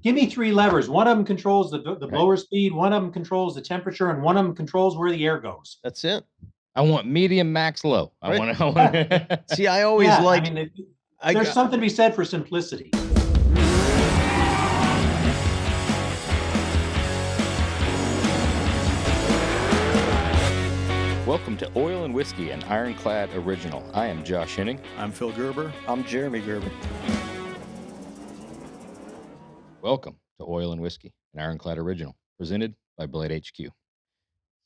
Give me three levers. One of them controls the Right. blower speed. One of them controls the temperature, and one of them controls where the air goes. That's it. I want medium, max, low. Right. I want. See, I always like. I mean, there's something to be said for simplicity. Welcome to Oil and Whiskey, an Ironclad original. I am Josh Henning. I'm Phil Gerber. I'm Jeremy Gerber. Welcome to Oil and Whiskey, an Ironclad original, presented by Blade HQ.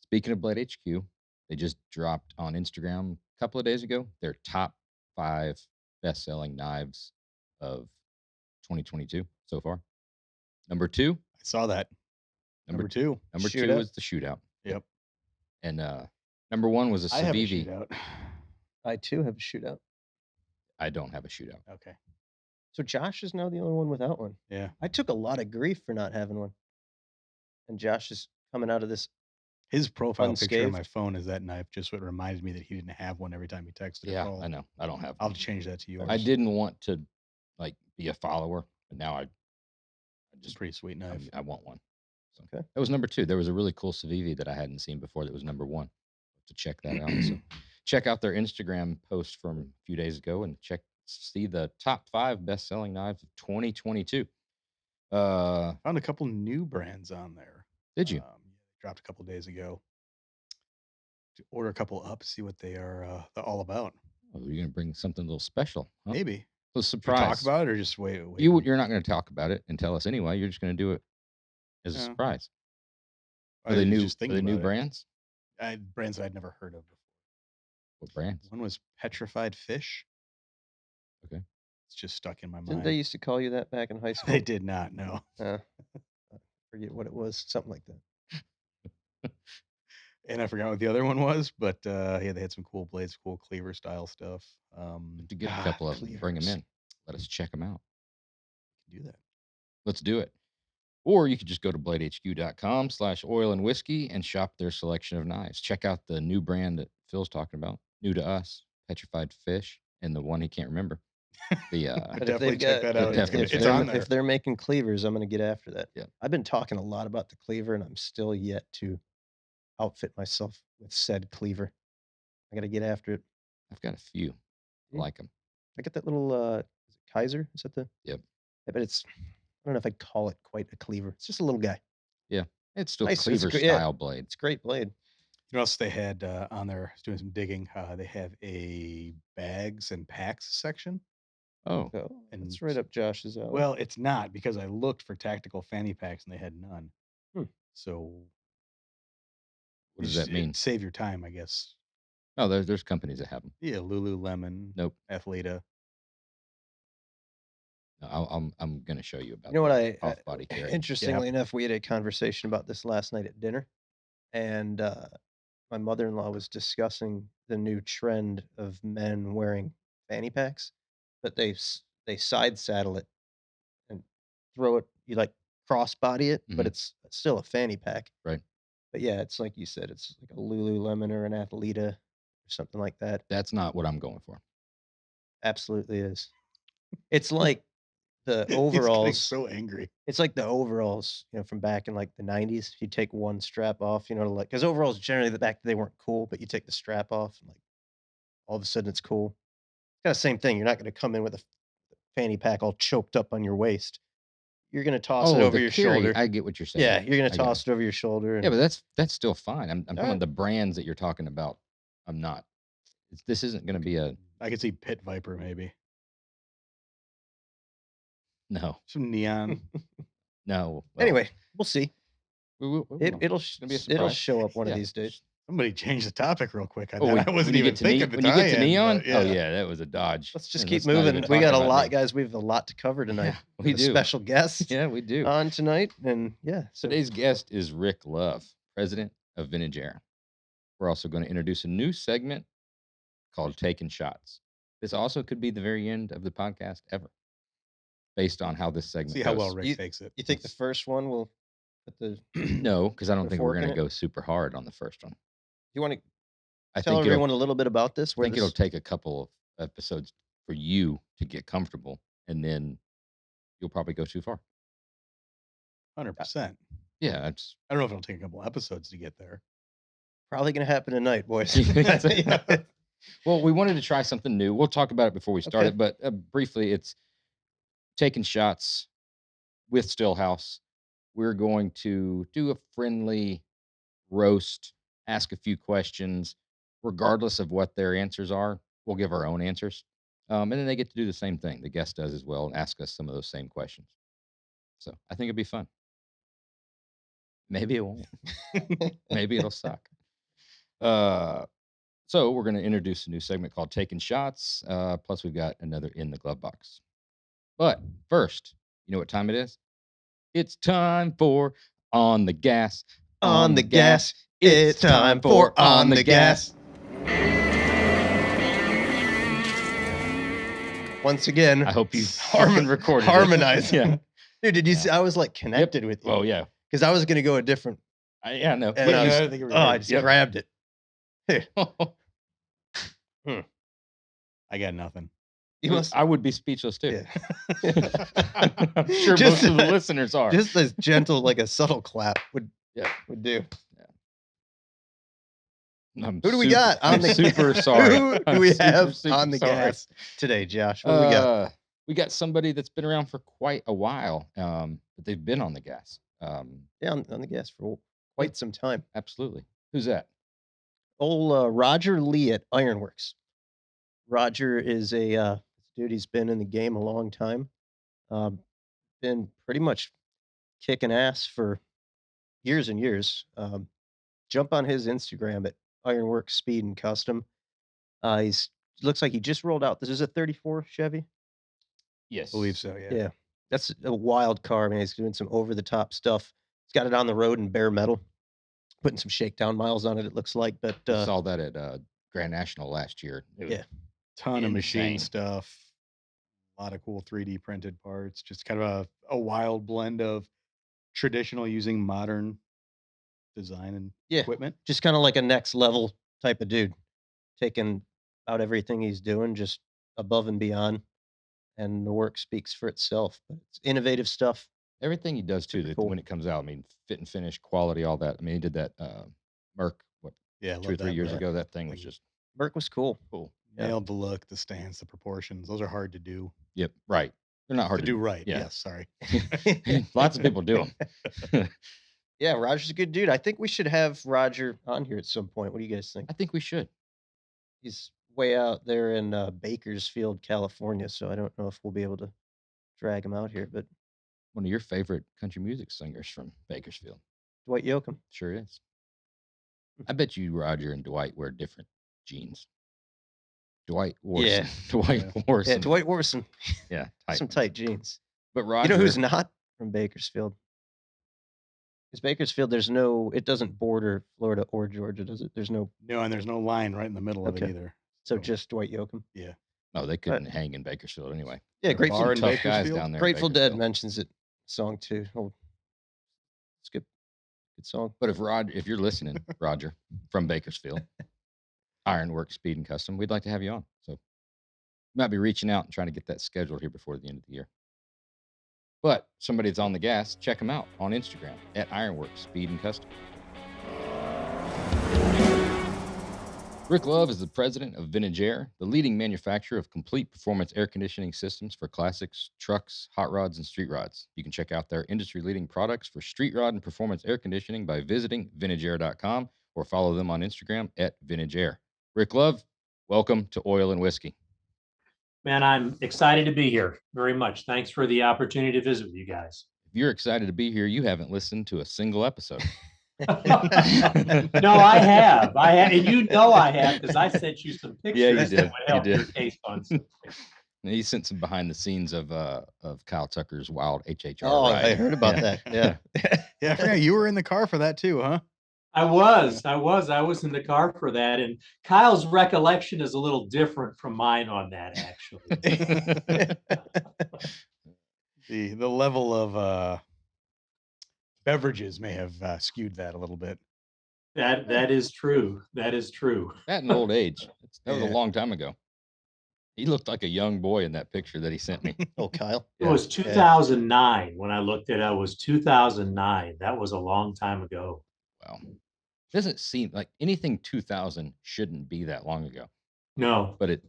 Speaking of Blade HQ, they just dropped on Instagram a couple of days ago their top 5 best-selling knives of 2022 so far. Number 2. I saw that. Number two. Number 2 is the Shootout. Yep. And number 1 was a I have a Civivi. shootout. I too have a shootout. I don't have a Shootout. Okay. So Josh is now the only one without one. Yeah. I took a lot of grief for not having one. And Josh is coming out of this. His profile picture on Unscathed. my phone is that knife, just what reminded me that he didn't have one every time he texted or Yeah, called. I know. I don't have I'll one. change that to yours. I didn't want to be a follower, but now I It's a just pretty sweet knife. I want one. So Okay. that was number 2. There was a really cool Civivi that I hadn't seen before that was number 1. To check that out. So check out their Instagram post from a few days ago and see the top 5 best-selling knives of 2022. Found a couple new brands on there. Did you? Dropped a couple days ago. To order a couple up, see what they are all about. Oh, you're gonna bring something a little special, huh? Maybe. A Should we surprise. talk about it or just wait? You're not going to talk about it and tell us anyway. You're just going to do it as a Yeah. surprise. I Are they was new? just Are thinking they new about it. brands? Brands that I'd never heard of before. What brands? One was Petrified Fish. Okay. It's just stuck in my Didn't mind. they used to call you that back in high school? They did not, no. I forget what it was. Something like that. And I forgot what the other one was, but yeah, they had some cool blades, cool cleaver style stuff. To get a couple of them, bring them in. Let us check them out. Do that. Let's do it. Or you could just go to bladehq.com/oil and whiskey and shop their selection of knives. Check out the new brand that Phil's talking about, new to us, Petrified Fish, and the one he can't remember. The But if definitely they've check got- that out. Definitely It's check on it there. If they're making cleavers, I'm going to get after that. Yeah. I've been talking a lot about the cleaver, and I'm still yet to outfit myself with said cleaver. I got to get after it. I've got a few. I like them. I got that little is it Kaiser? Is that the? Yep. Yeah, but it's I don't know if I'd call it quite a cleaver. It's just a little guy. It's still Nice. It's cleaver good, yeah. style blade. It's a great blade. You know what else they had on there? I was doing some digging. They have a bags and packs section. Oh, So And it's right up Josh's alley. Well, it's not because I looked for tactical fanny packs and they had none. Hmm. So what does just- that mean? Save your time, I guess. Oh, there's companies that have them. Yeah, Lululemon, Nope. Athleta. No, I'm going to show you about you know what the off-body carry. interestingly enough, we had a conversation about this last night at dinner, and my mother-in-law was discussing the new trend of men wearing fanny packs, but they side saddle it and throw it. You like crossbody it, but Mhm. it's still a fanny pack. Right. But yeah, it's like you said, it's like a Lululemon or an Athleta or something like that. That's not what I'm going for. Absolutely is. It's like the He's getting overalls. so angry. It's like the overalls, from back in like the 90s. You take one strap off, because overalls generally the back they weren't cool, but you take the strap off and like all of a sudden it's cool. It's kind of same thing. You're not going to come in with a fanny pack all choked up on your waist. You're going to toss it over the your carry, shoulder. I get what you're saying. Yeah, you're going I to get toss it over your shoulder. Yeah, but that's still fine. I'm talking right. the brands that you're talking about. I'm not. This isn't going to be a I could see Pit Viper maybe. no. Some neon. No. Well, Anyway, we'll see. we will. It'll gonna be a it'll surprise. show up one Yeah. of these days. Somebody changed the topic real quick. I Oh, wasn't even thinking the when you get to tie-in, neon. but Oh yeah, that was a dodge. Let's just And keep let's not moving. even We talk got a about lot, me. guys. We have a lot to cover tonight. Yeah, we with a do. special guest Yeah, we do. on tonight, and yeah. So Today's guest is Rick Love, president of Vintage Era. We're also going to introduce a new segment called Taking Shots. This also could be the very end of the podcast ever, based on how this segment See goes. how well Rick takes it. you think the first one will put the? No, because I don't the think we're fork going in to it? go super hard on the first one. You want to I tell think everyone a little bit about this? I think it'll take a couple of episodes for you to get comfortable, and then you'll probably go too far. 100%. Yeah, it's I don't know if it'll take a couple episodes to get there. Probably going to happen tonight, boys. You think so? Well, we wanted to try something new. We'll talk about it before we start Okay. it, but briefly, it's taking shots with Stillhouse. We're going to do a friendly roast, ask a few questions, regardless of what their answers are. We'll give our own answers. And then they get to do the same thing. The guest does as well and ask us some of those same questions. So I think it'd be fun. Maybe it won't. Maybe it'll suck. So we're going to introduce a new segment called Taking Shots. Plus, we've got another in the glove box. But first, you know what time it is? It's time for On the Gas. On the gas. It's time for On the Gas. Once again, I hope you recorded harmonizing. Yeah. Dude, did you see? I was like connected with you. Oh yeah. Because I was going to go a different. Yeah. No. And I, was, I think it was I right. just Yep. grabbed it. I got nothing. You must. I would be speechless too. Yeah. I'm sure Just most of the that- listeners are. Just as gentle, like a subtle clap would Yeah. do. I'm Who do we got on I'm the super sorry. Who do I'm we super, have super on the sorry. gas today, Josh? What do we got? We got somebody that's been around for quite a while. But they've been on the gas. Yeah, on the gas for quite some time. Absolutely. Who's that? Old Roger Lee at Ironworks. Roger is a dude. He's been in the game a long time. Been pretty much kicking ass for years and years. Jump on his Instagram at Ironworks Speed and Custom. He's looks like he just rolled out. This is a 34 Chevy. Yes. I believe so. Yeah. Yeah, that's a wild car, man. He's doing some over the top stuff. He's got it on the road in bare metal, putting some shakedown miles on it. It looks like, but I saw that at Grand National last year. It was Yeah. Ton of machine insane. stuff. A lot of cool 3D printed parts. Just kind of a wild blend of traditional using modern design and Yeah. equipment. just kind of like a next level type of dude, taking out everything he's doing, just above and beyond. And the work speaks for itself. But it's innovative stuff. Everything he does too, Super that cool. when it comes out. I mean, fit and finish, quality, all that. I mean, he did that Merc what Yeah, 2 or 3 years yeah. ago. That thing was Thing. just Merc was cool. cool. Yeah. Nailed the look, the stance, the proportions. Those are hard to do. Yep. Right. They're not hard to do right. Yeah. Yes, sorry. Lots of people do them. Yeah, Roger's a good dude. I think we should have Roger on here at some point. What do you guys think? I think we should. He's way out there in Bakersfield, California, so I don't know if we'll be able to drag him out here. But One of your favorite country music singers from Bakersfield. Dwight Yoakam. Sure is. I bet you Roger and Dwight wear different jeans. Dwight wore Yeah. Dwight Yeah. wore Yeah, some, Dwight wore some tight some ones. tight jeans. But Roger, You know who's not from Bakersfield? Because Bakersfield, it doesn't border Florida or Georgia, does it? There's no, No, and there's no line right in the middle of it Okay. either. so just Dwight Yoakam. no, they couldn't hang in Bakersfield anyway. Yeah, There are Grateful, bar in tough guys Bakersfield? down there. in Grateful Dead Bakersfield. mentions it song too. Oh, it's good song. But if you're listening, Roger from Bakersfield, Ironworks Speed and Custom, we'd like to have you on. So we might be reaching out and trying to get that scheduled here before the end of the year. But somebody that's on the gas, check them out on Instagram at Ironworks Speed and Custom. Rick Love is the president of Vintage Air, the leading manufacturer of complete performance air conditioning systems for classics, trucks, hot rods, and street rods. You can check out their industry-leading products for street rod and performance air conditioning by visiting vintageair.com or follow them on Instagram at Vintage Air. Rick Love, welcome to Oil and Whiskey. Man, I'm excited to be here very much. Thanks for the opportunity to visit with you guys. If you're excited to be here, you haven't listened to a single episode. No, I have. And you know I have, because I sent you some pictures Yeah, you that did. would help You your did. case on. And he sent some behind the scenes of Kyle Tucker's wild HHR Oh, ride. I heard about Yeah. that. Yeah. Yeah, I forgot you were in the car for that too, huh? I was in the car for that. And Kyle's recollection is a little different from mine on that, actually. The level of beverages may have skewed that a little bit. That is true. That is true. That and old age. That was a Yeah. long time ago. He looked like a young boy in that picture that he sent me. Oh, Kyle. It was 2009 when I looked at it. It was 2009. That was a long time ago. Wow. Doesn't seem like anything 2000 shouldn't be that long ago, No, but it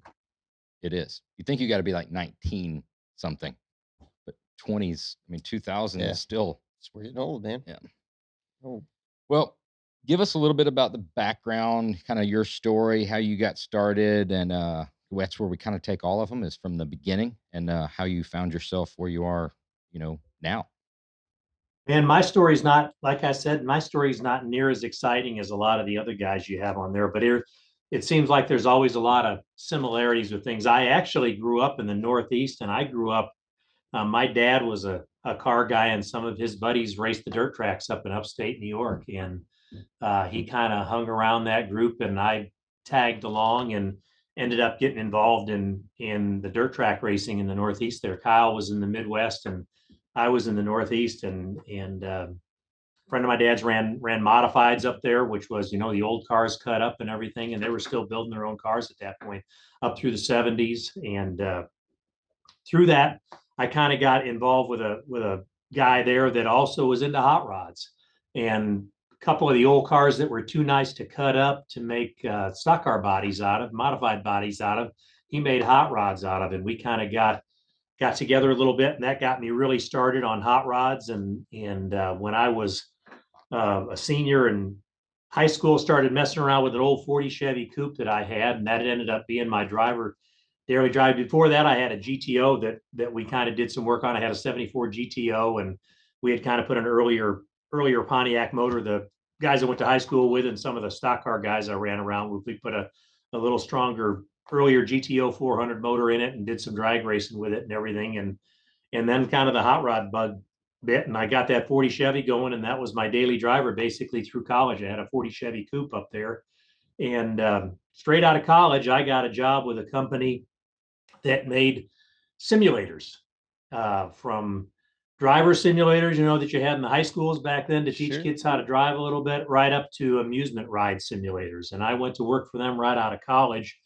is. You think you got to be like 19 something, but 20s, I mean, 2000 Yeah. is still. We're getting old, man. Yeah. Oh, Well, give us a little bit about the background, kind of your story, how you got started, and that's where we kind of take all of them is from the beginning and how you found yourself where you are, now. and my story's not, like I said, my story's not near as exciting as a lot of the other guys you have on there, but it seems like there's always a lot of similarities with things. I actually grew up in the Northeast, and I grew up, my dad was a car guy, and some of his buddies raced the dirt tracks up in upstate New York. And he kind of hung around that group, and I tagged along and ended up getting involved in the dirt track racing in the Northeast there. Kyle was in the Midwest, and I was in the Northeast, and a friend of my dad's ran modifieds up there, which was, the old cars cut up and everything, and they were still building their own cars at that point up through the 70s. And through that, I kind of got involved with a guy there that also was into hot rods, and a couple of the old cars that were too nice to cut up to make stock car bodies out of, modified bodies out of, he made hot rods out of. And we kind of got together a little bit, and that got me really started on hot rods. And when I was a senior in high school, started messing around with an old 40 Chevy Coupe that I had, and that ended up being my daily drive. Before that, I had a GTO that we kind of did some work on. I had a 74 GTO, and we had kind of put an earlier Pontiac motor. The guys I went to high school with and some of the stock car guys I ran around with, we put a little stronger, earlier GTO 400 motor in it and did some drag racing with it and everything. And then kind of the hot rod bug bit, and I got that 40 Chevy going, and that was my daily driver basically through college. I had a 40 Chevy Coupe up there. And straight out of college, I got a job with a company that made simulators, from driver simulators, that you had in the high schools back then to teach kids how to drive a little bit, right up to amusement ride simulators. And I went to work for them right out of college.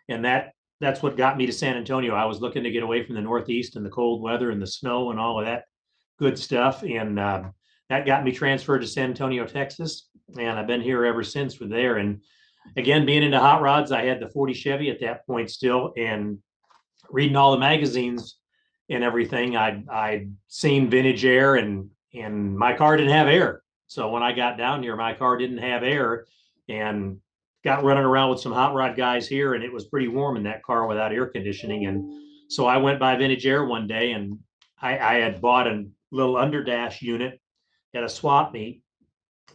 And that's what got me to San Antonio. I was looking to get away from the Northeast and the cold weather and the snow and all of that good stuff. And that got me transferred to San Antonio, Texas. And I've been here ever since with there. And again, being into hot rods, I had the 40 Chevy at that point still, and reading all the magazines and everything, I'd seen vintage air, and my car didn't have air. So when I got down here, my car didn't have air, and got running around with some hot rod guys here, and it was pretty warm in that car without air conditioning. And so I went by vintage air one day, and I had bought a little underdash unit at a swap meet,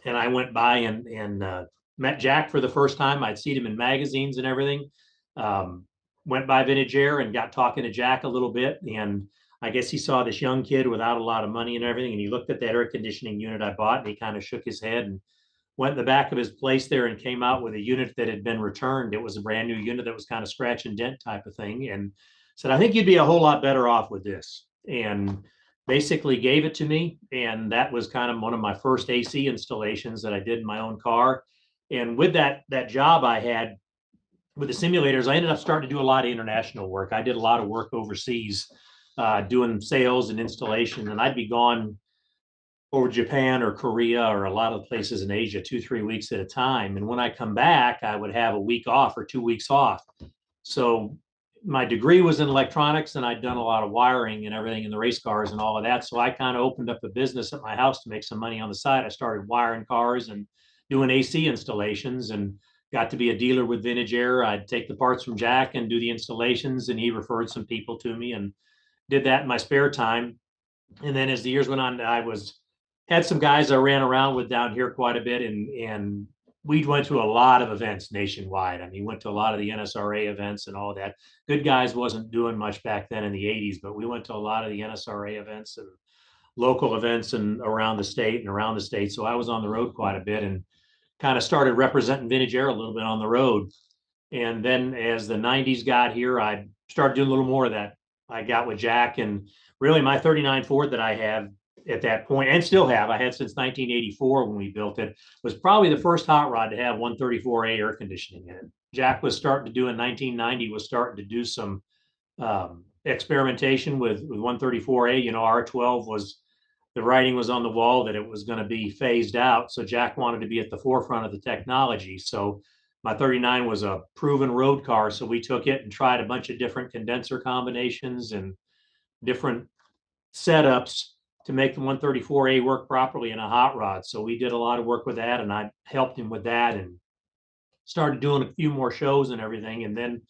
and I went by and met Jack for the first time. I'd seen him in magazines and everything. Went by Vintage Air and got talking to Jack a little bit. And I guess he saw this young kid without a lot of money and everything. And he looked at that air conditioning unit I bought, and he kind of shook his head and went in the back of his place there and came out with a unit that had been returned. It was a brand new unit that was kind of scratch and dent type of thing, and said, I think you'd be a whole lot better off with this. And basically gave it to me. And that was kind of one of my first AC installations that I did in my own car. And with that job I had with the simulators, I ended up starting to do a lot of international work. I did a lot of work overseas, doing sales and installation, and I'd be gone over Japan or Korea or a lot of places in Asia 2-3 weeks at a time. And when I come back, I would have a week off or 2 weeks off. So my degree was in electronics, and I'd done a lot of wiring and everything in the race cars and all of that. So I kind of opened up a business at my house to make some money on the side. I started wiring cars and doing AC installations, and got to be a dealer with Vintage Air. I'd take the parts from Jack and do the installations, and he referred some people to me, and did that in my spare time. And then as the years went on, had some guys I ran around with down here quite a bit, and we went to a lot of events nationwide. I mean, went to a lot of the NSRA events and all that. Good Guys wasn't doing much back then in the 80s, but we went to a lot of the NSRA events and local events and around the state. So I was on the road quite a bit, and kind of started representing Vintage Air a little bit on the road. And then as the 90s got here, I started doing a little more of that. I got with Jack, and really my 39 Ford that I have at that point, and still have, I had since 1984 when we built it, was probably the first hot rod to have 134A air conditioning in it. Jack was starting to do in 1990, was starting to do some experimentation with 134A. R12 was, the writing was on the wall that it was going to be phased out. So Jack wanted to be at the forefront of the technology. So my 39 was a proven road car. So we took it and tried a bunch of different condenser combinations and different setups to make the 134A work properly in a hot rod. So we did a lot of work with that, and I helped him with that and started doing a few more shows and everything. And then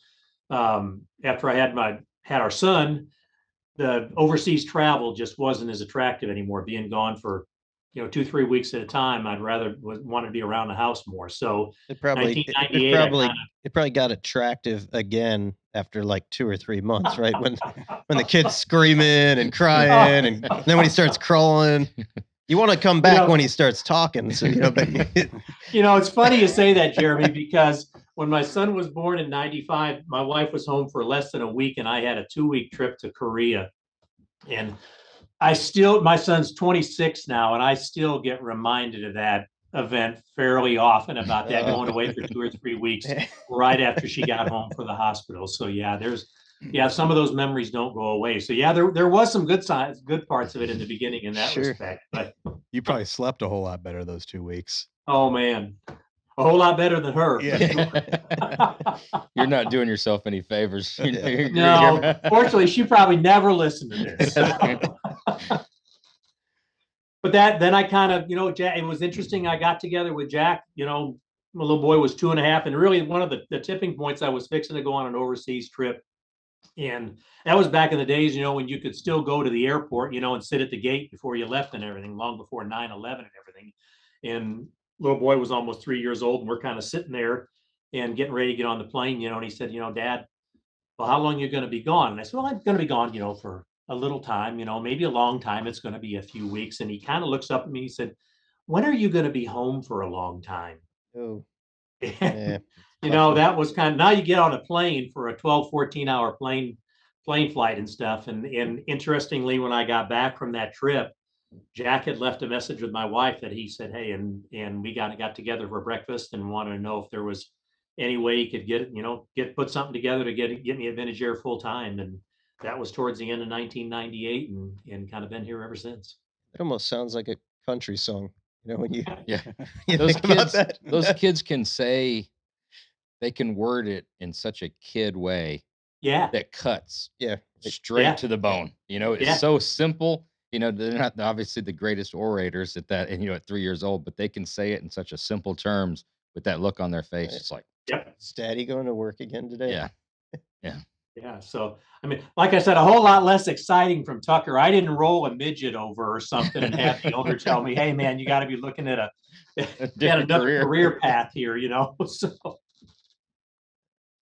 after I had our son, the overseas travel just wasn't as attractive anymore. Being gone for 2-3 weeks at a time, I'd rather want to be around the house more. So It probably 1998, I kind it probably got attractive again after like 2 or 3 months, right? When the kid's screaming and crying, and then when he starts crawling, you want to come back when he starts talking. So but it's funny you say that, Jeremy, because when my son was born in 95, my wife was home for less than a week, and I had a 2-week trip to Korea. And my son's 26 now, and I still get reminded of that event fairly often about that going away for 2 or 3 weeks right after she got home from the hospital. So some of those memories don't go away. So there was some good parts of it in the beginning in that respect. But you probably slept a whole lot better those 2 weeks. Oh man, a whole lot better than her. Yeah. You're not doing yourself any favors. No, fortunately, she probably never listened to this. But then I kind of, Jack, it was interesting. I got together with Jack, my little boy was 2.5. And really one of the tipping points, I was fixing to go on an overseas trip. And that was back in the days, when you could still go to the airport, and sit at the gate before you left and everything, long before 9/11 and everything. And little boy was almost 3 years old, and we're kind of sitting there and getting ready to get on the plane, and he said, Dad, well, how long are you going to be gone? And I said, well, I'm going to be gone, for a little time, maybe a long time. It's going to be a few weeks. And he kind of looks up at me, he said, when are you going to be home for a long time? Oh, yeah. That was kind of, now you get on a plane for a 12, 14-hour plane flight and stuff. And interestingly, when I got back from that trip, Jack had left a message with my wife that he said, hey, and we got together for breakfast and wanted to know if there was any way he could put something together to get me at Vintage Air full time. And that was towards the end of 1998, and kind of been here ever since. It almost sounds like a country song, when you those kids can say, they can word it in such a kid way. Yeah. That cuts. Yeah. Straight to the bone. It's so simple. They're not obviously the greatest orators at that, and at 3 years old, but they can say it in such a simple terms with that look on their face. It's like, yep. Is Daddy going to work again today? Yeah. Yeah. Yeah. So, I mean, like I said, a whole lot less exciting from Tucker. I didn't roll a midget over or something and have the owner tell me, hey, man, you got to be looking at another career path here,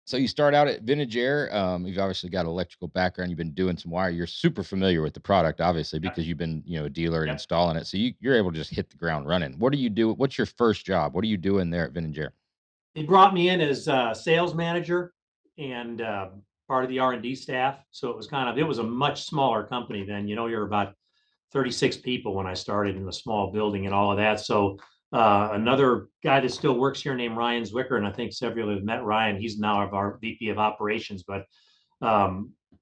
So you start out at Vintage Air. You've obviously got an electrical background. You've been doing some wire. You're super familiar with the product, obviously, because you've been, a dealer and installing it. So you're able to just hit the ground running. What do you do? What's your first job? What are you doing there at Vintage Air? They brought me in as sales manager and part of the R&D staff. So it was a much smaller company then. You're about 36 people when I started in a small building and all of that. So another guy that still works here named Ryan Zwicker, and I think several have met Ryan. He's now our VP of operations, but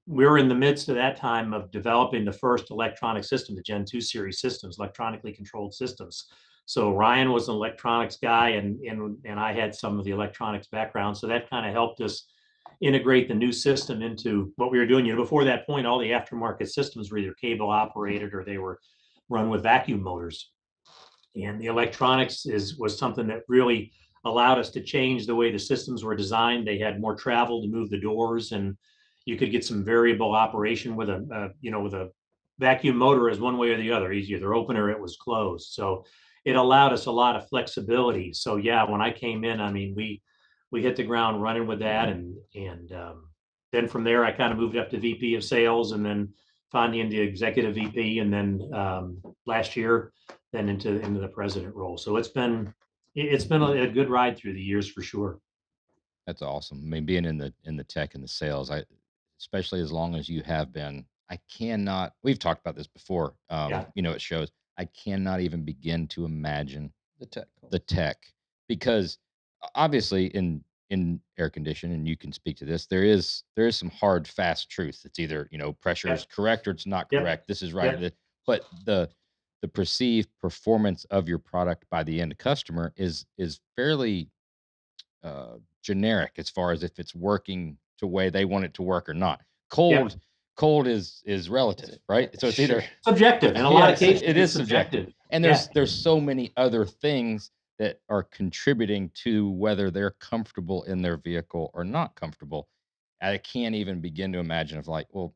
we're in the midst of that time of developing the first electronic system, the Gen 2 series systems, electronically controlled systems. So Ryan was an electronics guy, and I had some of the electronics background. So that kind of helped us integrate the new system into what we were doing. Before that point, all the aftermarket systems were either cable operated or they were run with vacuum motors. And the electronics was something that really allowed us to change the way the systems were designed. They had more travel to move the doors, and you could get some variable operation with a vacuum motor as one way or the other, either open or it was closed. So it allowed us a lot of flexibility. So yeah, when I came in, I mean, we hit the ground running with that, and then from there I kind of moved up to VP of sales, and then finally into executive VP, and then last year then into the president role. So it's been a good ride through the years for sure. That's awesome. I mean, being in the tech and the sales, especially as long as you have been, we've talked about this before. It shows, I cannot even begin to imagine the tech because obviously in in air conditioning, and you can speak to this, there is some hard, fast truth. It's either, pressure Yep. is correct or it's not Yep. correct. This is right. Yep. But the perceived performance of your product by the end customer is fairly generic as far as if it's working the way they want it to work or not. Cold is relative, right? So it's either subjective. In a lot of Yes, cases, it it's is subjective. And Yeah. there's so many other things that are contributing to whether they're comfortable in their vehicle or not comfortable. I can't even begin to imagine of like, well,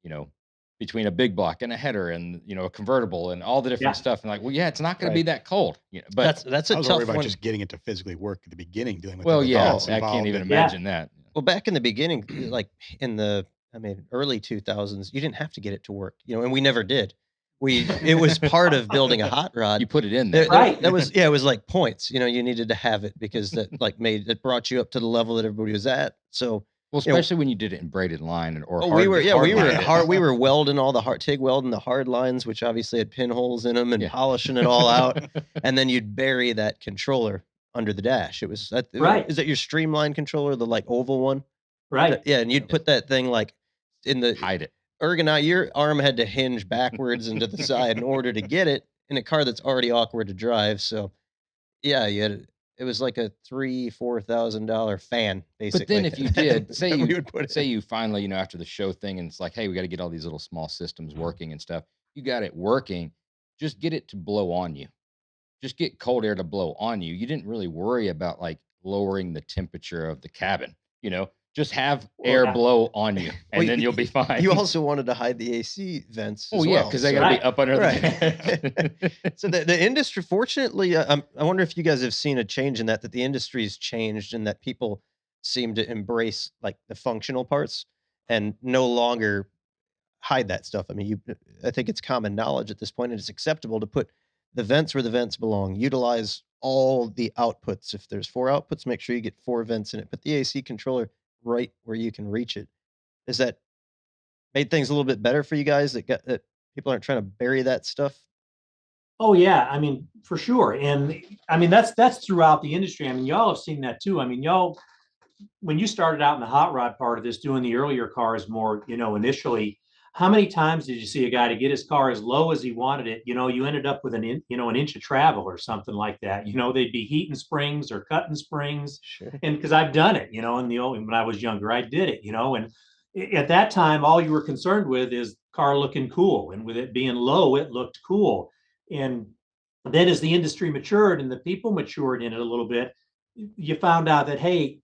you know, between a big block and a header and a convertible and all the different Yeah. stuff. And like, well, yeah, it's not going to be Right. that cold. But That's I a was worried tough about one. just getting it to physically work at the beginning, dealing with well, the yeah, vents I can't involved even and- imagine that. Well, back in the beginning, like in the early 2000s, you didn't have to get it to work, and we never did. It was part of building a hot rod. You put it in there. Right. That was it was like points. You needed to have it because that it brought you up to the level that everybody was at. So Well, you know- especially when you did it in braided line or Oh, hard, we were hard we line. were welding all the TIG welding the hard lines, which obviously had pinholes in them, and Yeah. polishing it all out, and then you'd bury that controller under the dash. It was that Right. Is that your streamline controller, the like oval one? Right. Yeah, and you'd put that thing like in the Hide it. your arm had to hinge backwards and to the side in order to get it in a car that's already awkward to drive. So yeah, it was like a $3,000-$4,000 fan, basically. But then if you did, say that we you would put say in. you finally, after the show thing, and it's like, hey, we got to get all these little small systems working and stuff. You got it working. Just get it to blow on you. Just get cold air to blow on you. You didn't really worry about like lowering the temperature of the cabin. Just have air yeah. blow on you, and Well, then you'll be fine. You also wanted to hide the AC vents. oh as yeah, well, because they so- got to Right. be up under Right. the. So the industry, fortunately, I wonder if you guys have seen a change in that the industry's changed and that people seem to embrace like the functional parts and no longer hide that stuff. I think it's common knowledge at this point, and it's acceptable to put the vents where the vents belong. Utilize all the outputs. If there's 4 outputs, make sure you get 4 vents in it. Put the AC controller right where you can reach it. Is that made things a little bit better for you guys that people aren't trying to bury that stuff? Oh yeah, for sure. And that's throughout the industry. Y'all have seen that too. Y'all, when you started out in the hot rod part of this, doing the earlier cars more, initially, how many times did you see a guy to get his car as low as he wanted it? You ended up with an inch of travel or something like that. They'd be heating springs or cutting springs. Sure. And because I've done it, when I was younger, I did it, and at that time, all you were concerned with is car looking cool. And with it being low, it looked cool. And then as the industry matured and the people matured in it a little bit, you found out that, hey,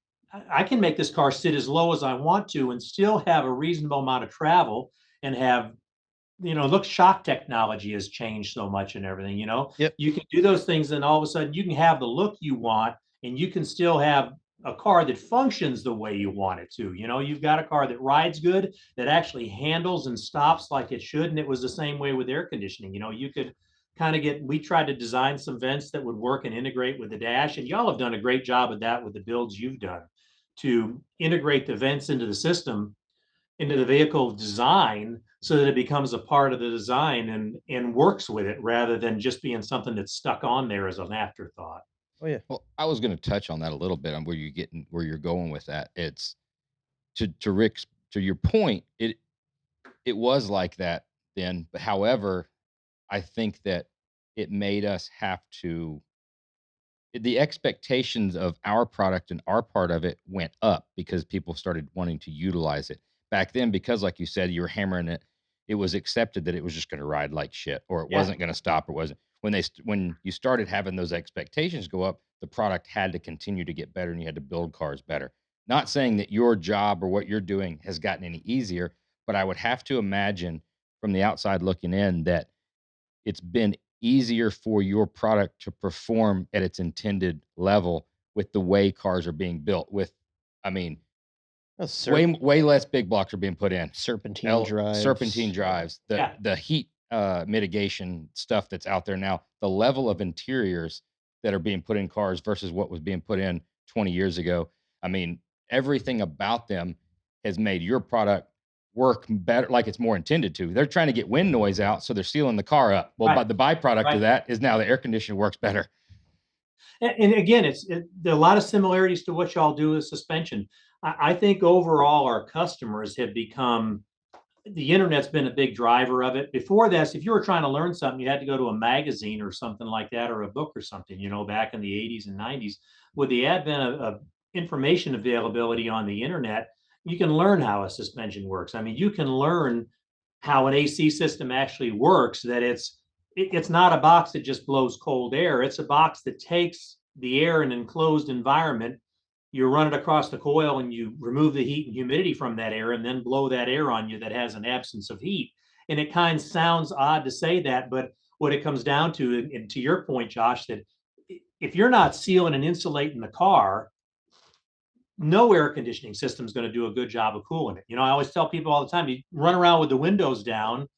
I can make this car sit as low as I want to and still have a reasonable amount of travel and have, look, shock technology has changed so much and everything, Yep. You can do those things and all of a sudden you can have the look you want and you can still have a car that functions the way you want it to. You've got a car that rides good, that actually handles and stops like it should. And it was the same way with air conditioning. You could kind of we tried to design some vents that would work and integrate with the dash. And y'all have done a great job of that with the builds you've done to integrate the vents into the system, into the vehicle design, so that it becomes a part of the design and works with it rather than just being something that's stuck on there as an afterthought. Oh yeah. Well, I was going to touch on that a little bit on where you're going with that. It's to Rick's, to your point. It was like that then, but however, I think that it made us have to. The expectations of our product and our part of it went up because people started wanting to utilize it. Back then, because like you said, you were hammering it, it was accepted that it was just going to ride like shit, or it Yeah. wasn't going to stop, or wasn't. When you started having those expectations go up, the product had to continue to get better, and you had to build cars better. Not saying that your job or what you're doing has gotten any easier, but I would have to imagine from the outside looking in that it's been easier for your product to perform at its intended level with the way cars are being built. Oh, Way less big blocks are being put in. serpentine drives. Serpentine drives, Yeah. the heat mitigation stuff that's out there now, the level of interiors that are being put in cars versus what was being put in 20 years ago. Everything about them has made your product work better, like it's more intended to. They're trying to get wind noise out, so they're sealing the car up. Well, Right. but the byproduct Right. of that is now the air conditioner works better. And again, there are a lot of similarities to what y'all do with suspension. I think overall our customers have become, the internet's been a big driver of it. Before this, if you were trying to learn something, you had to go to a magazine or something like that, or a book or something, back in the 80s and 90s. With the advent of information availability on the internet, you can learn how a suspension works. I mean, you can learn how an AC system actually works, that it's not a box that just blows cold air. It's a box that takes the air in an enclosed environment, you run it across the coil and you remove the heat and humidity from that air and then blow that air on you that has an absence of heat. And it kind of sounds odd to say that, but what it comes down to, and to your point, Josh, that if you're not sealing and insulating the car, no air conditioning system is going to do a good job of cooling it. I always tell people all the time, you run around with the windows down,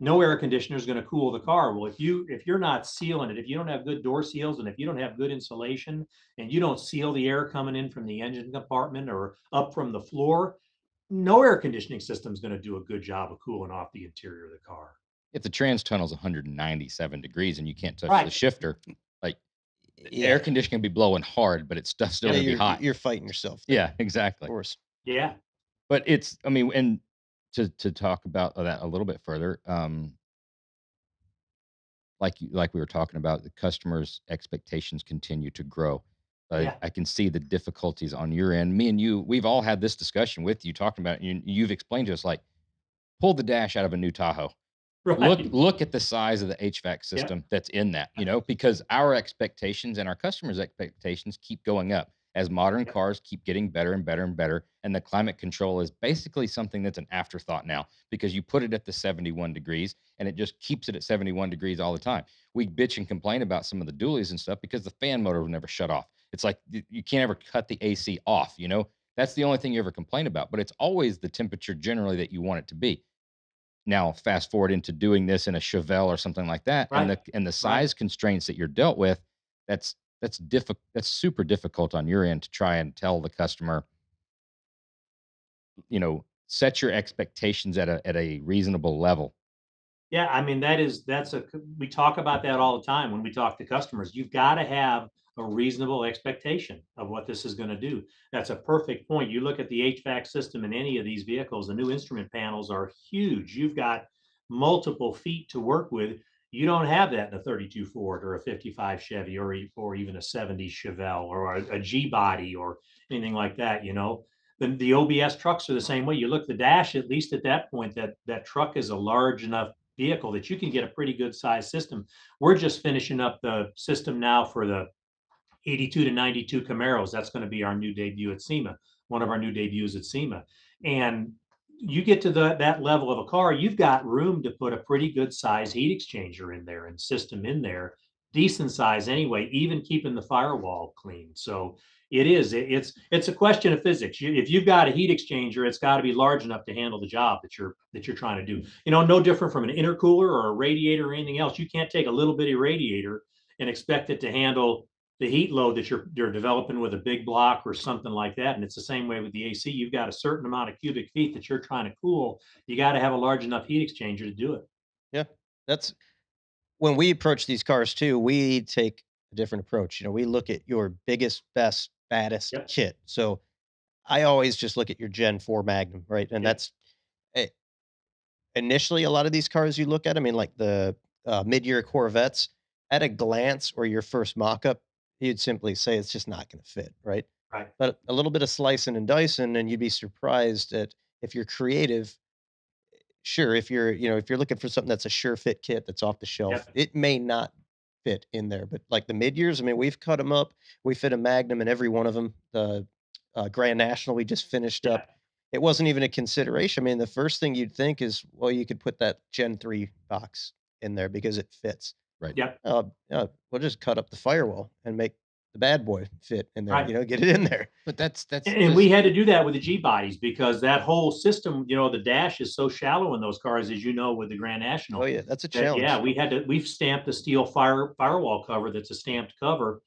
no air conditioner is going to cool the car. Well, if you're not sealing it, if you don't have good door seals, and if you don't have good insulation, and you don't seal the air coming in from the engine compartment or up from the floor, no air conditioning system is going to do a good job of cooling off the interior of the car. If the trans tunnel's 197 degrees and you can't touch the Right. shifter, like Yeah. air conditioning can be blowing hard, but it's still Yeah, gonna be hot. you're fighting yourself there, Yeah, of exactly. course. Yeah. But it's, I mean, and to talk about that a little bit further, like we were talking about, the customers' expectations continue to grow. Yeah. I can see the difficulties on your end. Me and you, we've all had this discussion with you, talking about, you've explained to us, like, pull the dash out of a new Tahoe. Right. Look at the size of the HVAC system that's in that, because our expectations and our customers' expectations keep going up as modern Yep. cars keep getting better and better and better. And the climate control is basically something that's an afterthought now, because you put it at the 71 degrees and it just keeps it at 71 degrees all the time. We bitch and complain about some of the dualies and stuff because the fan motor will never shut off. It's like you can't ever cut the AC off, That's the only thing you ever complain about, but it's always the temperature generally that you want it to be. Now, fast forward into doing this in a Chevelle or something like that, and Right. the size constraints that you're dealt with, that's super difficult on your end to try and tell the customer, set your expectations at a reasonable level. Yeah, I mean, we talk about that all the time when we talk to customers. You've got to have a reasonable expectation of what this is going to do. That's a perfect point. You look at the HVAC system in any of these vehicles, the new instrument panels are huge. You've got multiple feet to work with. You don't have that in a 32 Ford or a 55 Chevy, or even a 70 Chevelle or a G body or anything like that. The OBS trucks are the same way. You look the dash, at least at that point, that truck is a large enough vehicle that you can get a pretty good size system. We're just finishing up the system now for the 82 to 92 Camaros. That's going to be our new debut at SEMA, one of our new debuts at SEMA. And you get to that level of a car, you've got room to put a pretty good size heat exchanger in there and system in there, decent size anyway, even keeping the firewall clean. So it's a question of physics. If you've got a heat exchanger, it's got to be large enough to handle the job that you're trying to do. No different from an intercooler or a radiator or anything else. You can't take a little bitty radiator and expect it to handle the heat load that you're developing with a big block or something like that. And it's the same way with the AC. You've got a certain amount of cubic feet that you're trying to cool. You got to have a large enough heat exchanger to do it. Yeah, that's when we approach these cars too, we take a different approach. We look at your biggest, best, baddest Yep. kit. So I always just look at your Gen 4 Magnum, right? And Yep. that's eh, initially a lot of these cars you look at, I mean, like the mid-year Corvettes, at a glance or your first mock-up, you'd simply say it's just not going to fit, right? Right. But a little bit of slicing and dicing, and you'd be surprised at if you're creative. Sure, if you're looking for something that's a sure fit kit that's off the shelf, Yep. it may not fit in there. But like the mid years, I mean, we've cut them up. We fit a Magnum in every one of them. The Grand National we just finished Yeah. up. It wasn't even a consideration. I mean, the first thing you'd think is, well, you could put that Gen 3 box in there because it fits. Right. Yep. We'll just cut up the firewall and make the bad boy fit in there. Right. Get it in there. But that's And we had to do that with the G bodies because that whole system, the dash is so shallow in those cars, as you know, with the Grand Oh National. yeah, that's a That, challenge. yeah, we've stamped a steel firewall cover that's a stamped cover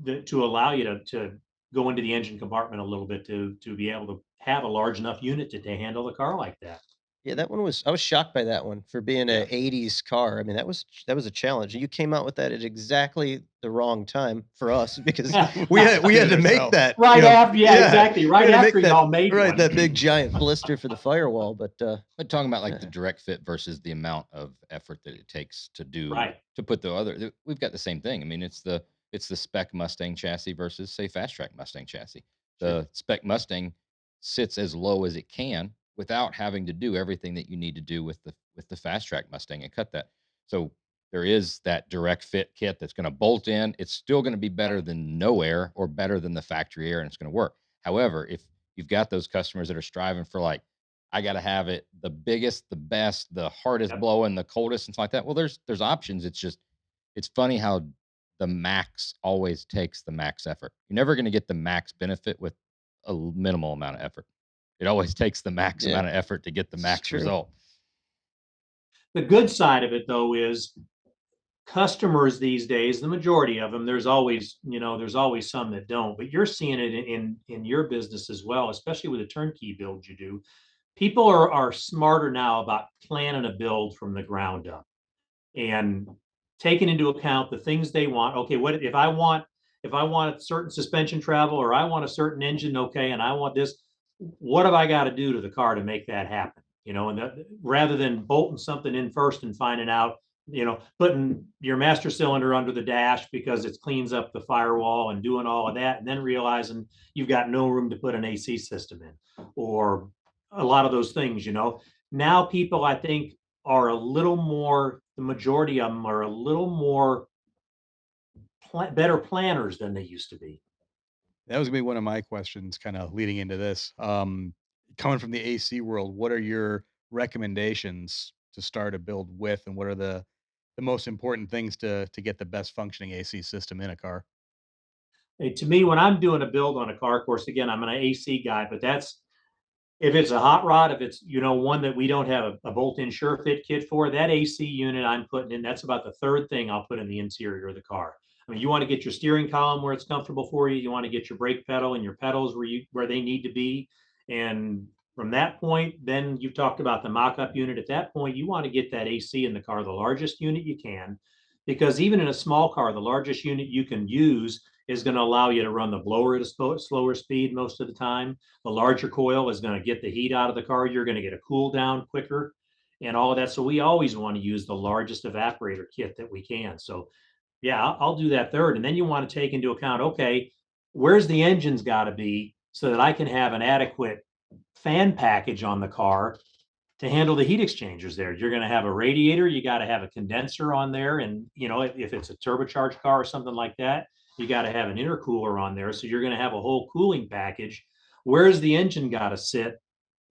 to allow you to go into the engine compartment a little bit to be able to have a large enough unit to handle the car like that. Yeah, that one was I was shocked by that one for being Yeah. a '80s car. I mean, that was a challenge. You came out with that at exactly the wrong time for us because we had Suit to make ourselves. that, Right after, yeah, yeah, exactly. we Right had to after make that y'all made right, one. that big giant blister for the firewall, but, But talking about like the yeah, direct fit versus the amount of effort that it takes Right. to put the other, we've got the same thing. I mean, it's the spec Mustang chassis versus say fast track Mustang chassis. Sure. The spec Mustang sits as low as it can without having to do everything that you need to do with the fast track Mustang and cut that. So there is that direct fit kit that's going to bolt in. It's still going to be better than no air or better than the factory air, and it's going to work. However, if you've got those customers that are striving for like, I got to have it the biggest, the best, the hardest Yep. blowing, the coldest, and stuff like that. Well, there's options. It's just it's funny how the max always takes the max effort. You're never going to get the max benefit with a minimal amount of effort. It always takes the max yeah, amount of effort to get the it's max true. result. The good side of it, though, is customers these days, the majority of them, there's always some that don't, but you're seeing it in your business as well, especially with the turnkey build you do. People are smarter now about planning a build from the ground up and taking into account the things they want. Okay, what if I want a certain suspension travel or I want a certain engine, okay, and I want this, what have I got to do to the car to make that happen? And rather than bolting something in first and finding out, putting your master cylinder under the dash because it cleans up the firewall and doing all of that, and then realizing you've got no room to put an AC system in, or a lot of those things. Now people, I think, are a little more, the majority of them are a little more better planners than they used to be. That was gonna be one of my questions kind of leading into this. Coming from the AC world, what are your recommendations to start a build with, and what are the most important things to get the best functioning AC system in a car? Hey, to me, when I'm doing a build on a car, of course, again, I'm an AC guy, but that's if it's a hot rod, if it's one that we don't have a bolt-in sure fit kit for, that AC unit I'm putting in, that's about the third thing I'll put in the interior of the car. I mean, you want to get your steering column where it's comfortable for you. You want to get your brake pedal and your pedals where they need to be. And from that point, then you've talked about the mock-up unit. At that point, you want to get that AC in the car, the largest unit you can, because even in a small car, the largest unit you can use is going to allow you to run the blower at a slower speed most of the time. The larger coil is going to get the heat out of the car. You're going to get a cool down quicker and all of that. So we always want to use the largest evaporator kit that we can. So yeah, I'll do that third. And then you want to take into account, okay, where's the engine's got to be so that I can have an adequate fan package on the car to handle the heat exchangers there. You're going to have a radiator, you got to have a condenser on there. And, if it's a turbocharged car or something like that, you got to have an intercooler on there. So you're going to have a whole cooling package. Where's the engine got to sit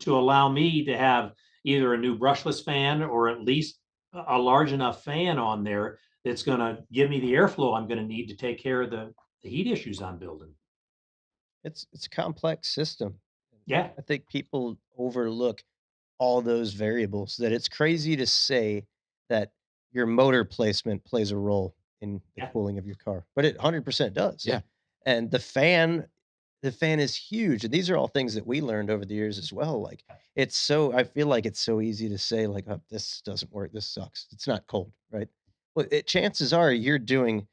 to allow me to have either a new brushless fan or at least a large enough fan on there that's going to give me the airflow I'm going to need to take care of the heat issues I'm building. It's a complex system. Yeah. I think people overlook all those variables that it's crazy to say that your motor placement plays a role in the Yeah. cooling of your car, but it 100% does. Yeah. And the fan is huge. And these are all things that we learned over the years as well. Like I feel like it's so easy to say like, oh, this doesn't work. This sucks. It's not cold, right? Well, chances are you're doing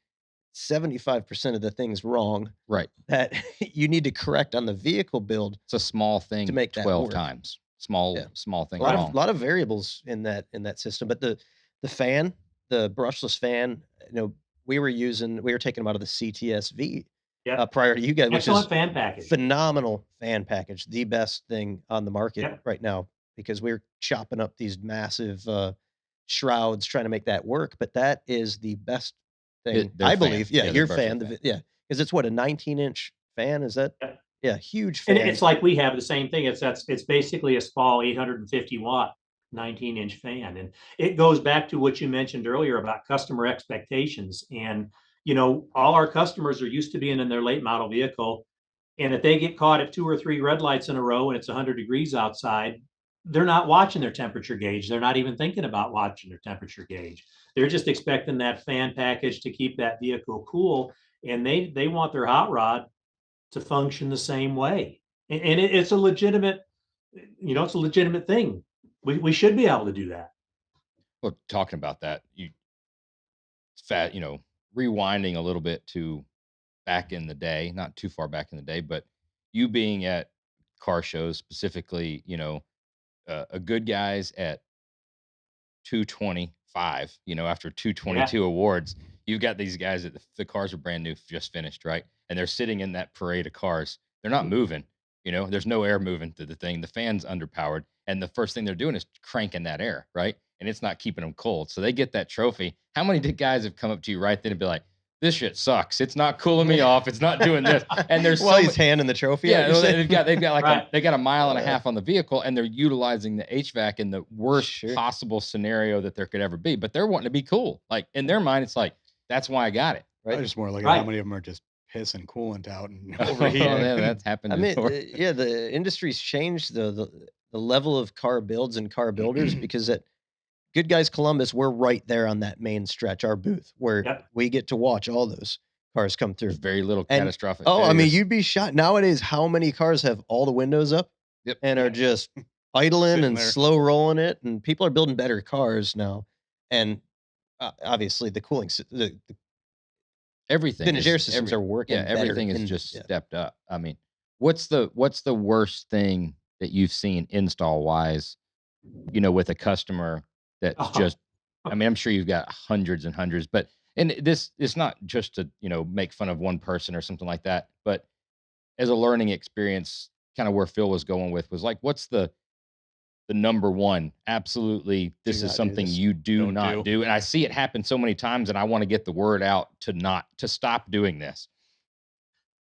75% of the things wrong Right. that you need to correct on the vehicle build It's a small to thing make that 12 work. times. Yeah. Small thing A lot wrong. of variables in that system, but the fan, the brushless fan, we were taking them out of the CTSV, Yep. prior to you guys, which Excellent is fan package. phenomenal fan package, the best thing on the market Yep. right now because we're chopping up these massive, shrouds trying to make that work, but that is the best thing, Their I fan. believe. Yeah, Yeah, their your brushless fan, fan. yeah, because it's what, a 19-inch fan, is that? Yep. Yeah, huge And fan. it's like we have the same thing. It's basically a small 850-watt 19-inch fan. And it goes back to what you mentioned earlier about customer expectations. And, all our customers are used to being in their late model vehicle. And if they get caught at 2 or 3 red lights in a row and it's 100 degrees outside, they're not watching their temperature gauge. They're not even thinking about watching their temperature gauge. They're just expecting that fan package to keep that vehicle cool. And they want their hot rod to function the same way. And it's a legitimate, it's a legitimate thing. we should be able to do that. Well, talking about that, rewinding a little bit to back in the day, not too far back in the day, but you being at car shows specifically, a good guys at 225, after 222 awards, you've got these guys that the cars are brand new, just finished, right? And they're sitting in that parade of cars. They're not moving, there's no air moving through the thing. The fan's underpowered. And the first thing they're doing is cranking that air, right? And it's not keeping them cold. So they get that trophy. How many guys have come up to you right then and be like, this shit sucks. It's not cooling me off. It's not doing this. And there's while he's handing the trophy. Yeah, they've got like Right. they got a mile and a half on the vehicle, and they're utilizing the HVAC in the worst possible scenario that there could ever be. But they're wanting to be cool. Like in their mind, it's like that's why I got it. I Right? just more like how many of them are just pissing coolant out and overheating. Yeah, that's happened. I mean, before. the industry's changed the level of car builds and car builders because at Good Guys Columbus, we're right there on that main stretch, our booth, where we get to watch all those cars come through. There's very little And- catastrophic. Oh, I mean, failures. you'd be shocked nowadays how many cars have all the windows up and are just idling Sitting and there. slow rolling it. And people are building better cars now. And obviously, the cooling, the everything vintage air is- systems every- are working. Yeah, everything better is and- just yeah. stepped up. I mean, what's the worst thing that you've seen install wise, with a customer that's Oh. just, I mean, I'm sure you've got hundreds and hundreds, but, and this, it's not just to, make fun of one person or something like that, but as a learning experience, kind of where Phil was going with was like, what's the number one? Absolutely. This not is do something this. you do Don't not do. do. And I see it happen so many times, and I want to get the word out to stop doing this.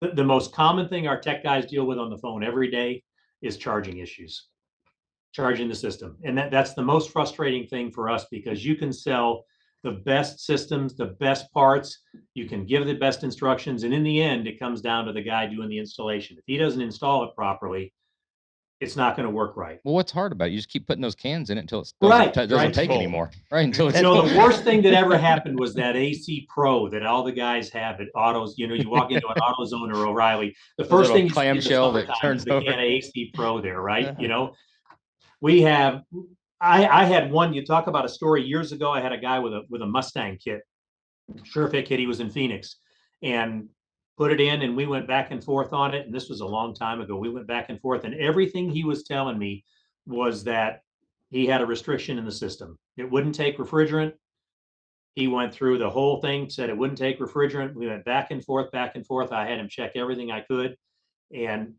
The most common thing our tech guys deal with on the phone every day is charging issues, charging the system. And that's the most frustrating thing for us because you can sell the best systems, the best parts, you can give the best instructions. And in the end, it comes down to the guy doing the installation. If he doesn't install it properly, it's not going to work right. Well, what's hard about it? You just keep putting those cans in it until it Right, doesn't right. take Full. anymore. Right. Until it's You know, full. the worst thing that ever happened was that AC Pro that all the guys have at autos. You walk into an AutoZone or O'Reilly. The first little thing you see in the clamshell that summertime turns is the over. can of AC Pro there, right? Uh-huh. We have. I had one. You talk about a story years ago. I had a guy with a Mustang kit, Sure-Fit kit. He was in Phoenix, and put it in, and we went back and forth on it. And this was a long time ago. We went back and forth, and everything he was telling me was that he had a restriction in the system. It wouldn't take refrigerant. He went through the whole thing, said it wouldn't take refrigerant. We went back and forth, back and forth. I had him check everything I could, and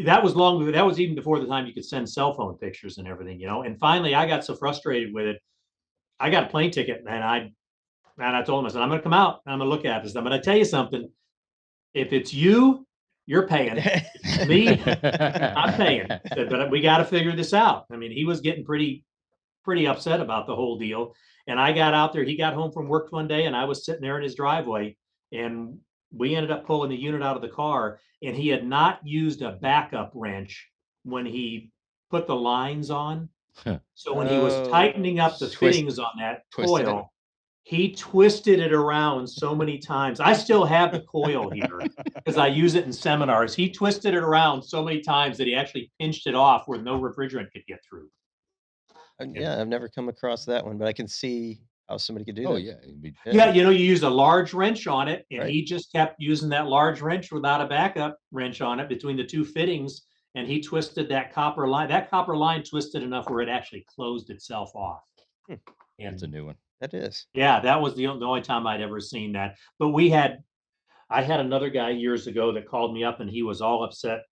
that was even before the time you could send cell phone pictures and everything, And finally, I got so frustrated with it, I got a plane ticket, and I told him, I said, I'm going to come out and I'm going to look at this. I'm going to tell you something. If it's you, you're paying. Me, I'm paying. But we got to figure this out. I mean, he was getting pretty upset about the whole deal. And I got out there. He got home from work one day, and I was sitting there in his driveway, and we ended up pulling the unit out of the car. And he had not used a backup wrench when he put the lines on. So when he was tightening up the fittings on that coil, he twisted it around so many times. I still have the coil here because I use it in seminars. He twisted it around so many times that he actually pinched it off where no refrigerant could get through. Yeah, I've never come across that one, but I can see how somebody could do that. Oh yeah. It'd be, Yeah, you use a large wrench on it, and Right. he just kept using that large wrench without a backup wrench on it between the two fittings, and he twisted that copper line. That copper line twisted enough where it actually closed itself off. And That's a new one. that is. yeah, that was the only time I'd ever seen that. But I had another guy years ago that called me up, and he was all upset.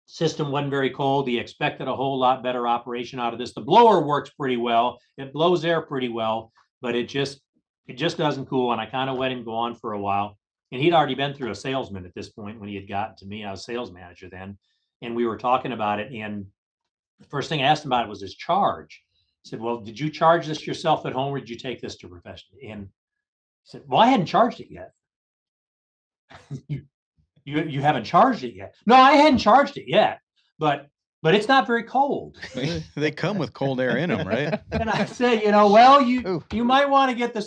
System wasn't very cold. He expected a whole lot better operation out of this. The blower works pretty well. It blows air pretty well, but it just doesn't cool. And I kind of let him go on for a while. And he'd already been through a salesman at this point when he had gotten to me. I was sales manager then. And we were talking about it. And the first thing I asked him about it was his charge. I said, well, did you charge this yourself at home, or did you take this to professional? And he said, well, I hadn't charged it yet. You haven't charged it yet. No, I hadn't charged it yet, but it's not very cold. They come with cold air in them, right? And I said, well, Ooh. you might want to get the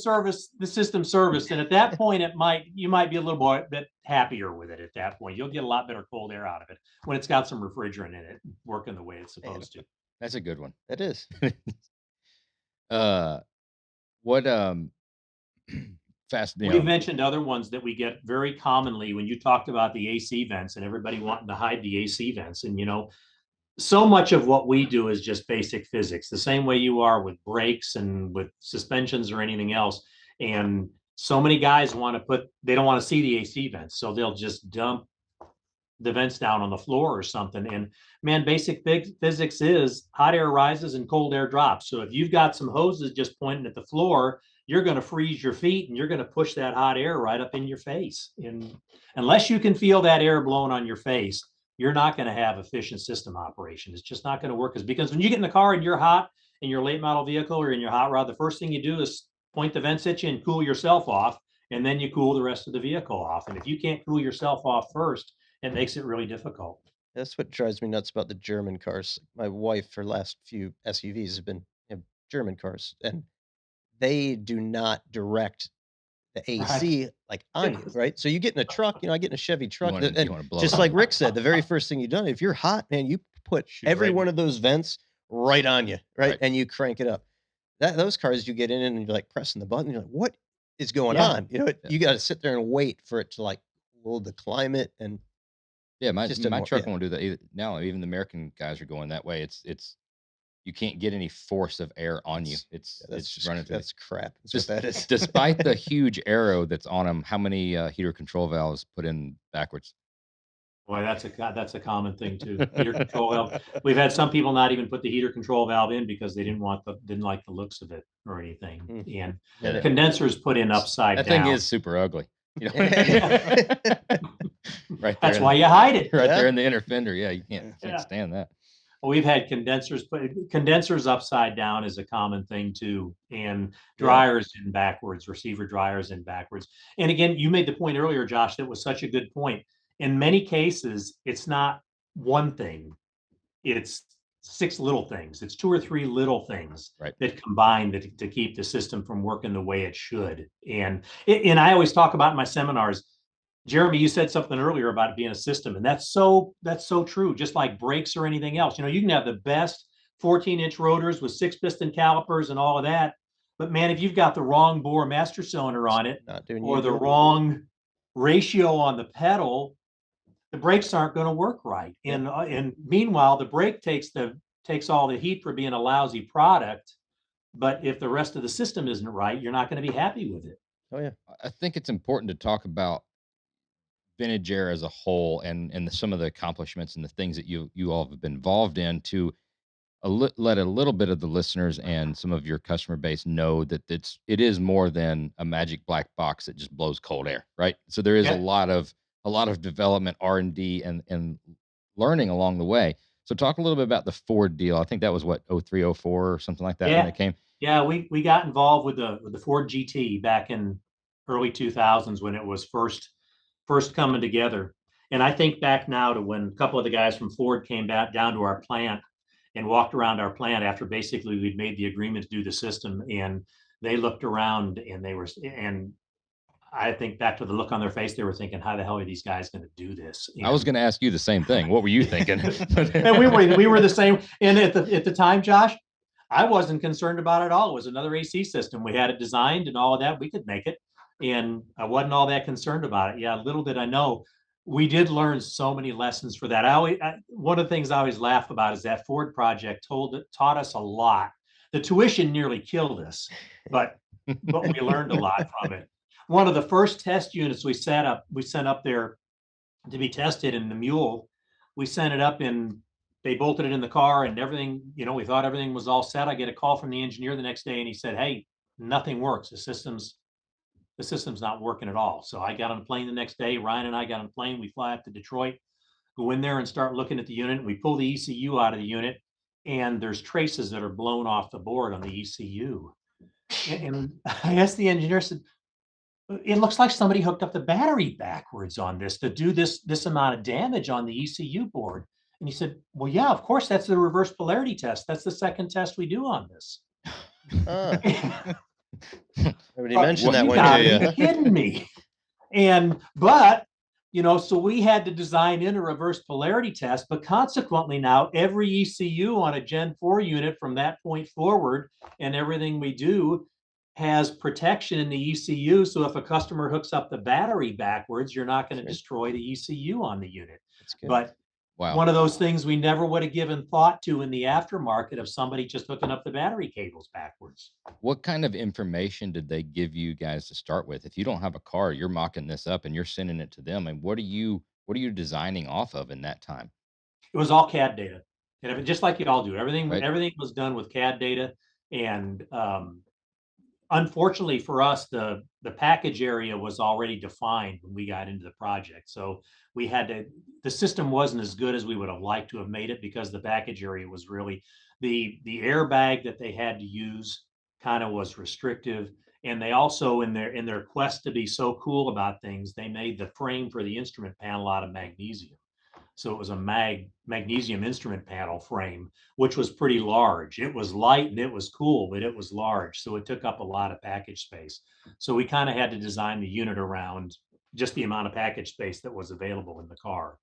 system serviced. And at that point, you might be a little bit happier with it at that point. You'll get a lot better cold air out of it when it's got some refrigerant in it, working the way it's supposed to. That's a good one. It is. What fast, We've mentioned other ones that we get very commonly when you talked about the AC vents and everybody wanting to hide the AC vents. And, so much of what we do is just basic physics, the same way you are with brakes and with suspensions or anything else. And so many guys they don't want to see the AC vents. So they'll just dump the vents down on the floor or something. And man, basic physics is hot air rises and cold air drops. So if you've got some hoses just pointing at the floor, you're going to freeze your feet and you're going to push that hot air right up in your face. And unless you can feel that air blowing on your face, you're not going to have efficient system operation. It's just not going to work. Because when you get in the car and you're hot in your late model vehicle or in your hot rod, the first thing you do is point the vents at you and cool yourself off. And then you cool the rest of the vehicle off. And if you can't cool yourself off first, it makes it really difficult. That's what drives me nuts about the German cars. My wife, her last few SUVs have been German cars, and they do not direct the AC like on you, right? So you get in a truck, I get in a Chevy truck, and just like Rick said, the very first thing you've done, if you're hot, man, you put every one of those vents right on you, right? And you crank it up. Those cars, you get in and you're like pressing the button, you're like, what is going on? You got to sit there and wait for it to like cool the climate. And my truck won't do that either. Now, even the American guys are going that way. It's you can't get any force of air on you. It's just running through. That's crap. That's what that is. Despite the huge arrow that's on them, how many heater control valves put in backwards? Boy, that's a common thing too. Heater control valve. We've had some people not even put the heater control valve in because they didn't like the looks of it or anything. And condensers put in upside down. That thing is super ugly. Right. That's why you hide it. Right there in the inner fender. Yeah, you can't stand that. Well, we've had condensers upside down is a common thing too, and dryers in backwards, receiver dryers in backwards. And again, you made the point earlier, Josh, that was such a good point. In many cases, it's not one thing; it's 6 little things. It's 2 or 3 little things that combine to keep the system from working the way it should. And I always talk about in my seminars. Jeremy, you said something earlier about it being a system, and that's so true. Just like brakes or anything else, you can have the best 14-inch rotors with 6-piston calipers and all of that, but man, if you've got the wrong bore master cylinder on it or the wrong ratio on the pedal, the brakes aren't going to work right. And meanwhile, the brake takes all the heat for being a lousy product, but if the rest of the system isn't right, you're not going to be happy with it. Oh yeah, I think it's important to talk about vintage era as a whole and some of the accomplishments and the things that you all have been involved in to let a little bit of the listeners and some of your customer base know that it is more than a magic black box that just blows cold air, right? So there is a lot of development, R&D and learning along the way. So talk a little bit about the Ford deal. I think that was what, 03, 04 or something like that when it came. Yeah, we got involved with the Ford GT back in early 2000s when it was first coming together. And I think back now to when a couple of the guys from Ford came back down to our plant and walked around our plant after basically we'd made the agreement to do the system. And they looked around and I think back to the look on their face, they were thinking, how the hell are these guys going to do this? And I was going to ask you the same thing. What were you thinking? And we were the same. And at the time, Josh, I wasn't concerned about it at all. It was another AC system. We had it designed and all of that. We could make it. And I wasn't all that concerned about it. Yeah, little did I know, we did learn so many lessons for that. One of the things I always laugh about is that Ford project taught us a lot. The tuition nearly killed us, but we learned a lot from it. One of the first test units we sent up there to be tested in the Mule. We sent it up and they bolted it in the car and everything. We thought everything was all set. I get a call from the engineer the next day and he said, "Hey, nothing works. The system's not working at all." So I got on a plane the next day. Ryan and I got on a plane. We fly up to Detroit, go in there and start looking at the unit. We pull the ECU out of the unit and there's traces that are blown off the board on the ECU. And I asked the engineer, said, "It looks like somebody hooked up the battery backwards on this to do this amount of damage on the ECU board." And he said, "Well, yeah, of course, that's the reverse polarity test. That's the second test we do on this." Nobody mentioned that one to you. Are you kidding me? But So we had to design in a reverse polarity test, but consequently now every ECU on a Gen 4 unit from that point forward and everything we do has protection in the ECU. So if a customer hooks up the battery backwards, you're not going to Sure. destroy the ECU on the unit. That's good. But Wow. one of those things we never would have given thought to in the aftermarket of somebody just hooking up the battery cables backwards. What kind of information did they give you guys to start with? If you don't have a car, you're mocking this up and you're sending it to them. And what are you designing off of in that time? It was all CAD data, and just like you all do, Right. everything was done with CAD data. And unfortunately for us, the package area was already defined when we got into the project. So we had to, the system wasn't as good as we would have liked to have made it because the package area was really the airbag that they had to use kind of was restrictive. And they also in their quest to be so cool about things, they made the frame for the instrument panel out of magnesium. So it was a magnesium instrument panel frame, which was pretty large. It was light and it was cool, but it was large. So it took up a lot of package space. So we kind of had to design the unit around just the amount of package space that was available in the car.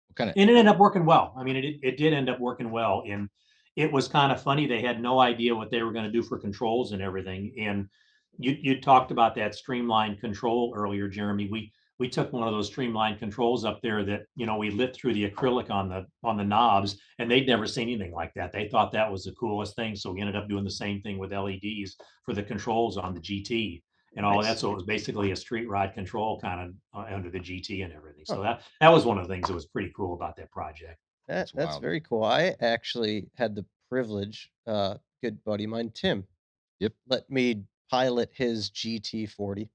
What kind of And it ended up working well. I mean, it did end up working well. And it was kind of funny. They had no idea what they were going to do for controls and everything. And you talked about that streamlined control earlier, Jeremy. We took one of those streamlined controls up there that we lit through the acrylic on the knobs, and they'd never seen anything like that. They thought that was the coolest thing. So we ended up doing the same thing with LEDs for the controls on the GT and all that. Nice. So it was basically a street rod control kind of under the GT and everything. Huh. So that was one of the things that was pretty cool about that project. That's wild. very cool. I actually had the privilege, good buddy of mine, Tim, Yep. let me pilot his GT40.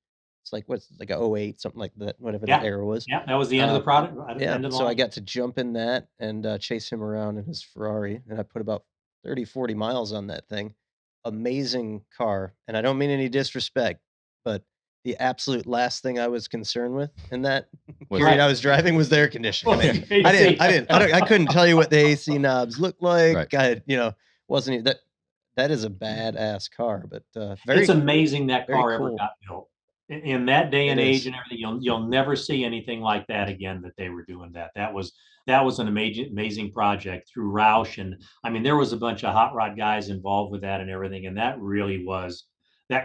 It's like what's like a '08, something like that, whatever that Yeah, era was. yeah, that was the end of the product. Yeah, End of the so I line. got to jump in that and chase him around in his Ferrari, and I put about 30, 40 miles on that thing. Amazing car, and I don't mean any disrespect, but the absolute last thing I was concerned with in that Was period Right. I was driving was the air conditioning. Well, Man. you I see. couldn't tell you what the AC knobs looked like. Right. Wasn't that. That is a badass car, but very It's amazing that very car ever cool. got built. In that day It and age is. and everything, you'll never see anything like that again. That they were doing that. That was an amazing project through Roush, and I mean there was a bunch of hot rod guys involved with that and everything, and that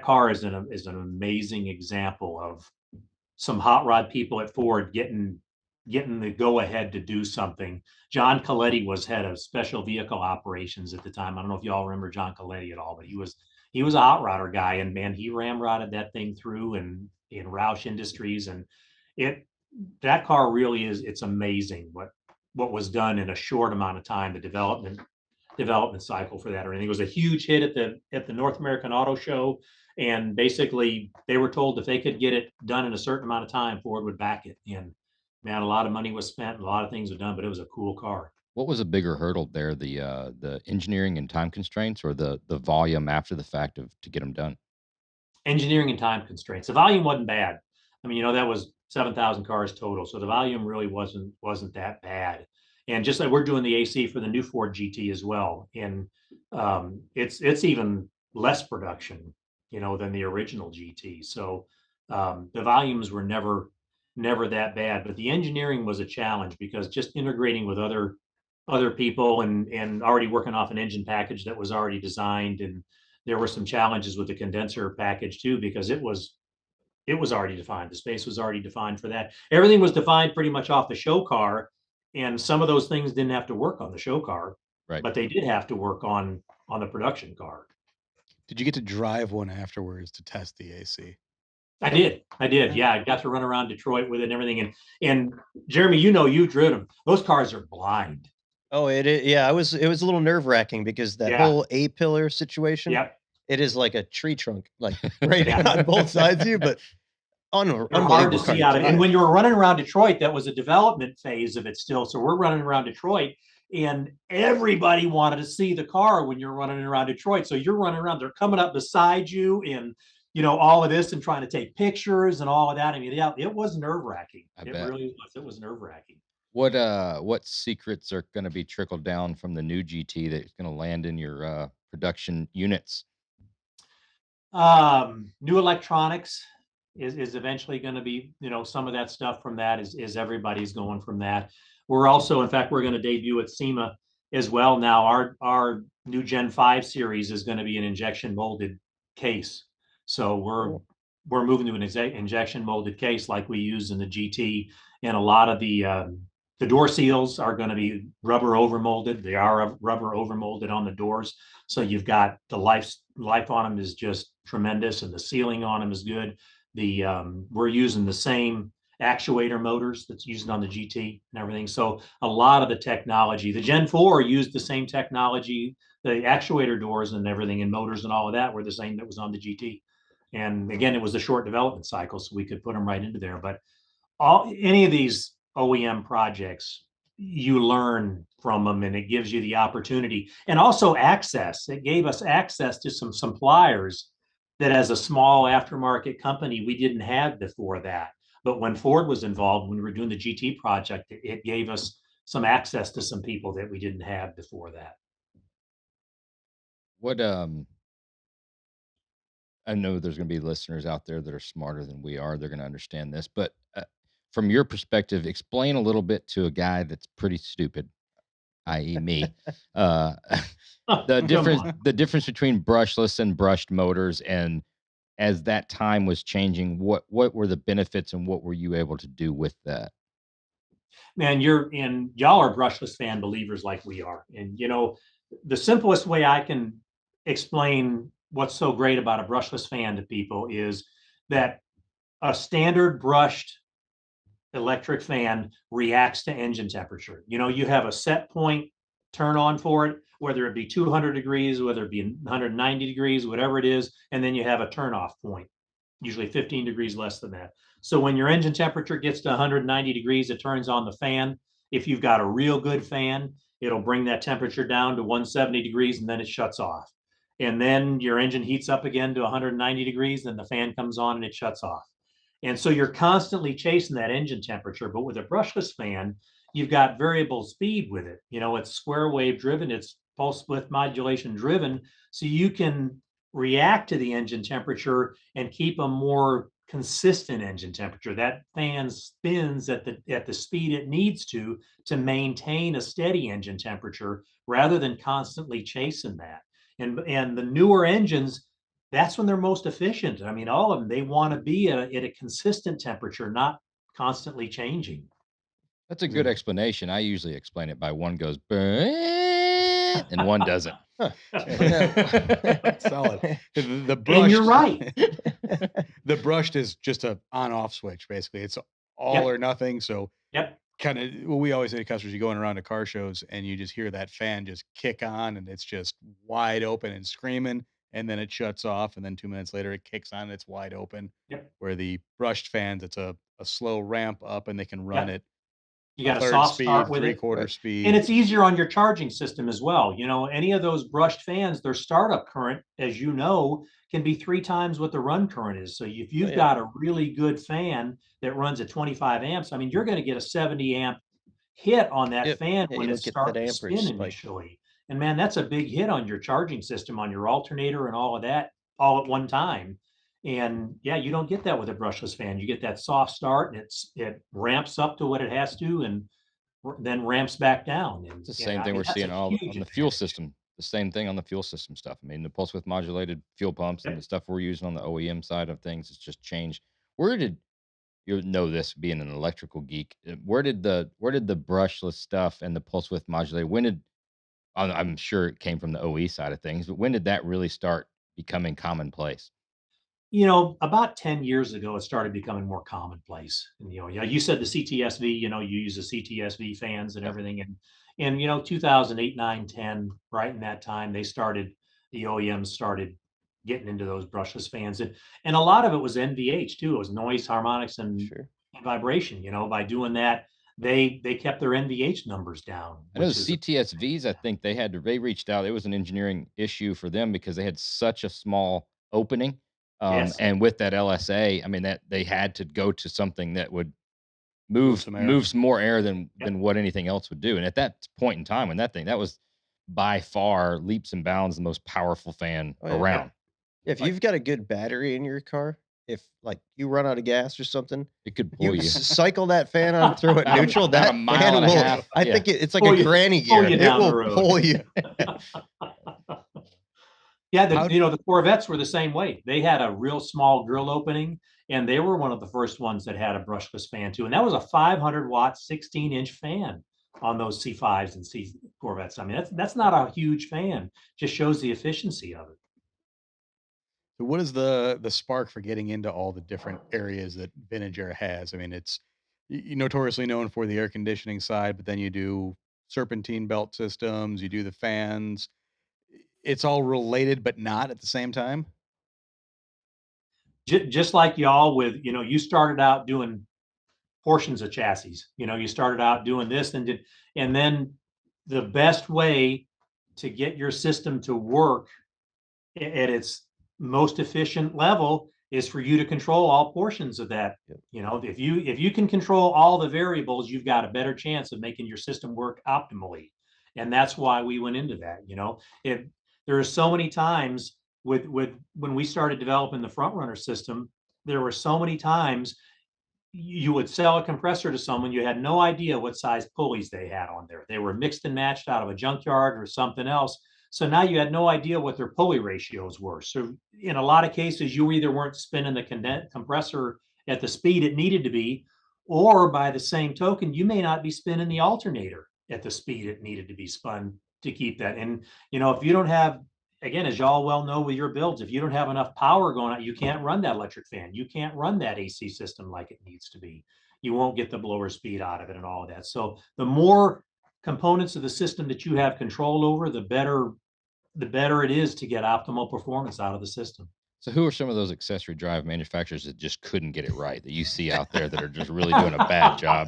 car is an amazing example of some hot rod people at Ford getting the go ahead to do something. John Coletti was head of special vehicle operations at the time. I don't know if y'all remember John Coletti at all, but he was a hot rodder guy, and man, he ramrodded that thing through and in Roush Industries, and it that car really it's amazing what was done in a short amount of time. The development cycle for that. Or anything. It was a huge hit at the North American Auto Show, and basically they were told if they could get it done in a certain amount of time, Ford would back it. And man, a lot of money was spent, and a lot of things were done, but it was a cool car. What was a bigger hurdle there, the engineering and time constraints, or the volume after the fact of to get them done? Engineering and time constraints. The volume wasn't bad. I mean, that was 7,000 cars total, so the volume really wasn't that bad. And just like we're doing the AC for the new Ford GT as well, and it's even less production, than the original GT. So the volumes were never that bad, but the engineering was a challenge because just integrating with other people and already working off an engine package that was already designed, and there were some challenges with the condenser package too because it was already defined. The space was already defined for that. Everything was defined pretty much off the show car, and some of those things didn't have to work on the show car, Right. but they did have to work on the production car. Did you get to drive one afterwards to test the AC? I did. Yeah, I got to run around Detroit with it and everything. And Jeremy, you've driven them. Those cars are blind. Oh, it is. Yeah, it was a little nerve wracking because that Yeah. whole A pillar situation. Yep. It is like a tree trunk, like right Yeah. on both sides of you, but They're unbelievable hard to see car out of. too. And when you were running around Detroit, that was a development phase of it still. So we're running around Detroit, and everybody wanted to see the car when you're running around Detroit. So you're running around, they're coming up beside you, and all of this and trying to take pictures and all of that. I mean, yeah, it was nerve wracking. I It bet. really was. It was nerve wracking. What secrets are going to be trickled down from the new GT that's going to land in your production units? New electronics, is eventually going to be, some of that stuff from that is everybody's going from that. We're also, in fact, we're going to debut at SEMA as well now. Our new Gen 5 series is going to be an injection molded case. So Cool. we're moving to an injection molded case like we use in the GT, and a lot of the door seals are going to be rubber over molded. They are rubber over molded on the doors, so you've got the life on them is just tremendous, and the sealing on them is good. We're using the same actuator motors that's used on the GT and everything. So a lot of the technology, the Gen 4 used the same technology, the actuator doors and everything and motors and all of that were the same that was on the GT. And again, it was a short development cycle, so we could put them right into there. But any of these OEM projects, you learn from them, and it gives you the opportunity and also access. It gave us access to some suppliers that, as a small aftermarket company, we didn't have before that. But when Ford was involved, when we were doing the GT project, it gave us some access to some people that we didn't have before that. What I know there's going to be listeners out there that are smarter than we are. They're going to understand this, but from your perspective, explain a little bit to a guy that's pretty stupid, i.e., me. Uh, the Come difference on. the difference between brushless and brushed motors, and as that time was changing, what were the benefits and what were you able to do with that? Man, y'all are brushless fan believers like we are. And the simplest way I can explain what's so great about a brushless fan to people is that a standard brushed electric fan reacts to engine temperature. You have a set point turn on for it, whether it be 200 degrees, whether it be 190 degrees, whatever it is, and then you have a turn off point, usually 15 degrees less than that. So when your engine temperature gets to 190 degrees, it turns on the fan. If you've got a real good fan, it'll bring that temperature down to 170 degrees and then it shuts off. And then your engine heats up again to 190 degrees, then the fan comes on and it shuts off. And so you're constantly chasing that engine temperature. But with a brushless fan, you've got variable speed with it. It's square wave driven, it's pulse width modulation driven. So you can react to the engine temperature and keep a more consistent engine temperature. That fan spins at the speed it needs to maintain a steady engine temperature rather than constantly chasing that. And the newer engines, that's when they're most efficient. I mean, all of them, they want to be at a consistent temperature, not constantly changing. That's a good explanation. I usually explain it by one goes and one doesn't. Huh. Solid. The And you're brushed, right. the brushed is just a on-off switch. Basically, it's all Yep. or nothing. So Yep. kind of what we always say to customers: you going around to car shows and you just hear that fan just kick on, and it's just wide open and screaming, and then it shuts off, and then 2 minutes later it kicks on and it's wide open. Yep. Where the brushed fans, it's a slow ramp up, and they can run Yep. it You a got a third soft start speed, with it. three-quarter Right. speed. And it's easier on your charging system as well. Any of those brushed fans, their startup current, as you know, can be 3 times what the run current is. So if you've yeah. got a really good fan that runs at 25 amps, I mean, you're going to get a 70 amp hit on that Yep. fan Yeah, when you it's don't get that starting to amperage spin spike. initially. And man, that's a big hit on your charging system, on your alternator and all of that, all at one time. And yeah, you don't get that with a brushless fan. You get that soft start, and it ramps up to what it has to, and then ramps back down. And It's the yeah, same I thing mean, we're that's a seeing all huge on the fuel advantage. system. The same thing on the fuel system stuff. I mean, the pulse width modulated fuel pumps and the Yep. stuff we're using on the OEM side of things has just changed. Where did you know this being an electrical geek? Where did the brushless stuff and the pulse width modulated? When did I'm sure it came from the OE side of things, but when did that really start becoming commonplace? About 10 years ago, it started becoming more commonplace. And, yeah, you said the CTSV, you use the CTSV fans and Yeah. everything. And 2008, 9, 10, right in that time, the OEMs started getting into those brushless fans. And a lot of it was NVH too. It was noise, harmonics, and Sure. vibration. By doing that, they kept their NVH numbers down, I know the which is CTSVs, I think they reached out. It was an engineering issue for them because they had such a small opening. yes, And with that LSA, I mean that they had to go to something that would Move move some air. moves more air than yep, what anything else would do. And at that point in time, when that was by far leaps and bounds the most powerful fan Oh, yeah. around. yep, If Like you've got a good battery in your car, if like you run out of gas or something, It could you pull you. cycle that fan on, throw it About a- neutral. about a That mile fan and a will. half, I yeah. think it's like Pull a you- granny pull gear. you It down the will road. pull you. Yeah, How- the Corvettes were the same way. They had a real small grill opening, and they were one of the first ones that had a brushless fan too. And that was a 500-watt, 16-inch fan on those C5s and C Corvettes. I mean, that's not a huge fan. Just shows the efficiency of it. So what is the spark for getting into all the different areas that Vintage Air has? I mean, it's notoriously known for the air conditioning side, but then you do serpentine belt systems, you do the fans. It's all related, but not at the same time. Just like y'all with, you started out doing portions of chassis. You started out doing this and then the best way to get your system to work at its most efficient level is for you to control all portions of that. Yep. If you can control all the variables, you've got a better chance of making your system work optimally. And that's why we went into that. If there are so many times with when we started developing the front runner system, there were so many times you would sell a compressor to someone, you had no idea what size pulleys they had on there. They were mixed and matched out of a junkyard or something else. So now you had no idea what their pulley ratios were. So in a lot of cases, you either weren't spinning the compressor at the speed it needed to be, or by the same token, you may not be spinning the alternator at the speed it needed to be spun to keep that. And if you don't have, again, as y'all well know with your builds, if you don't have enough power going out, you can't run that electric fan. You can't run that AC system like it needs to be. You won't get the blower speed out of it and all of that. So the more components of the system that you have control over, the better it is to get optimal performance out of the system. So who are some of those accessory drive manufacturers that just couldn't get it right that you see out there that are just really doing a bad job?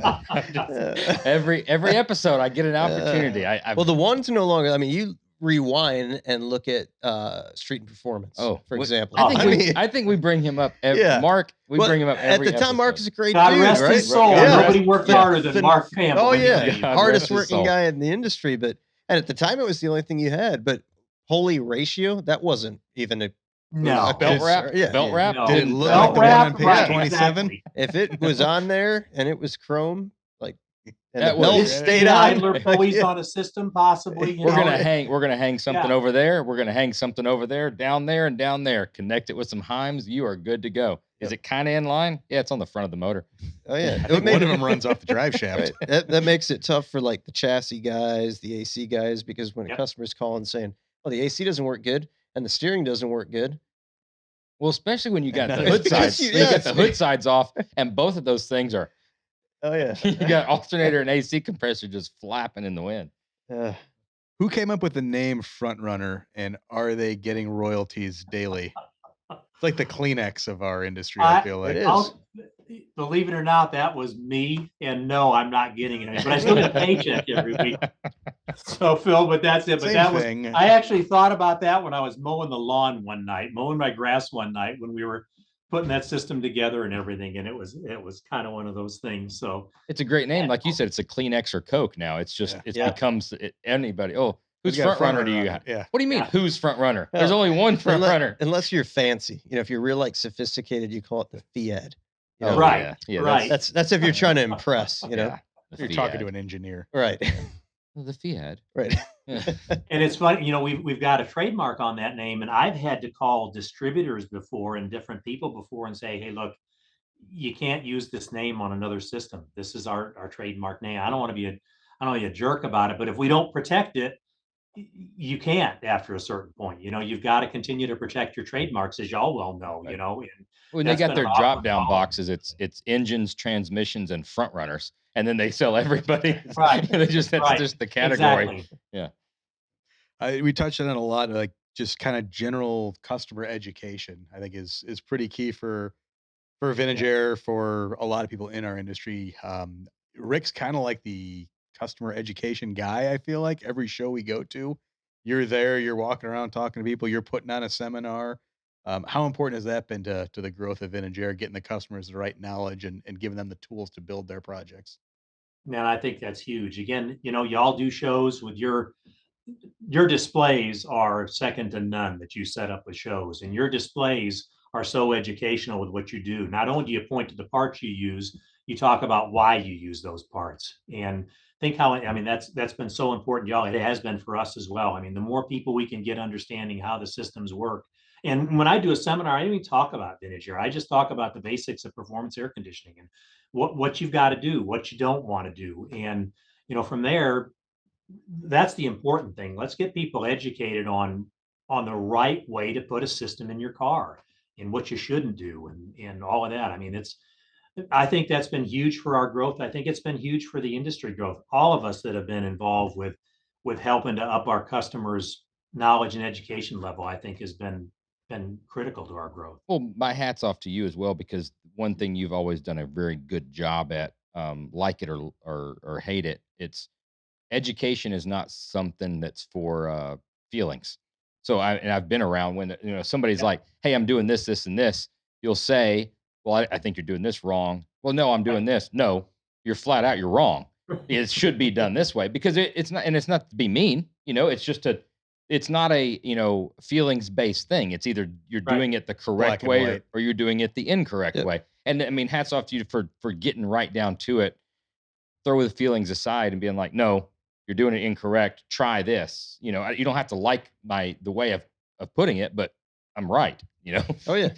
Every episode I get an opportunity. Well, the one's no longer. I mean, you rewind and look at Street and Performance. Oh, for example. I think we bring him up. Yeah. Mark, we bring him up every at the time. Mark episode. is a great God dude, rest right? his soul. Yeah. Nobody worked harder than Mark Campbell. Oh Let me yeah, tell you. God hardest rest his working soul. guy in the industry. But and at the time, it was the only thing you had. But pulley ratio, that wasn't even a No. Belt wrap? Yeah, Belt yeah. wrap? No. Did it Didn't- look Belt like the one wrap, on page right, 27? exactly. If it was on there and it was chrome, like, and That the belt was- stayed The on, idler pulleys yeah. on a system, possibly. We're gonna hang something Yeah. over there. We're gonna hang something over there, down there, and down there. Connect it with some Heims. You are good to go. Is it kind of in line? Yeah, it's on the front of the motor. Oh yeah, I think one of them runs off the drive shaft. Right. That makes it tough for like the chassis guys, the AC guys, because when a customer's calling saying, "Oh, the AC doesn't work good and the steering doesn't work good," Well, especially when you got the Another- hood sides. You- You got yes. the hood sides off, and both of those things are. oh yeah, You got alternator and AC compressor just flapping in the wind. Who came up with the name Front Runner, and are they getting royalties daily? It's like the Kleenex of our industry, I feel like. it is. Believe it or not, that was me. And no, I'm not getting it. But I still get a paycheck every week. So Phil, but that's it. But Same that was, thing. I actually thought about that when I was mowing the lawn one night, mowing my grass one night when we were putting that system together and everything. And it was kind of one of those things. So It's a great name, like you said. It's a Kleenex or Coke now. It's just becomes anybody. Oh, whose Who's got a front runner do runner you on have? it? Yeah. What do you mean? Yeah. Who's front runner? There's Well, only one front runner. Unless you're fancy, if you're real like sophisticated, you call it the Fiat. You know, Right, Yeah, right. That's if you're trying to impress, Yeah, the You're talking Fiat. to an engineer. right, The Fiat. right. Yeah. And it's funny, we've got a trademark on that name, and I've had to call distributors before and different people before and say, hey, look, you can't use this name on another system. This is our trademark name. I don't want to be a jerk about it, but if we don't protect it, you can't after a certain point. You've got to continue to protect your trademarks, as y'all well know. Right. And When they that's got been their an awkward drop down problem. boxes, it's engines, transmissions, and front runners, and then they sell everybody. Right. They just that's Right. just the category. Exactly. We touched on it a lot, like just kind of general customer education. I think is pretty key for Vintage Air, for a lot of people in our industry. Rick's kind of like the customer education guy. I feel like every show we go to, you're there, you're walking around talking to people, you're putting on a seminar. How important has that been to the growth of Vintage Air, getting the customers the right knowledge and giving them the tools to build their projects? Man, I think that's huge. Again, y'all do shows with your displays are second to none that you set up with shows, and your displays are so educational with what you do. Not only do you point to the parts you use, you talk about why you use those parts. And think how, I mean, that's been so important, y'all. It has been for us as well. I mean, the more people we can get understanding how the systems work. And when I do a seminar, I don't even talk about vintage air. I just talk about the basics of performance air conditioning and what you've got to do, what you don't want to do. And, from there, that's the important thing. Let's get people educated on the right way to put a system in your car and what you shouldn't do and all of that. I mean, I think that's been huge for our growth. I think it's been huge for the industry growth. All of us that have been involved with helping to up our customers' knowledge and education level, I think has been critical to our growth. Well, my hat's off to you as well, because one thing you've always done a very good job at, like it or hate it, it's education is not something that's for feelings. So I've been around when somebody's Yeah. like, "Hey, I'm doing this, this, and this." You'll say, "Well, I think you're doing this wrong." "Well, no, I'm doing this." "No, you're flat out you're wrong. It should be done this way," because it's not, and it's not to be mean. It's just it's not a feelings based thing. It's either you're Right. doing it the Black correct and way, white. or you're doing it the incorrect Yep. way. And I mean, hats off to you for getting right down to it. Throw the feelings aside and being like, "No, you're doing it incorrect. Try this." You don't have to like the way of putting it, but I'm right. Oh yeah.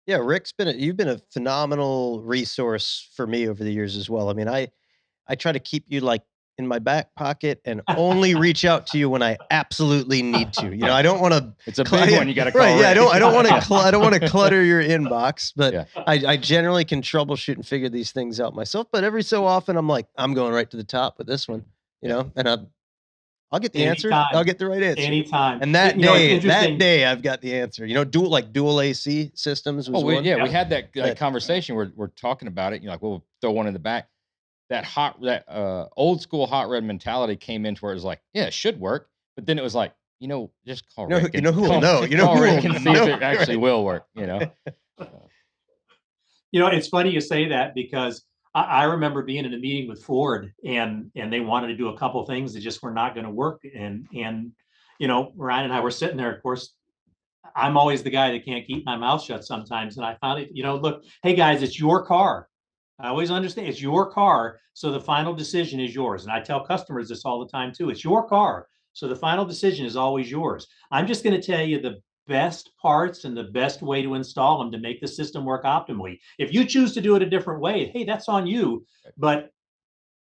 Yeah, you've been a phenomenal resource for me over the years as well. I mean, I try to keep you like in my back pocket and only reach out to you when I absolutely need to. I don't want to. It's a big one. You got to call. Right? Yeah, I Rick. don't want to. I don't want to clutter your inbox, but Yeah. I generally can troubleshoot and figure these things out myself. But every so often, I'm like, I'm going right to the top with this one. And I'll get the answer. Anytime. I'll get the right answer. Anytime. And that You know, it's day, interesting. I've got the answer. Dual AC systems was We one. we Yeah. had that That- conversation. We're talking about it. You're like, "Well, we'll throw one in the back." That old school hot red mentality came into where it was like, "Yeah, it should work," but then it was like, just call Rick. You know who will call- know. You know call who Rick will and see if know. it actually will work. It's funny you say that because I remember being in a meeting with Ford and they wanted to do a couple things that just were not going to work. And Ryan and I were sitting there. Of course, I'm always the guy that can't keep my mouth shut sometimes. And I finally, look, hey guys, it's your car. I always understand it's your car. So the final decision is yours. And I tell customers this all the time too. It's your car. So the final decision is always yours. I'm just going to tell you the best parts and the best way to install them to make the system work optimally. If you choose to do it a different way, hey, that's on you. But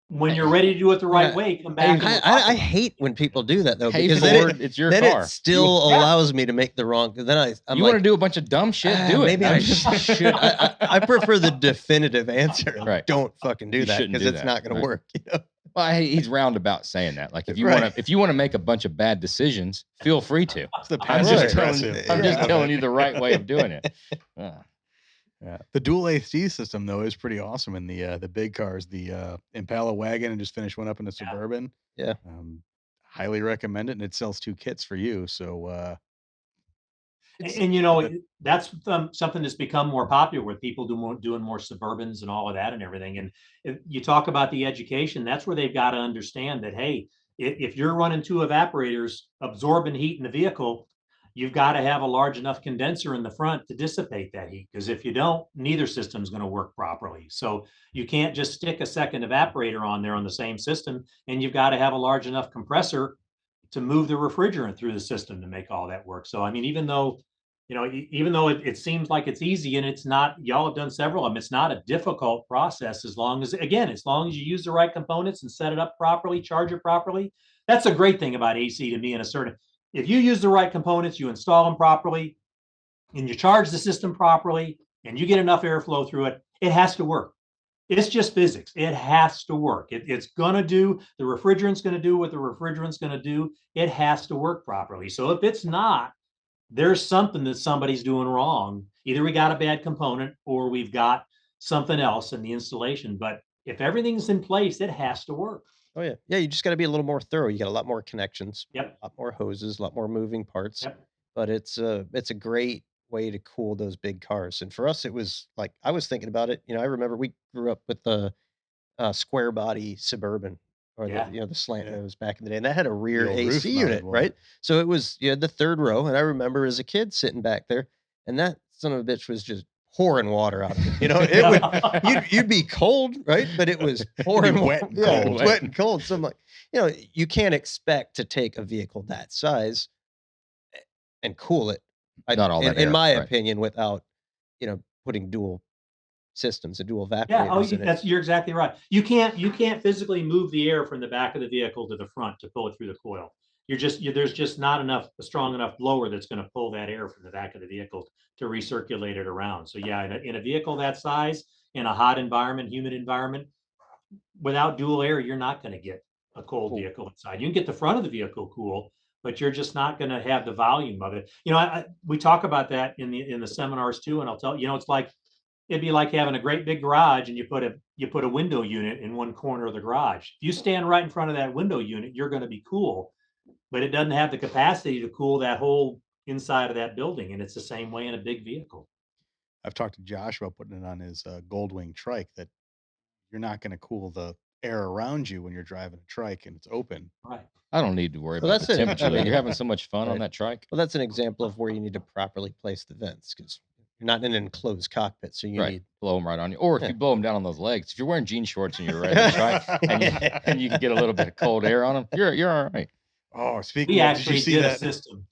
when you're ready to do it the right way, come back. I hate when people do that though, Hey, because Ford, it's your then car. it still Yeah. allows me to make the wrong. Then I'm You like, want to do a bunch of dumb shit? Do it. maybe I should. I prefer the definitive answer. Right. Don't fucking do You that shouldn't because do it's that, not going right. to work. Well, he's roundabout saying that. Like, if you Right. want to make a bunch of bad decisions, feel free to. It's the I'm passive just aggressive. I'm just Yeah. telling you the right way of doing it. Yeah. The dual AC system though is pretty awesome in the big cars. The Impala wagon, and just finished one up in the Suburban. Yeah. Highly recommend it, and it sells 2 kits for you. So And that's something that's become more popular with people doing more Suburbans and all of that and everything. And if you talk about the education, that's where they've got to understand that, hey, if you're running 2 evaporators absorbing heat in the vehicle, you've got to have a large enough condenser in the front to dissipate that heat. Because if you don't, neither system's going to work properly. So you can't just stick a second evaporator on there on the same system, and you've got to have a large enough compressor to move the refrigerant through the system to make all that work. So I mean, even though it seems like it's easy, and it's not, y'all have done several of them, it's not a difficult process as long as you use the right components and set it up properly, charge it properly. That's a great thing about AC to me. If you use the right components, you install them properly, and you charge the system properly, and you get enough airflow through it, it has to work. It's just physics. It has to work. The refrigerant's going to do what the refrigerant's going to do. It has to work properly. So if it's not, there's something that somebody's doing wrong. Either we got a bad component or we've got something else in the installation. But if everything's in place, it has to work. Oh yeah. Yeah. You just got to be a little more thorough. You got a lot more connections, Yep. a lot more hoses, a lot more moving parts. Yep. But it's a great way to cool those big cars. And for us, it was like, I was thinking about it. I remember we grew up with the square body Suburban, or Yeah. the slant Yeah. nose back in the day, and that had a rear old AC roof-mounted unit, one. right? So you had the third row, and I remember as a kid sitting back there, and that son of a bitch was just pouring water out of it. You know, it would you'd be cold, right? But it was pouring wet and yeah, cold. wet and cold. So I'm like, you can't expect to take a vehicle that size and cool it. Not all that In air, my right. opinion, without putting dual systems and dual Yeah, evaporators in it. you're exactly right. You can't physically move the air from the back of the vehicle to the front to pull it through the coil. There's just not a strong enough blower that's going to pull that air from the back of the vehicle to recirculate it around. So yeah, in a vehicle that size, in a hot environment, humid environment, without dual air, you're not going to get a cold Cool. vehicle inside. You can get the front of the vehicle cool, but you're just not going to have the volume of it. We talk about that in the seminars too, and I'll tell it's like it'd be like having a great big garage and you put a window unit in one corner of the garage. If you stand right in front of that window unit, you're going to be cool, but it doesn't have the capacity to cool that whole inside of that building. And it's the same way in a big vehicle. I've talked to Josh about putting it on his Goldwing trike that you're not going to cool the air around you when you're driving a trike and it's open. Right. I don't need to worry Well, about the that's it. temperature. I Though. mean, You're having so much fun on right. that trike. Well, that's an example of where you need to properly place the vents because you're not in an enclosed cockpit, so you Right. need. Blow them right on you. Or if Yeah. you blow them down on those legs, if you're wearing jean shorts and you're riding the trike and you can get a little bit of cold air on them, you're all right. Oh, speaking We of, did you actually see did a that? system.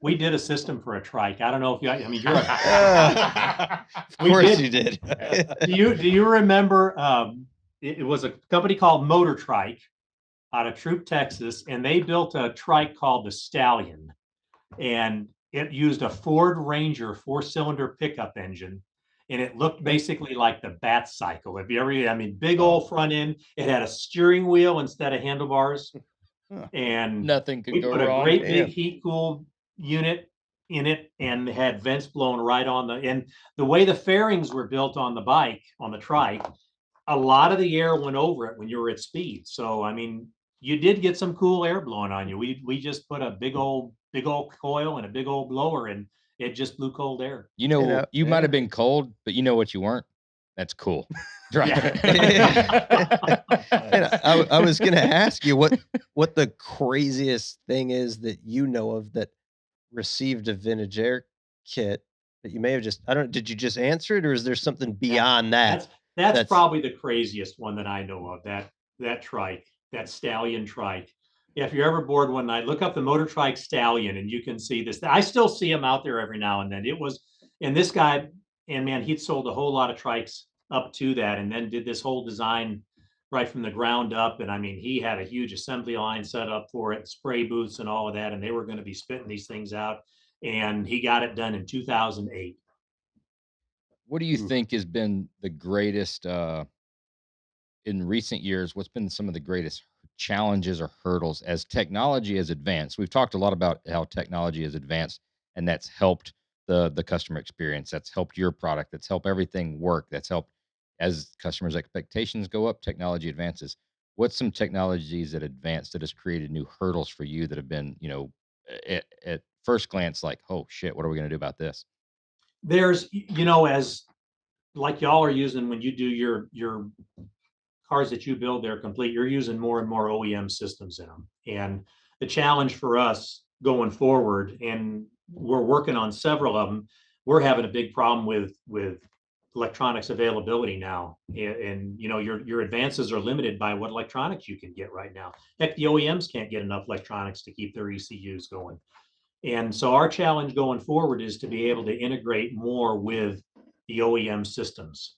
We did a system for a trike. I don't know if you. I mean, you're. Of We course did. you did. Do you remember? It was a company called Motor Trike out of Troop, Texas, and they built a trike called the Stallion, and it used a Ford Ranger 4-cylinder pickup engine, and it looked basically like the Bat Cycle. If you ever, I mean, big old front end. It had a steering wheel instead of handlebars, Huh. and Nothing could we go put a wrong. great Damn. big heat cooled unit in it and had vents blowing right on and the way the fairings were built on the bike on the trike, a lot of the air went over it when you were at speed. So I mean, you did get some cool air blowing on you. We just put a big old coil and a big old blower, and it just blew cold air. You You know, know, you might yeah. have been cold, but you know what you weren't? That's cool. Driving it. And I was going to ask you what the craziest thing is that you know of that received a vintage air kit that you may have just. I don't. Did you just answer it, or is there something beyond that? That's That's probably the craziest one that I know of. That trike, that Stallion trike. Yeah, if you're ever bored one night, look up the Motor Trike Stallion, and you can see this. I still see them out there every now and then. And this guy, and man, he'd sold a whole lot of trikes up to that, and then did this whole design right from the ground up. And I mean, he had a huge assembly line set up for it, spray booths and all of that, and they were going to be spitting these things out. And he got it done in 2008. What do you Ooh. think has been the greatest in recent years? What's been some of the greatest challenges or hurdles as technology has advanced? We've talked a lot about how technology has advanced, and that's helped the customer experience. That's helped your product. That's helped everything work. That's helped as customers' expectations go up. Technology advances. What's some technologies that advanced that has created new hurdles for you that have been, at first glance, like, oh shit, what are we going to do about this? There's, as like y'all are using when you do your cars that you build, they're complete. You're using more and more OEM systems in them. And the challenge for us going forward, and we're working on several of them, we're having a big problem with electronics availability now. And your advances are limited by what electronics you can get right now. Heck, the OEMs can't get enough electronics to keep their ECUs going. And so our challenge going forward is to be able to integrate more with the OEM systems.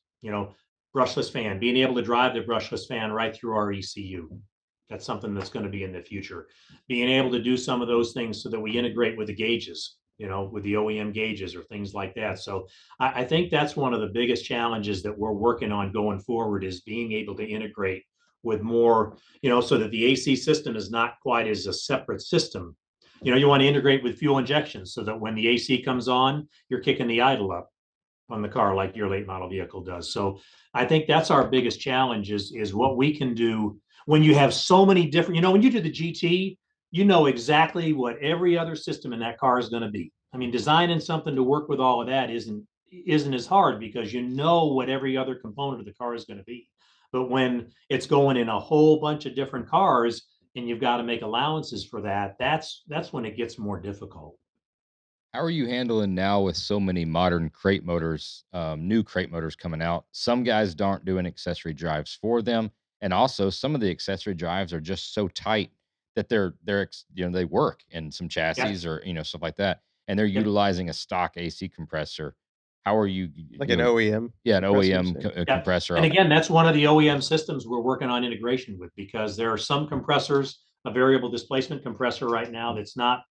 Brushless fan, being able to drive the brushless fan right through our ECU. That's something that's going to be in the future. Being able to do some of those things so that we integrate with the gauges, with the OEM gauges or things like that. So I think that's one of the biggest challenges that we're working on going forward is being able to integrate with more, so that the AC system is not quite as a separate system. You want to integrate with fuel injection so that when the AC comes on, you're kicking the idle up on the car like your late model vehicle does. So I think that's our biggest challenge is what we can do when you have so many different, when you do the GT, you know exactly what every other system in that car is going to be. I mean, designing something to work with all of that isn't as hard because you know what every other component of the car is going to be. But when it's going in a whole bunch of different cars and you've got to make allowances for that, that's when it gets more difficult. How are you handling now with so many modern crate motors, new crate motors coming out? Some guys aren't doing accessory drives for them, and also some of the accessory drives are just so tight that they work in some Yeah. chassis or stuff like that, and they're Yep. utilizing a stock AC compressor. How are you? Like an OEM Yeah, an compressor, you OEM say? Yeah. compressor. And again, that's one of the OEM systems we're working on integration with, because there are some compressors, a variable displacement compressor right now that's not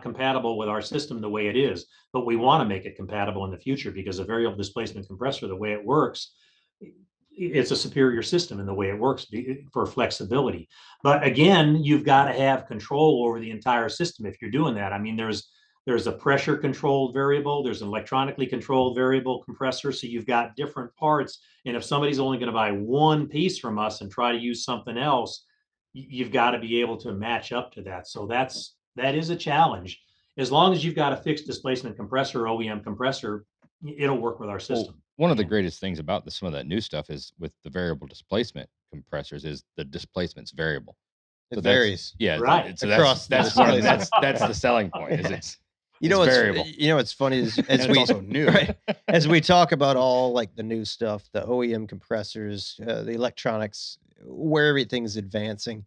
compatible with our system the way it is, but we want to make it compatible in the future, because a variable displacement compressor, the way it works, it's a superior system in the way it works for flexibility. But again, you've got to have control over the entire system if you're doing that. I mean, there's a pressure controlled variable, there's an electronically controlled variable compressor, so you've got different parts. And if somebody's only going to buy one piece from us and try to use something else, you've got to be able to match up to that. So that is a challenge. As long as you've got a fixed displacement compressor, OEM compressor, it'll work with our Well, system. one of the greatest things about some of that new stuff is with the variable displacement compressors is the displacement's variable. It So that's varies yeah, Right. so across the that's one of displacement. that's the selling point is You it's know what's variable. what's funny is And as it's we also new. right, as we talk about all like the new stuff, the OEM compressors, the electronics, where everything's advancing.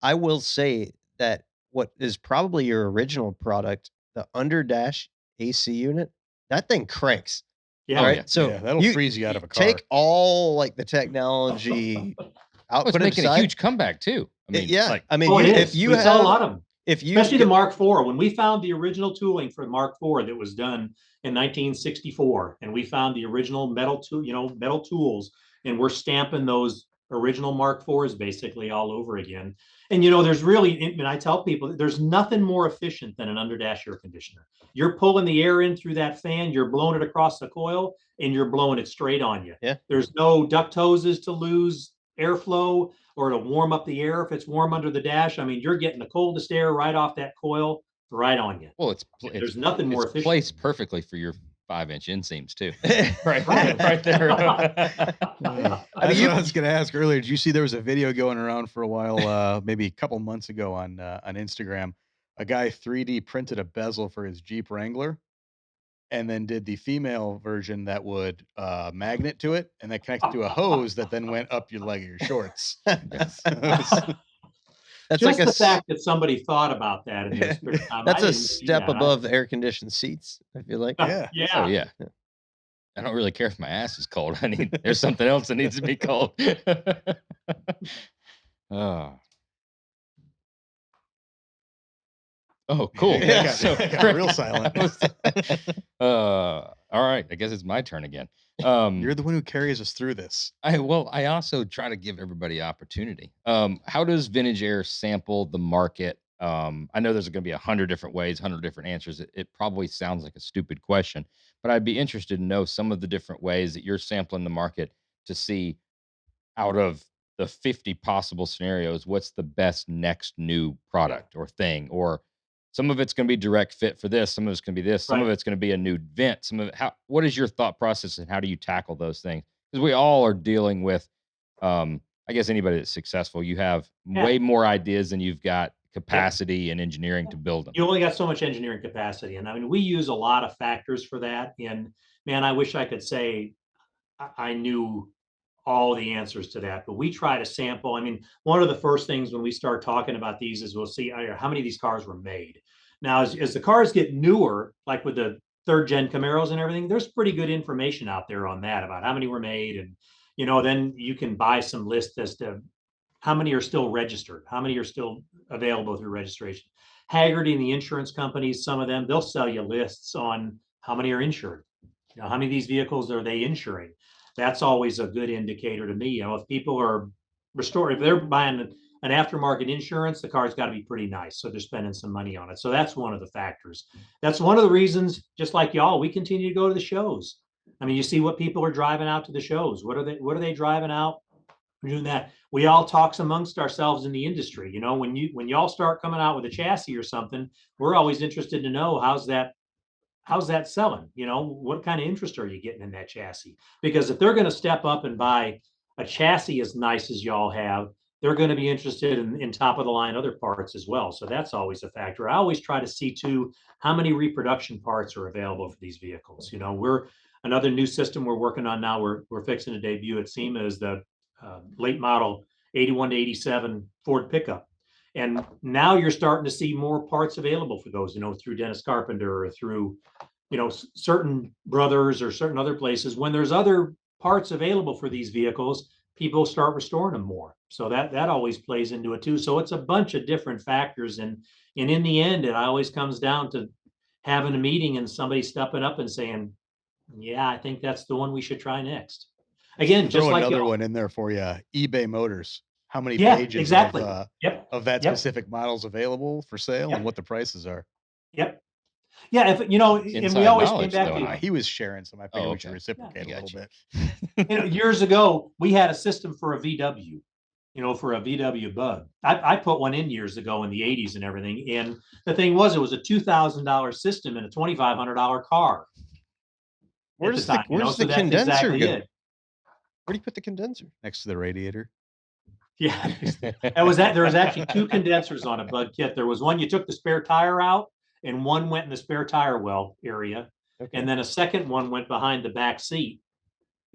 I will say that what is probably your original product, the underdash AC unit, that thing cranks. Yeah. Oh, All yeah. right. So Yeah, that'll freeze you out of a car. take all like the technology Oh, out, it's put it making a aside. huge comeback too. I mean, Yeah. like I mean, Oh, it if is. you We sell a have, lot of them, if you especially the get, Mark IV. When we found the original tooling for the Mark IV that was done in 1964, and we found the original metal tools, and we're stamping those original Mark IVs basically all over again. And there's really, and I tell people, there's nothing more efficient than an underdash air conditioner. You're pulling the air in through that fan, you're blowing it across the coil, and you're blowing it straight on you. yeah. There's no duct hoses to lose airflow or to warm up the air if it's warm under the dash. I mean, you're getting the coldest air right off that coil, right on you. well, There's nothing more it's efficient. placed perfectly for your 5-inch inseams too. Right. Right there. I mean, what I was going to ask earlier. Did you see there was a video going around for a while, maybe a couple months ago on Instagram? A guy 3D printed a bezel for his Jeep Wrangler, and then did the female version that would magnet to it, and that connected to a hose that then went up your leg of your shorts. That's Just like the fact that somebody thought about that in this time. that's I a didn't see step that. above air conditioned seats. I feel like. Yeah. Yeah. Oh yeah. I don't really care if my ass is cold. There's something else that needs to be cold. Oh, cool. Yeah, So got real silent. all right. I guess it's my turn again. You're the one who carries us through this. I also try to give everybody opportunity. How does Vintage Air sample the market? I know there's going to be 100 different ways, 100 different answers. It probably sounds like a stupid question, but I'd be interested to know some of the different ways that you're sampling the market to see out of the 50 possible scenarios, what's the best next new product or thing, or some of it's going to be direct fit for this, some of it's going to be this, some of Right. it's going to be a new vent, some of it, what is your thought process and how do you tackle those things? Because we all are dealing with, I guess anybody that's successful, you have Yeah. way more ideas than you've got capacity and engineering to build them. You only got so much engineering capacity. And I mean, we use a lot of factors for that. And man, I wish I could say I knew all the answers to that, but we try to sample. I mean, one of the first things when we start talking about these is we'll see how many of these cars were made. Now, as the cars get newer, like with the third gen Camaros and everything, there's pretty good information out there on that about how many were made. And, then you can buy some lists as to how many are still registered, how many are still available through registration. Haggerty and the insurance companies, some of them, they'll sell you lists on how many are insured. How many of these vehicles are they insuring? That's always a good indicator to me. If people are if they're buying an aftermarket insurance, the car's got to be pretty nice. So they're spending some money on it. So that's one of the factors. That's one of the reasons, just like y'all, we continue to go to the shows. I mean, you see what people are driving out to the shows. What are they driving out? We're doing that. We all talk amongst ourselves in the industry. When y'all start coming out with a chassis or something, we're always interested to know how's that selling? What kind of interest are you getting in that chassis? Because if they're going to step up and buy a chassis as nice as y'all have, they're going to be interested in top of the line other parts as well. So that's always a factor. I always try to see too how many reproduction parts are available for these vehicles. You know, we're another new system we're working on now. We're fixing to debut at SEMA is the late model 81 to 87 Ford pickup. And now you're starting to see more parts available for those, you know, through Dennis Carpenter or through, you know, certain brothers or certain other places. When there's other parts available for these vehicles, people start restoring them more. So that always plays into it too. So it's a bunch of different factors. And in the end, it always comes down to having a meeting and somebody stepping up and saying, yeah, I think that's the one we should try next. Again, just Throw like another one in there for you. eBay Motors. How many yeah, pages exactly. Yep. of that Yep. specific models available for sale Yep. and what the prices are? Yep. Yeah, if you know, and Inside we always came knowledge, back though, to huh? He was sharing some. I figured Oh, we should okay. reciprocate I a got little you. bit. you know, years ago, we had a system for a VW, you know, for a VW Bug. I put one in years ago in the 80s and everything. And the thing was, it was a $2,000 system in a $2,500 car Where at the does the time, you know, where's the so that's condenser exactly go? it. Where do you put the condenser? Next to the radiator. Yeah, there was actually two condensers on a Bug kit. There was one you took the spare tire out, and one went in the spare tire well area, Okay. and then a second one went behind the back seat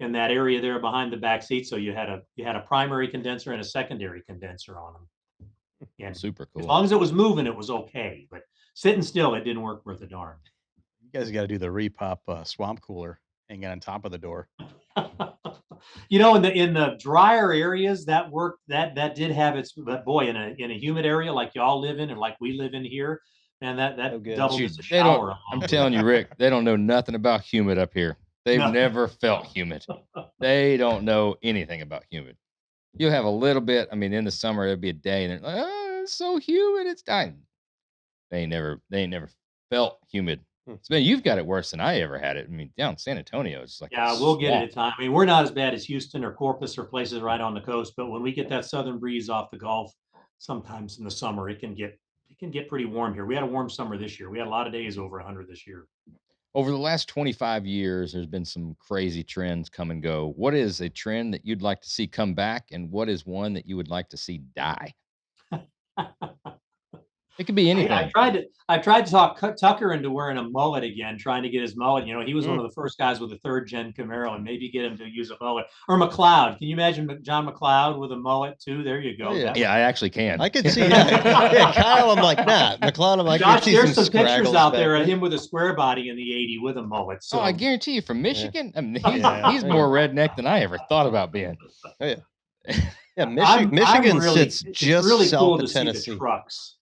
in that area there behind the back seat. So you had a primary condenser and a secondary condenser on them. And Super as cool. long as it was moving, it was okay. But sitting still, it didn't work worth a darn. You guys got to do the repop swamp cooler hanging on top of the door. You know, in the drier areas that worked, that did have its, but boy, in a humid area like y'all live in and like we live in here, man, that Oh, good. doubled Shoot, as a they don't. shower. I'm telling you, Rick, they don't know nothing about humid up here. They've No. never felt humid. They don't know anything about humid. You'll have a little bit. I mean, in the summer, it'd be a day, and they're like, "Oh, it's so humid, it's dying." They ain't never felt humid. It's been, you've got it worse than I ever had it. I mean, down in San Antonio, it's like Yeah, we'll get it at time. I mean, we're not as bad as Houston or Corpus or places right on the coast, but when we get that southern breeze off the Gulf, sometimes in the summer it can get pretty warm here. We had a warm summer this year. We had a lot of days over 100 this year. Over the last 25 years, there's been some crazy trends come and go. What is a trend that you'd like to see come back, and what is one that you would like to see die? It could be anything. I tried to talk Tucker into wearing a mullet again, trying to get his mullet. You know, he was one of the first guys with a third gen Camaro, and maybe get him to use a mullet. Or McLeod. Can you imagine John McLeod with a mullet too? There you go. Oh, yeah. Yeah, I actually can. I could see that. Yeah, Kyle, I'm like, nah. McLeod, I'm like, Josh, there's some pictures scraggles out back there of him with a square body in the 80 with a mullet. So Oh, I guarantee you, from Michigan, I mean, Yeah. he's more redneck than I ever thought about being. Oh, yeah. Yeah, I'm Michigan really, sits it's just really south cool of to see the Tennessee. trucks.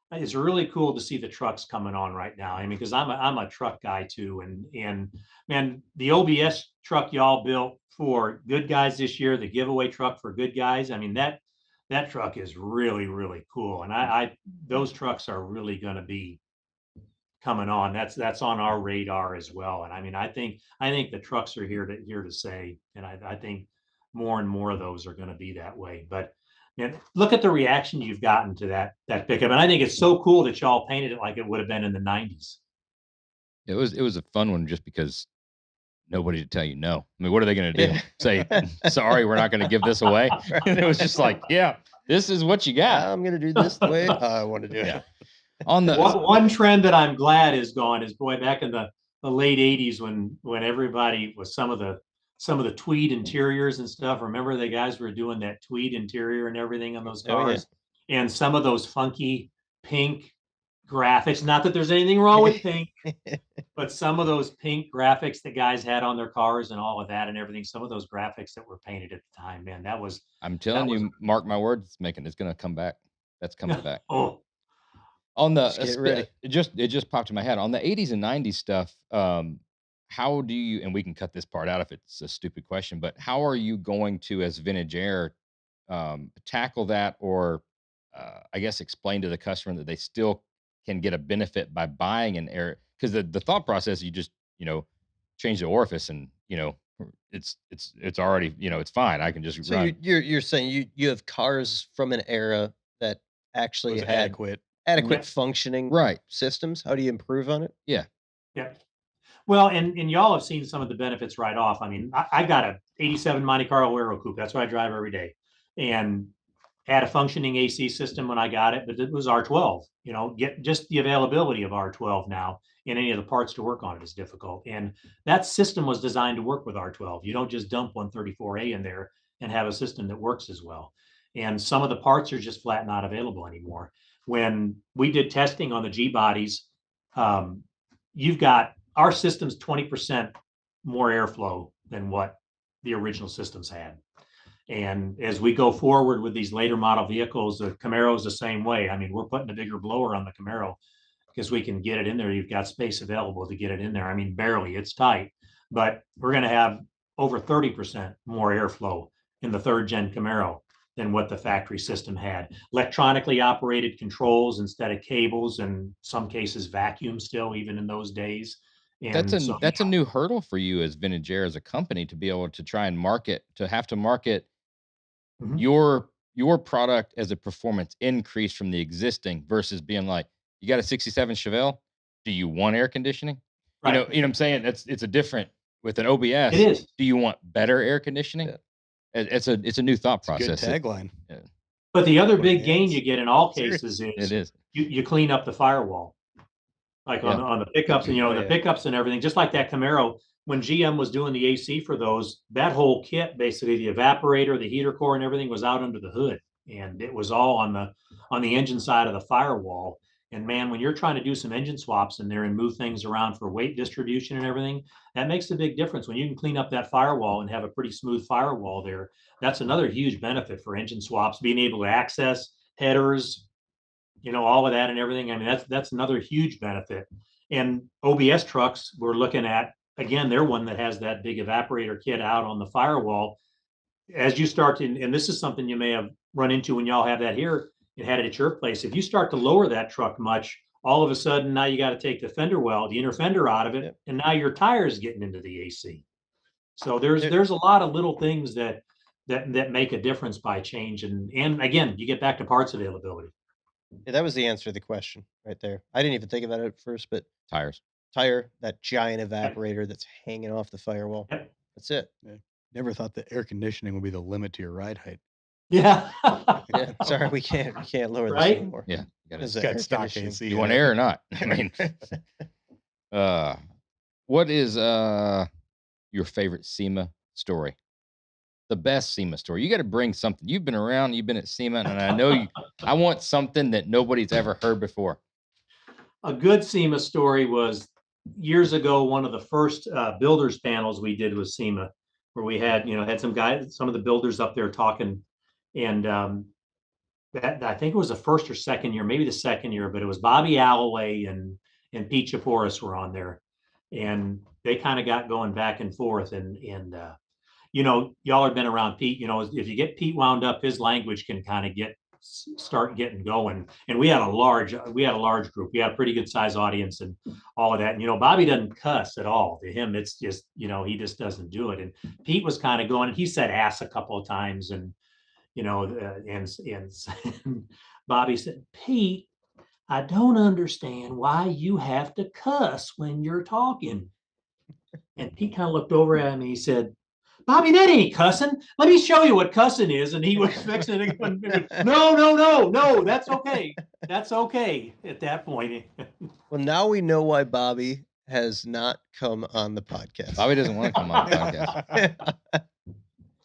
It's really cool to see the trucks coming on right now. I mean, because I'm a truck guy too, and man, the OBS truck y'all built for Good Guys this year, the giveaway truck for Good Guys. I mean, that truck is really cool, and I those trucks are really going to be coming on. That's on our radar as well. And I mean, I think the trucks are here to stay, and I think more and more of those are going to be that way. But man, look at the reaction you've gotten to that pickup, and I think it's so cool that y'all painted it like it would have been in the 90s. It was a fun one just because nobody to tell you no. I mean, what are they going to do? Yeah. Say, sorry, we're not going to give this away? And it was just like, yeah, this is what you got. I'm going to do this the way I want to do it. Yeah. On the One trend that I'm glad is gone is, boy, back in the late 80s when everybody was some of the tweed interiors and stuff. Remember the guys were doing that tweed interior and everything on those Oh, yeah. cars, and some of those funky pink graphics. Not that there's anything wrong with pink, but some of those pink graphics that guys had on their cars and all of that and everything. Some of those graphics that were painted at the time, man, I'm telling you, mark my words, it's going to come back. That's coming back. Oh, On the Just get ready. it just popped in my head on the 80s and 90s stuff. How do you, and we can cut this part out if it's a stupid question, but how are you going to, as Vintage Air, tackle that, or I guess explain to the customer that they still can get a benefit by buying an air? Because the thought process, you just change the orifice and it's already it's fine. I can just So run. you're saying you have cars from an era that It actually was had adequate. Yeah. functioning Right. systems. How do you improve on it? Yeah. yeah. Well, and y'all have seen some of the benefits right off. I mean, I got a 87 Monte Carlo Aero Coupe. That's what I drive every day. And had a functioning AC system when I got it, but it was R12. Get just the availability of R12 now in any of the parts to work on it is difficult. And that system was designed to work with R12. You don't just dump 134A in there and have a system that works as well. And some of the parts are just flat not available anymore. When we did testing on the G bodies, you've got our system's 20% more airflow than what the original systems had. And as we go forward with these later model vehicles, the Camaro is the same way. I mean, we're putting a bigger blower on the Camaro because we can get it in there. You've got space available to get it in there. I mean, barely, it's tight, but we're going to have over 30% more airflow in the third gen Camaro than what the factory system had. Electronically operated controls instead of cables, and some cases vacuum still, even in those days. That's And so a new hurdle for you as Vintage Air as a company to be able to try and have to market Mhm. your product as a performance increase from the existing versus being like, you got a 67 Chevelle, do you want air conditioning? Right. You know what I'm saying? It's a different with an It OBS. is. Do you want better air conditioning? Yeah. It's a new thought It's a good process. tagline. But the other Everybody big gain has. you get in all Serious. cases It is is. you clean up the firewall. Like Yeah. on the pickups and Oh, the yeah. pickups and everything, just like that Camaro, when GM was doing the AC for those, that whole kit, basically the evaporator, the heater core and everything was out under the hood. And it was all on the engine side of the firewall. And man, when you're trying to do some engine swaps in there and move things around for weight distribution and everything, that makes a big difference. When you can clean up that firewall and have a pretty smooth firewall there, that's another huge benefit for engine swaps, being able to access headers, all of that and everything. I mean, that's another huge benefit. And OBS trucks, we're looking at, again, they're one that has that big evaporator kit out on the firewall. As you start to, and this is something you may have run into when y'all have that here and had it at your place. If you start to lower that truck much, all of a sudden now you got to take the fender well, the inner fender out of it, Yep. and now your tire's getting into the AC. So there's a lot of little things that make a difference by change. And again, you get back to parts availability. Yeah, that was the answer to the question right there. I didn't even think about it at first, but Tires. tire, that giant evaporator that's hanging off the firewall. Yep. That's it. Never thought that air conditioning would be the limit to your ride height. Yeah. Yeah. Sorry, we can't lower this Right? anymore. Yeah. You Is gotta, that Got air stock conditioning? AC. you want air or not? I mean, what is your favorite SEMA story? The best SEMA story. You got to bring something. You've been around, you've been at SEMA, and I know you. I want something that nobody's ever heard before. A good SEMA story was years ago. One of the first builders panels we did with SEMA, where we had some guys, some of the builders up there talking, and that I think it was the first or second year, maybe the second year, but it was Bobby Alloway and Pete Chaporis were on there, and they kind of got going back and forth, and y'all have been around Pete. If you get Pete wound up, his language can kind of start getting going. And we had a large group. We had a pretty good size audience and all of that. And Bobby doesn't cuss at all. To him, it's just he just doesn't do it. And Pete was kind of going, and he said ass a couple of times, and and Bobby said, Pete, I don't understand why you have to cuss when you're talking. And Pete kind of looked over at him and he said, Bobby, that ain't cussing. Let me show you what cussing is. And he was fixing it. No, that's okay. That's okay at that point. Well, now we know why Bobby has not come on the podcast. Bobby doesn't want to come on the podcast.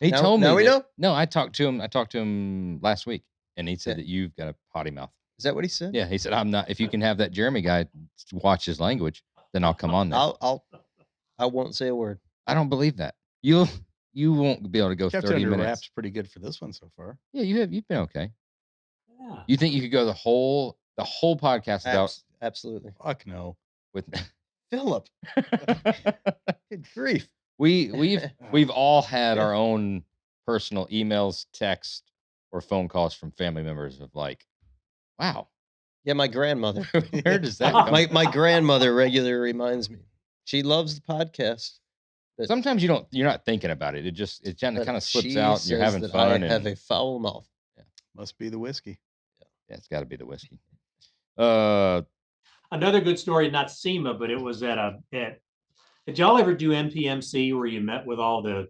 He told me. Now we know? No, I talked to him last week, and he said that you've got a potty mouth. Is that what he said? Yeah, he said, I'm not. If you can have that Jeremy guy watch his language, then I'll come on there. I won't say a word. I don't believe that. You won't be able to go Kept 30 under minutes. wraps pretty good for this one so far. Yeah, you've been okay. Yeah. You think you could go the whole podcast without Absolutely. Fuck no. with Philip. Good grief. we've all had our own personal emails, text, or phone calls from family members of like, wow. Yeah, my grandmother. Where does that come from? My grandmother regularly reminds me. She loves the podcast. Sometimes you're not thinking about it. It kind of slips out. And you're says having that fun. I have a foul mouth. Must be the whiskey. Yeah, it's got to be the whiskey. Another good story, not SEMA, but it was did y'all ever do MPMC where you met with all the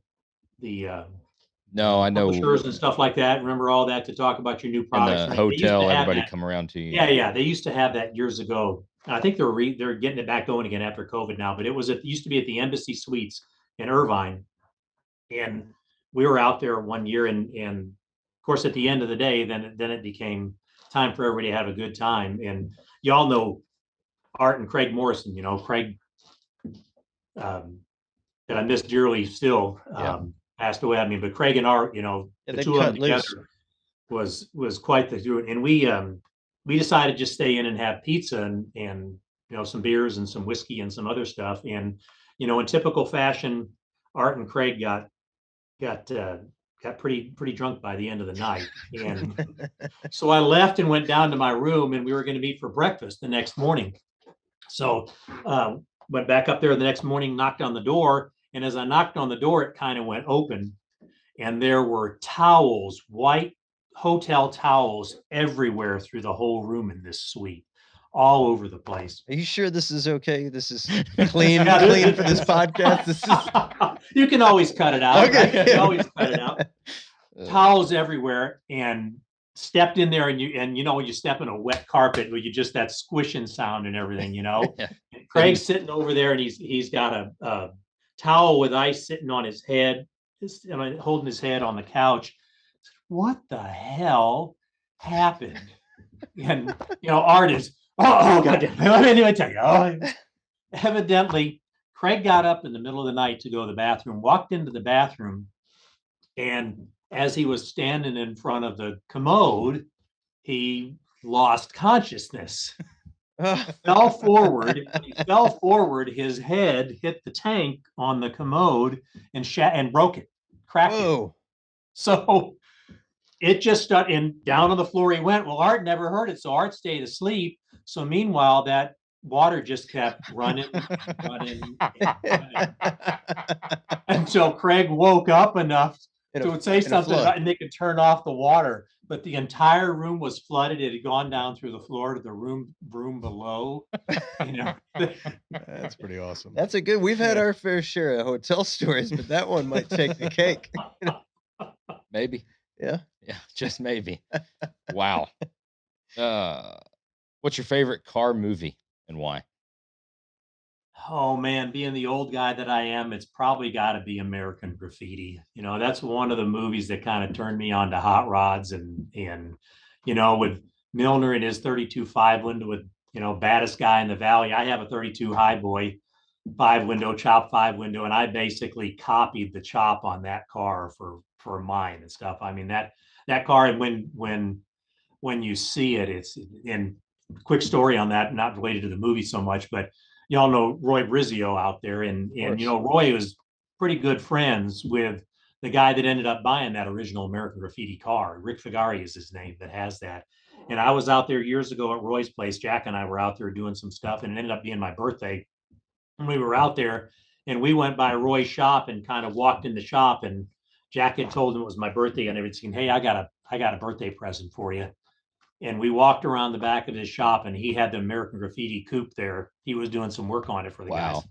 No, I know. publishers and stuff like that. Remember all that to talk about your new In products. the They used to hotel, have everybody that. come around to you. Yeah. They used to have that years ago. I think they're getting it back going again after COVID now. But it used to be at the Embassy Suites in Irvine, and we were out there one year, and of course at the end of the day, then it became time for everybody to have a good time. And y'all know Art and Craig Morrison. Craig, um, that I miss dearly still, Yeah. passed away. I mean, but Craig and Art, Yeah, the they two of them cut loose. together was quite the do. And we decided to just stay in and have pizza and some beers and some whiskey and some other stuff. And in typical fashion, Art and Craig got pretty drunk by the end of the night. And so I left and went down to my room, and we were going to meet for breakfast the next morning. So went back up there the next morning, knocked on the door, and as I knocked on the door, it kind of went open, and there were towels, white hotel towels everywhere through the whole room in this suite, all over the place. Are you sure this is okay? This is clean, Yeah, clean for this podcast. This is You can always cut it out. Right? You okay. can always cut it out. Towels everywhere, and stepped in there, and when you step in a wet carpet, where you just that squishing sound and everything. Yeah. And Craig's sitting over there, and he's got a towel with ice sitting on his head, holding his head on the couch. What the hell happened? And Art is, oh goddamn, let me tell you. Evidently, Craig got up in the middle of the night to go to the bathroom, walked into the bathroom, and as he was standing in front of the commode, he lost consciousness. Fell forward. When he fell forward, his head hit the tank on the commode and broke it, cracked it. So it just started, and down on the floor he went. Well, Art never heard it, so Art stayed asleep. So meanwhile, that water just kept running until Craig woke up enough to say something, and they could turn off the water. But the entire room was flooded. It had gone down through the floor to the room below. That's pretty awesome. That's a good. We've had our fair share of hotel stories, but that one might take the cake. Maybe. Yeah, just maybe. Wow. What's your favorite car movie and why? Oh man, being the old guy that I am, it's probably got to be American Graffiti. That's one of the movies that kind of turned me on to hot rods, and with Milner and his 32 5-window with baddest guy in the valley. I have a 32 Highboy 5-window, chop 5-window, and I basically copied the chop on that car for mine and stuff. I mean that car, and when you see it, it's in. Quick story on that, not related to the movie so much, but y'all know Roy Brizio out there, and Roy was pretty good friends with the guy that ended up buying that original American Graffiti car. Rick Figari is his name that has that. And I was out there years ago at Roy's place. Jack and I were out there doing some stuff, and it ended up being my birthday. And we were out there, and we went by Roy's shop and kind of walked in the shop, and Jack had told him it was my birthday and everything. Hey, I got a birthday present for you. And we walked around the back of his shop, and he had the American Graffiti coupe there. He was doing some work on it for the guys.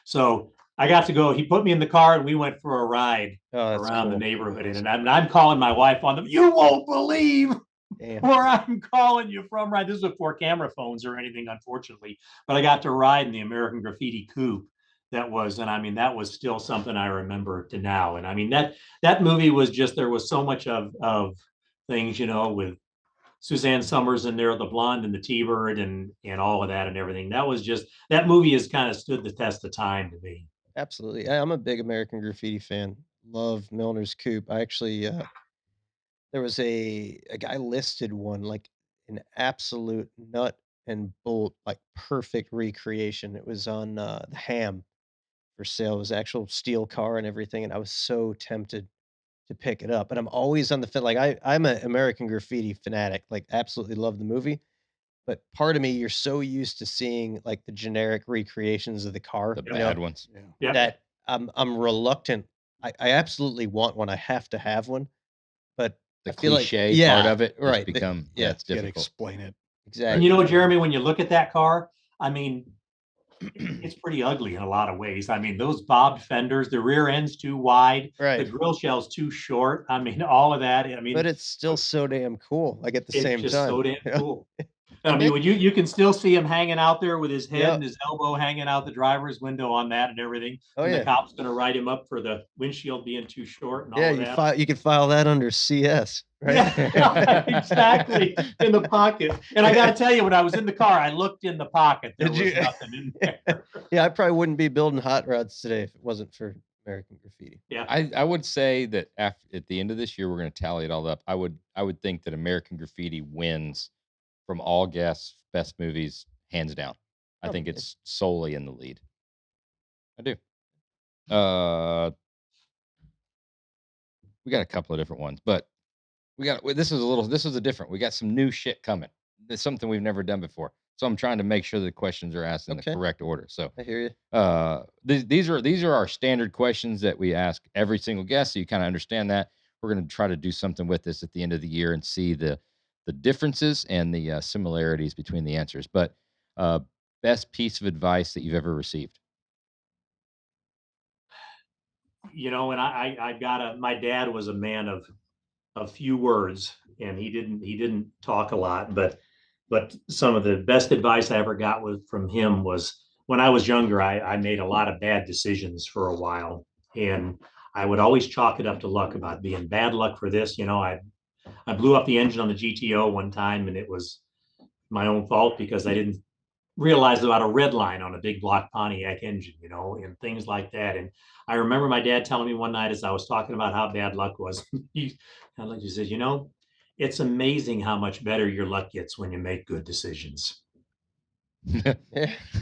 So I got to go. He put me in the car, and we went for a ride around the neighborhood. And I'm calling my wife on them. You won't believe where I'm calling you from. Right. This is before camera phones or anything, unfortunately. But I got to ride in the American Graffiti coupe. That was still something I remember to now. And I mean, that movie was just, there was so much of things, with Suzanne Summers in there, the blonde and the T-Bird and all of that and everything. That movie has kind of stood the test of time to me. Absolutely. I'm a big American Graffiti fan. Love Milner's coupe. I actually there was a guy listed one, like an absolute nut and bolt, like perfect recreation. It was on the Ham for sale. It was actual steel car and everything, and I was so tempted to pick it up. But I'm always on the fence. Like I'm an American Graffiti fanatic. Like absolutely love the movie. But part of me, you're so used to seeing like the generic recreations of the car, The bad ones. Yeah. that I'm reluctant. I absolutely want one. I have to have one, but The I feel like cliche part of it has right. become Yeah, it's You gotta difficult. explain it. And exactly. Jeremy, when you look at that car, I mean, it's pretty ugly in a lot of ways. I mean, those bobbed fenders, the rear end's too wide, the Right. grill shell's too short. I mean, all of that. I But mean, it's still so damn cool, like, at the it's same just time, so damn you know? cool. I mean, when you can still see him hanging out there with his head and Yep. his elbow hanging out the driver's window on that and everything, Oh, and the yeah. cop's going to write him up for the windshield being too short and Yeah, all of that. you could file that under CS, right? Yeah, exactly. In the pocket. And I got to tell you, when I was in the car, I looked in the pocket. There Did was you? nothing in there. Yeah, I probably wouldn't be building hot rods today if it wasn't for American Graffiti. Yeah. I would say that at the end of this year, we're going to tally it all up. I would think that American Graffiti wins from all guests, best movies, hands down. I think Probably. it's solely in the lead. I do. We got a couple of different ones, but this is a different. We got some new shit coming. It's something we've never done before. So I'm trying to make sure the questions are asked in the Okay. correct order. So I hear you. these are our standard questions that we ask every single guest, so you kind of understand that. We're going to try to do something with this at the end of the year and see the differences and the similarities between the answers. But best piece of advice that you've ever received? You know, and my dad was a man of a few words, and he didn't talk a lot, but some of the best advice I ever got from him was when I was younger. I made a lot of bad decisions for a while, and I would always chalk it up to luck, about being bad luck for this. You know, I blew up the engine on the GTO one time, and it was my own fault because I didn't realize about a red line on a big block Pontiac engine, you know, and things like that. And I remember my dad telling me one night as I was talking about how bad luck was, he kind of like, he said, you know, it's amazing how much better your luck gets when you make good decisions. Yeah,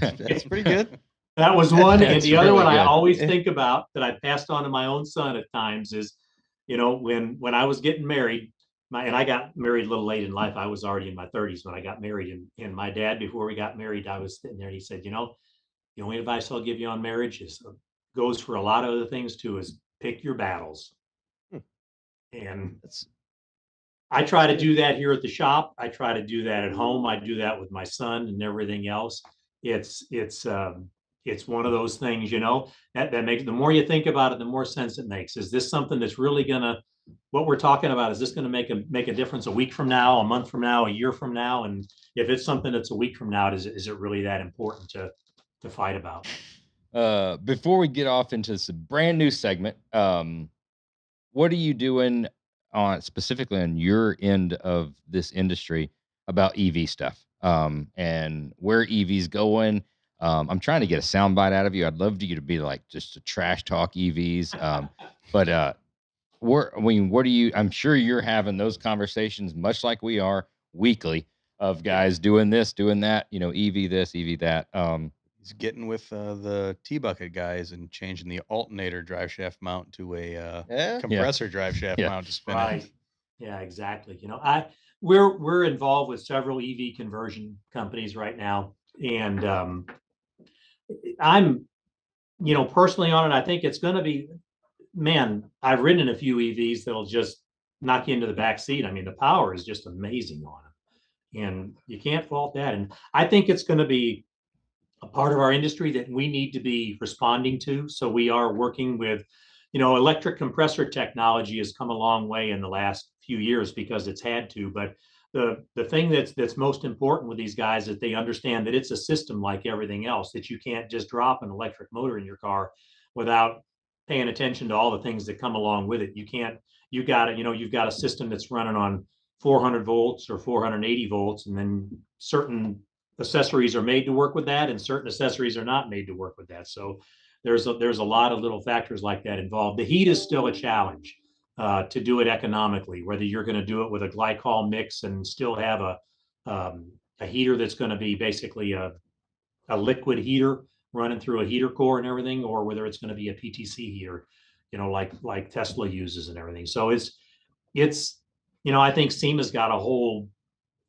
that's pretty good. That was one. And That's the other really one I good. always Yeah. think about that I passed on to my own son at times is, you know, when I was getting married, and I got married a little late in life. I was already in my 30s when I got married. And my dad, before we got married, I was sitting there and he said, you know, the only advice I'll give you on marriage is goes for a lot of other things too, is pick your battles. Hmm. And That's I try to good. do that here at the shop. I try to do that at home. I do that with my son and everything else. It's one of those things, you know, that makes, the more you think about it, the more sense it makes. Is this something that's really gonna, what we're talking about, is this gonna make a difference a week from now, a month from now, a year from now? And if it's something that's a week from now, is it really that important to fight about? Before we get off into this brand new segment, what are you doing on specifically on your end of this industry about EV stuff? And where EVs going? I'm trying to get a soundbite out of you. I'd love you to be like just a trash talk EVs. But I mean, what are you? I'm sure you're having those conversations, much like we are weekly, of guys doing this, doing that. You know, EV this, EV that. He's getting with the T-bucket guys and changing the alternator drive shaft mount to a Yeah. compressor drive shaft Yeah. mount to spin Right. it. Yeah, exactly. You know, we're involved with several EV conversion companies right now, and I'm, you know, personally on it. I think it's going to be, man. I've ridden in a few EVs that'll just knock you into the back seat. I mean, the power is just amazing on them, and you can't fault that. And I think it's going to be a part of our industry that we need to be responding to. So we are working with, you know, electric compressor technology has come a long way in the last few years because it's had to. But the thing that's most important with these guys is they understand that it's a system like everything else, that you can't just drop an electric motor in your car without paying attention to all the things that come along with it. You can't, you got to, you know, you've got a system that's running on 400 volts or 480 volts, and then certain accessories are made to work with that, and certain accessories are not made to work with that. So there's a lot of little factors like that involved. The heat is still a challenge to do it economically, whether you're going to do it with a glycol mix and still have a heater that's going to be basically a liquid heater running through a heater core and everything, or whether it's going to be a PTC heater, you know, like Tesla uses and everything. So it's you know, I think SEMA's got a whole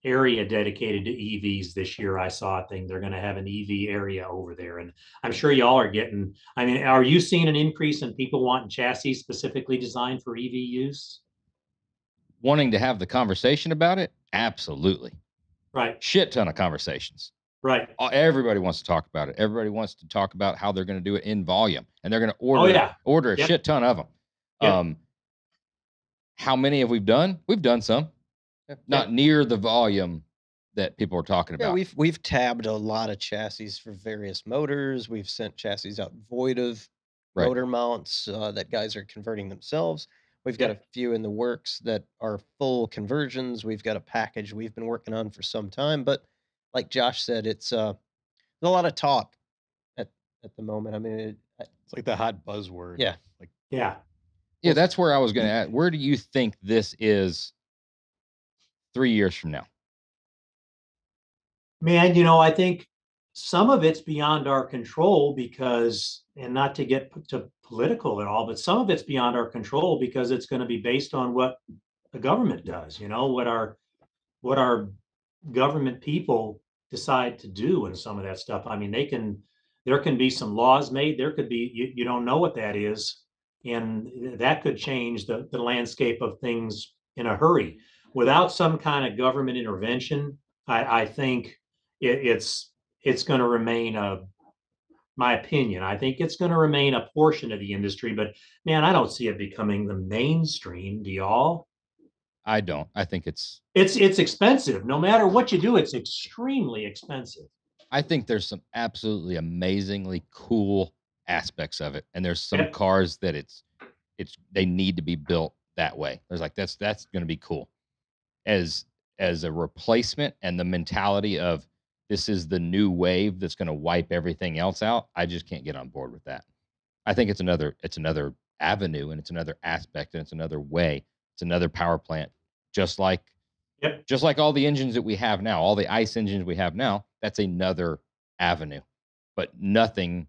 area dedicated to EVs this year. I saw a thing. They're going to have an EV area over there. And I'm sure y'all are getting, I mean, are you seeing an increase in people wanting chassis specifically designed for EV use? Wanting to have the conversation about it? Absolutely. Right. Shit ton of conversations. Right. Everybody wants to talk about it. Everybody wants to talk about how they're going to do it in volume, and they're going to Oh yeah. order a Yep. shit ton of them. Yep. How many have we done? We've done some, not near the volume that people are talking Yeah, about. we've tabbed a lot of chassis for various motors. We've sent chassis out void of Right. motor mounts that guys are converting themselves. We've got a Yep. few in the works that are full conversions. We've got a package we've been working on for some time, but like Josh said, it's there's a lot of talk at the moment. I mean, It's like the hot buzzword. Yeah. Like, Yeah. Yeah, that's where I was going to add. Where do you think this is 3 years from now? Man, I think some of it's beyond our control because, and not to get to political at all, but some of it's beyond our control because it's going to be based on what the government does, what our government people decide to do and some of that stuff. I mean, there can be some laws made. There could be, you don't know what that is. And that could change the landscape of things in a hurry. Without some kind of government intervention, I think it's going to remain my opinion. I think it's going to remain a portion of the industry, but man, I don't see it becoming the mainstream. Do y'all? I don't. I think It's expensive. No matter what you do, it's extremely expensive. I think there's some absolutely amazingly cool aspects of it, and there's some Yep. cars that they need to be built that way. There's like that's going to be cool as a replacement, and the mentality of this is the new wave that's going to wipe everything else out. I just can't get on board with that. I think it's another avenue, and it's another aspect, and it's another way. It's another power plant, just like Yep. just like all the engines that we have now, all the ICE engines we have now. That's another avenue, but nothing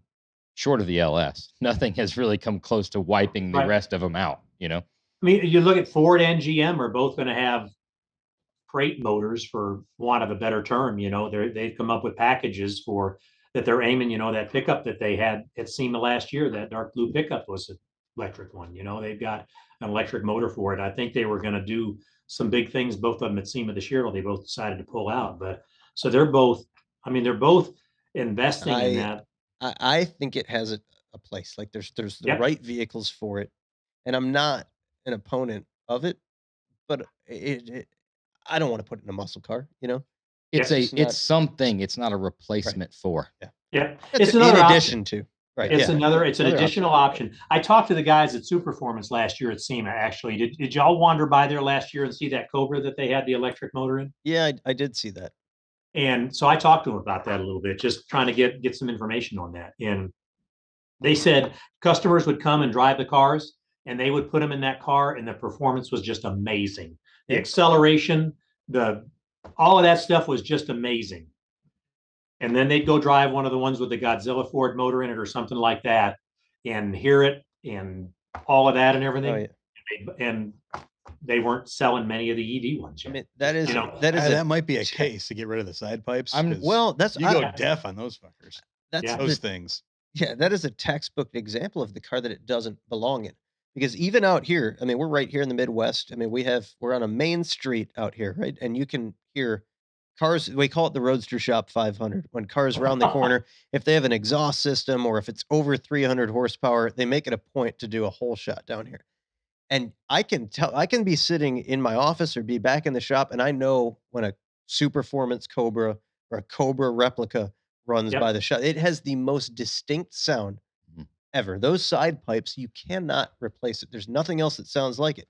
short of the LS. Nothing has really come close to wiping the Right. rest of them out. I mean, you look at Ford and GM are both going to have crate motors, for want of a better term. They've come up with packages for that they're aiming. That pickup that they had at SEMA last year, that dark blue pickup was an electric one. They've got an electric motor for it. I think they were going to do some big things, both of them at SEMA this year. They both decided to pull out, but so they're both. I mean, they're both investing in that. I think it has a place. Like there's the Yep. right vehicles for it, and I'm not an opponent of it, but I don't want to put it in a muscle car. It's something. It's not a replacement for. Yeah, It's it's another in option. addition to. Right. It's yeah. an Another additional option. I talked to the guys at Superformance last year at SEMA. Actually, did y'all wander by there last year and see that Cobra that they had the electric motor in? Yeah, I did see that. And so I talked to them about that a little bit, just trying to get some information on that. And they said customers would come and drive the cars, and they would put them in that car, and the performance was just amazing. The acceleration, all of that stuff was just amazing. And then they'd go drive one of the ones with the Godzilla Ford motor in it or something like that, and hear it and all of that and everything. Oh, yeah. And they weren't selling many of the EV ones yet. I mean, that is that might be a case to get rid of the side pipes. Well, that's you go deaf on those fuckers. That's those things. Yeah, that is a textbook example of the car that it doesn't belong in. Because even out here, I mean, we're right here in the Midwest. I mean, we're on a main street out here, right? And you can hear cars. We call it the RoadsterShop 500. When cars round the corner, if they have an exhaust system or if it's over 300 horsepower, they make it a point to do a whole shot down here. And I can be sitting in my office or be back in the shop, and I know when a Superformance Cobra or a Cobra replica runs by the shop. It has the most distinct sound ever. Those side pipes, you cannot replace it. There's nothing else that sounds like it.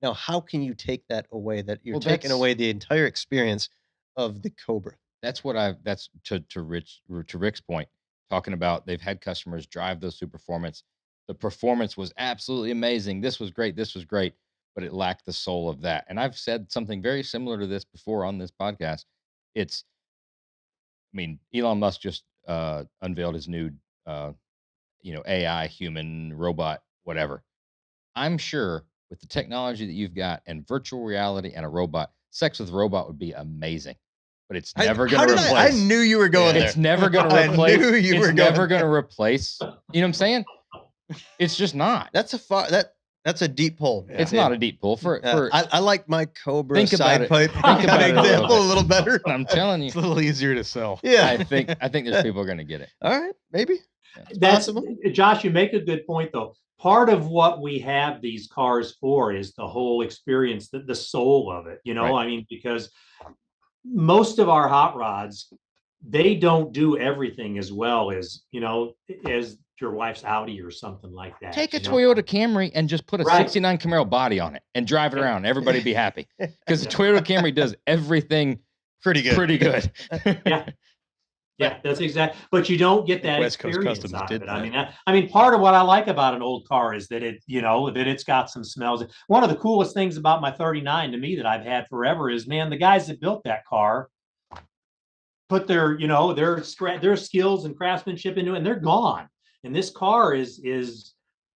Now, how can you take that away? That you're taking away the entire experience of the Cobra. That's to Rick's point, talking about they've had customers drive those Superformance. The performance was absolutely amazing. This was great. But it lacked the soul of that. And I've said something very similar to this before on this podcast. Elon Musk just unveiled his new, AI, human, robot, whatever. I'm sure with the technology that you've got and virtual reality and a robot, sex with a robot would be amazing. But it's never going to replace. I knew you were going there. It's never going to replace. I knew you were never going to replace. You know what I'm saying? It's just not. That's That's a deep pull. Yeah. It's not a deep pull for I like my Cobra Think about side it. pipe Think about it a little example bit. a little better. I'm telling you. It's a little easier to sell. Yeah. I think there's people going to get it. All right, maybe. That's possible. Josh, you make a good point though. Part of what we have these cars for is the whole experience, the soul of it, Right. I mean, because most of our hot rods, they don't do everything as well as, as your wife's Audi or something like that. Take a you know? Toyota Camry and just put a Right. 69 Camaro body on it and drive it Yeah. around. Everybody be happy. Because the Yeah. Toyota Camry does everything Pretty good. pretty good. Yeah. Yeah, that's exact. But you don't get that West Coast experience Customs out did of it. that. I mean, part of what I like about an old car is that that it's got some smells. One of the coolest things about my 39 to me that I've had forever is, man, the guys that built that car put their skills and craftsmanship into it, and they're gone. And this car is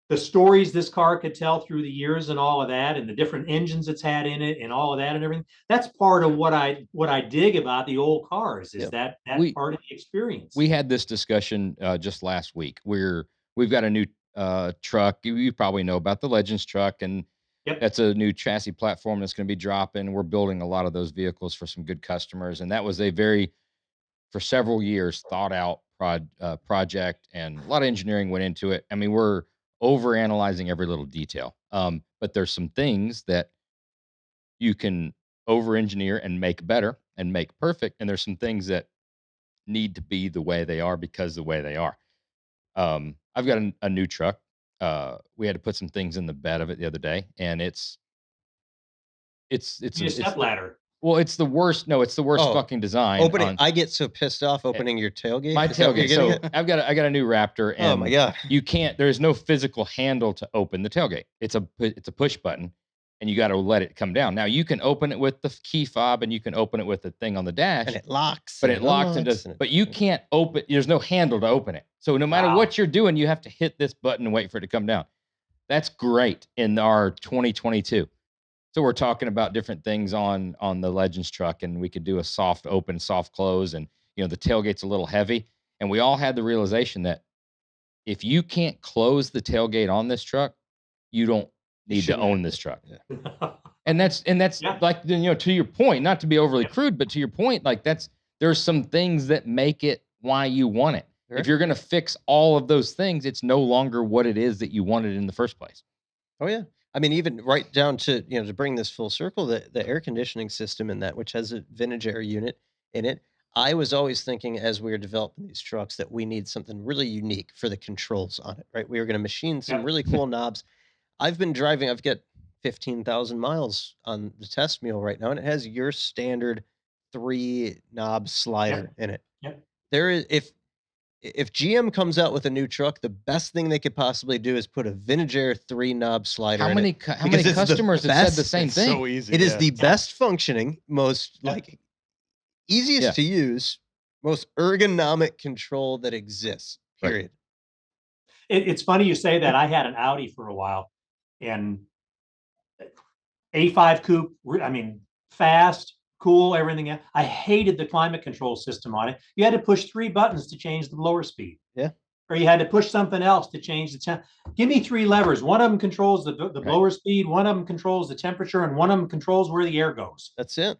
the stories this car could tell through the years and all of that, and the different engines it's had in it and all of that and everything. That's part of what I dig about the old cars is that part of the experience. We had this discussion just last week where we've got a new truck. You probably know about the Legends truck, and that's a new chassis platform that's going to be dropping. We're building a lot of those vehicles for some good customers, and that was for several years thought out project, and a lot of engineering went into it. I mean, we're over analyzing every little detail. But there's some things that you can over engineer and make better and make perfect. And there's some things that need to be the way they are because the way they are. I've got a new truck. We had to put some things in the bed of it the other day, and it's a step ladder. Well, it's the worst. No, it's the worst fucking design. I get so pissed off opening your tailgate. My tailgate. So I got a new Raptor, and oh my god, you can't. There's no physical handle to open the tailgate. It's a push button, and you got to let it come down. Now you can open it with the key fob, and you can open it with the thing on the dash, and it locks. But it locks and does. But you can't open. There's no handle to open it. So no matter what you're doing, you have to hit this button and wait for it to come down. That's great in our 2022. So we're talking about different things on the Legends truck, and we could do a soft open, soft close, and the tailgate's a little heavy. And we all had the realization that if you can't close the tailgate on this truck, you don't need to own this truck. Yeah. And that's like, to your point, not to be overly crude, but to your point, like there's some things that make it why you want it. Sure. If you're going to fix all of those things, it's no longer what it is that you wanted in the first place. Oh yeah. I mean, even right down to, to bring this full circle, the air conditioning system in that, which has a vintage air unit in it. I was always thinking as we were developing these trucks that we need something really unique for the controls on it, right? We were going to machine some really cool knobs. I've got 15,000 miles on the test mule right now, and it has your standard 3-knob slider in it. Yep. There is, if GM comes out with a new truck, the best thing they could possibly do is put a vintage air 3-knob slider. How many customers have said the same thing? So easy. It is the best functioning, most easiest to use, most ergonomic control that exists. Period. Right. It's funny you say that. I had an Audi for a while, and A5 coupe. I mean, fast. Cool, everything. I hated the climate control system on it. You had to push 3 buttons to change the blower speed. Yeah. Or you had to push something else to change the temp. Give me 3 levers. One of them controls the blower speed, one of them controls the temperature, and one of them controls where the air goes. That's it.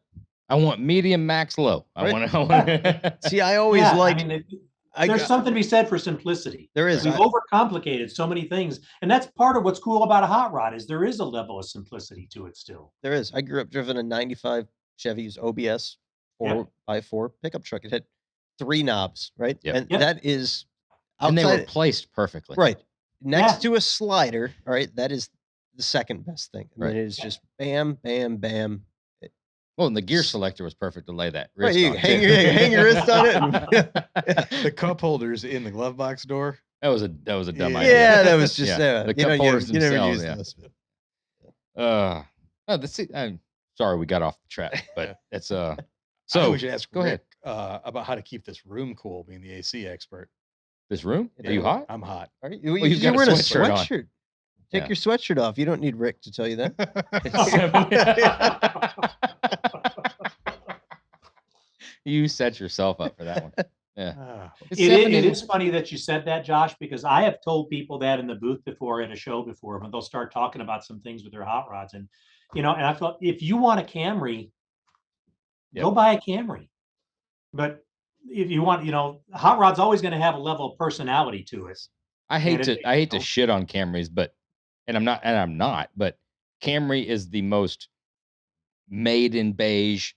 I want medium, max, low. Right. I want See, I always there's something to be said for simplicity. There is. We've overcomplicated so many things, and that's part of what's cool about a hot rod is there is a level of simplicity to it still. There is. I grew up driving a 95 Chevy's OBS 4x4 pickup truck. It had 3 knobs, right? Yep. And that is outside, and they were placed perfectly. Right. Next to a slider, all right, that is the second best thing. And right. then it is just bam, bam, bam. Well, and the gear selector was perfect to lay that wrist right, on. Hang your wrist on it. And, the cup holders in the glove box door. That was a dumb idea. Yeah, that was just the cup holders themselves. Those. I'm sorry we got off the track, but it's So we should ask go Rick, about how to keep this room cool, being the AC expert. This room? Are you hot? I'm hot. Are you? You're wearing a sweatshirt. Take your sweatshirt off. You don't need Rick to tell you that. You set yourself up for that one. Yeah. It is funny that you said that, Josh, because I have told people that in the booth before at a show before, when they'll start talking about some things with their hot rods. And, and I thought, if you want a Camry, go buy a Camry. But if you want, hot rod's always going to have a level of personality to it. I hate to shit on Camrys, but I'm not, but Camry is the most made in beige,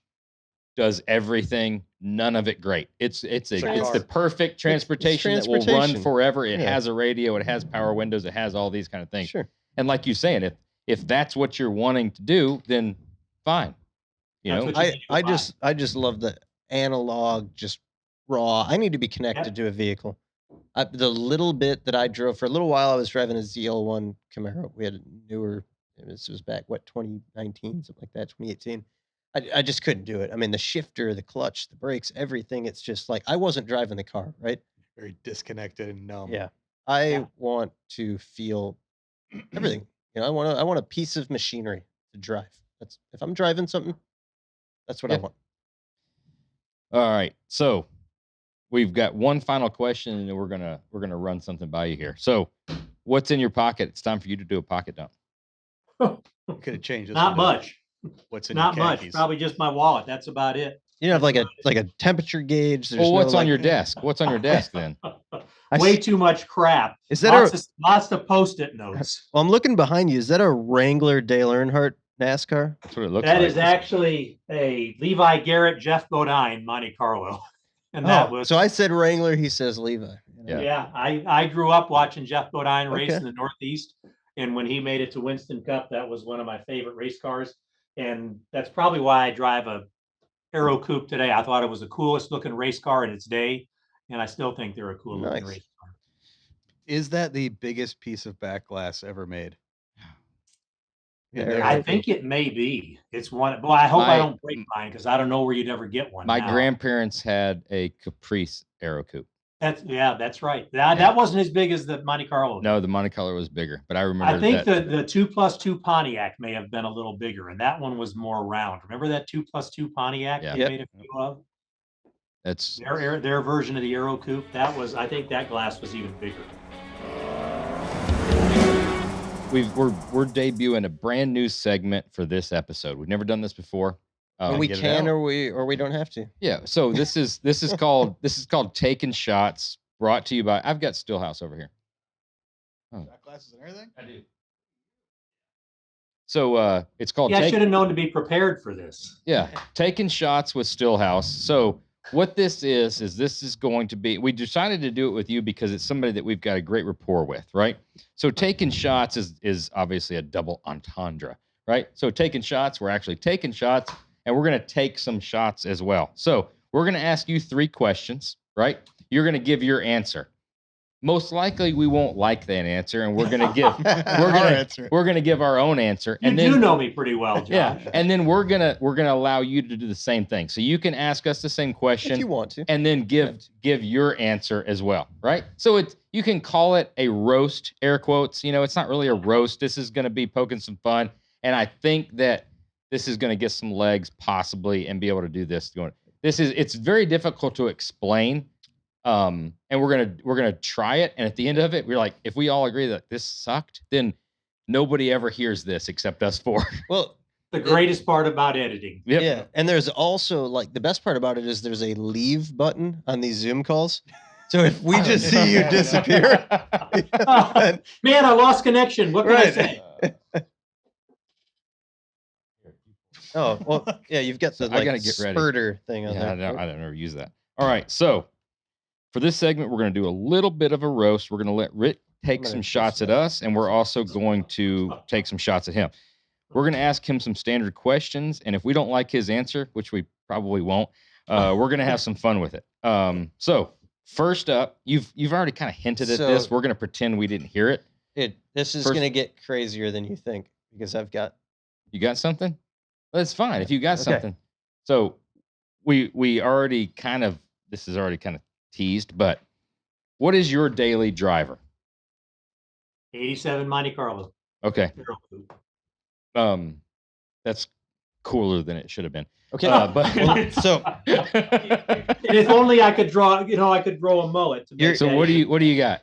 does everything, none of it great. It's the perfect transportation that will run forever. It has a radio, it has power windows, it has all these kind of things. Sure. And like you're saying, if that's what you're wanting to do, then fine. I just love the analog, just raw. I need to be connected to a vehicle. The little bit that I drove for a little while, I was driving a ZL1 Camaro. We had a newer. This was back 2019, something like that, 2018. I just couldn't do it. I mean, the shifter, the clutch, the brakes, everything. It's just like I wasn't driving the car, right? Very disconnected and numb. Yeah, I want to feel everything. I want a piece of machinery to drive. That's if I'm driving something. That's what I want. All right, so we've got one final question, and then we're gonna run something by you here. So, what's in your pocket? It's time for you to do a pocket dump. You could have changed this. Not much. What's in Not your much. khakis? Probably just my wallet. That's about it. You have like a temperature gauge. Well, what's on your desk? What's on your desk then? Way too much crap. Is that lots of Post-it notes? Well, I'm looking behind you. Is that a Wrangler Dale Earnhardt NASCAR? That's what it looks like. That is actually a Levi Garrett, Jeff Bodine, Monte Carlo. And that was so I said Wrangler, he says Levi. Yeah, I grew up watching Jeff Bodine race in the Northeast. And when he made it to Winston Cup, that was one of my favorite race cars. And that's probably why I drive a Aero Coupe today. I thought it was the coolest looking race car in its day. And I still think they're a cool looking race car. Is that the biggest piece of back glass ever made? I think it may be. It's one. Well, I hope I don't break mine because I don't know where you'd ever get one. My grandparents had a Caprice Aero Coupe. That's right. That wasn't as big as the Monte Carlo. No, the Monte Carlo was bigger, but I remember. I think the 2+2 Pontiac may have been a little bigger, and that one was more round. Remember that 2+2 Pontiac they made a few of? That's their version of the Aero Coupe. I think that glass was even bigger. We're debuting a brand new segment for this episode. We've never done this before. We can, or we don't have to. Yeah. So this is called Taking Shots. Brought to you by. I've got Stillhouse over here. Shot glasses and everything. I do. So it's called. Yeah, I should have known to be prepared for this. Yeah, Taking Shots with Stillhouse. So what this is going to be. We decided to do it with you because it's somebody that we've got a great rapport with, right? So Taking Shots is obviously a double entendre, right? So Taking Shots, we're actually taking shots. And we're going to take some shots as well. So we're going to ask you 3 questions, right? You're going to give your answer. Most likely, we won't like that answer, and we're going to give we're going to give our own answer. And you do know me pretty well, Josh. Yeah, and then we're gonna allow you to do the same thing. So you can ask us the same question if you want to, and then give your answer as well, right? So you can call it a roast, air quotes. It's not really a roast. This is going to be poking some fun, and I think that this is going to get some legs possibly and be able to do this. It's very difficult to explain. And we're gonna try it. And at the end of it, we're like, if we all agree that this sucked, then nobody ever hears this except us 4. Well, the greatest part about editing. Yep. Yeah. And there's also the best part about it is there's a leave button on these Zoom calls. So if we just see you disappear, man, I lost connection. What can I say? Oh, well, yeah, you've got the I gotta get ready. spurter thing on there. I don't ever use that. All right, so for this segment, we're going to do a little bit of a roast. We're going to let Rick take some shots at us, and we're also going to take some shots at him. We're going to ask him some standard questions, and if we don't like his answer, which we probably won't, we're going to have some fun with it. So first up, you've already kind of hinted at this. We're going to pretend we didn't hear it. This is going to get crazier than you think because I've got. You got something? That's fine if you got something. So we already this is already kind of teased, but what is your daily driver? 87 Monte Carlo. Okay. That's cooler than it should have been. Okay. But So If only I could draw, I could grow a mullet. To make so that what do you got?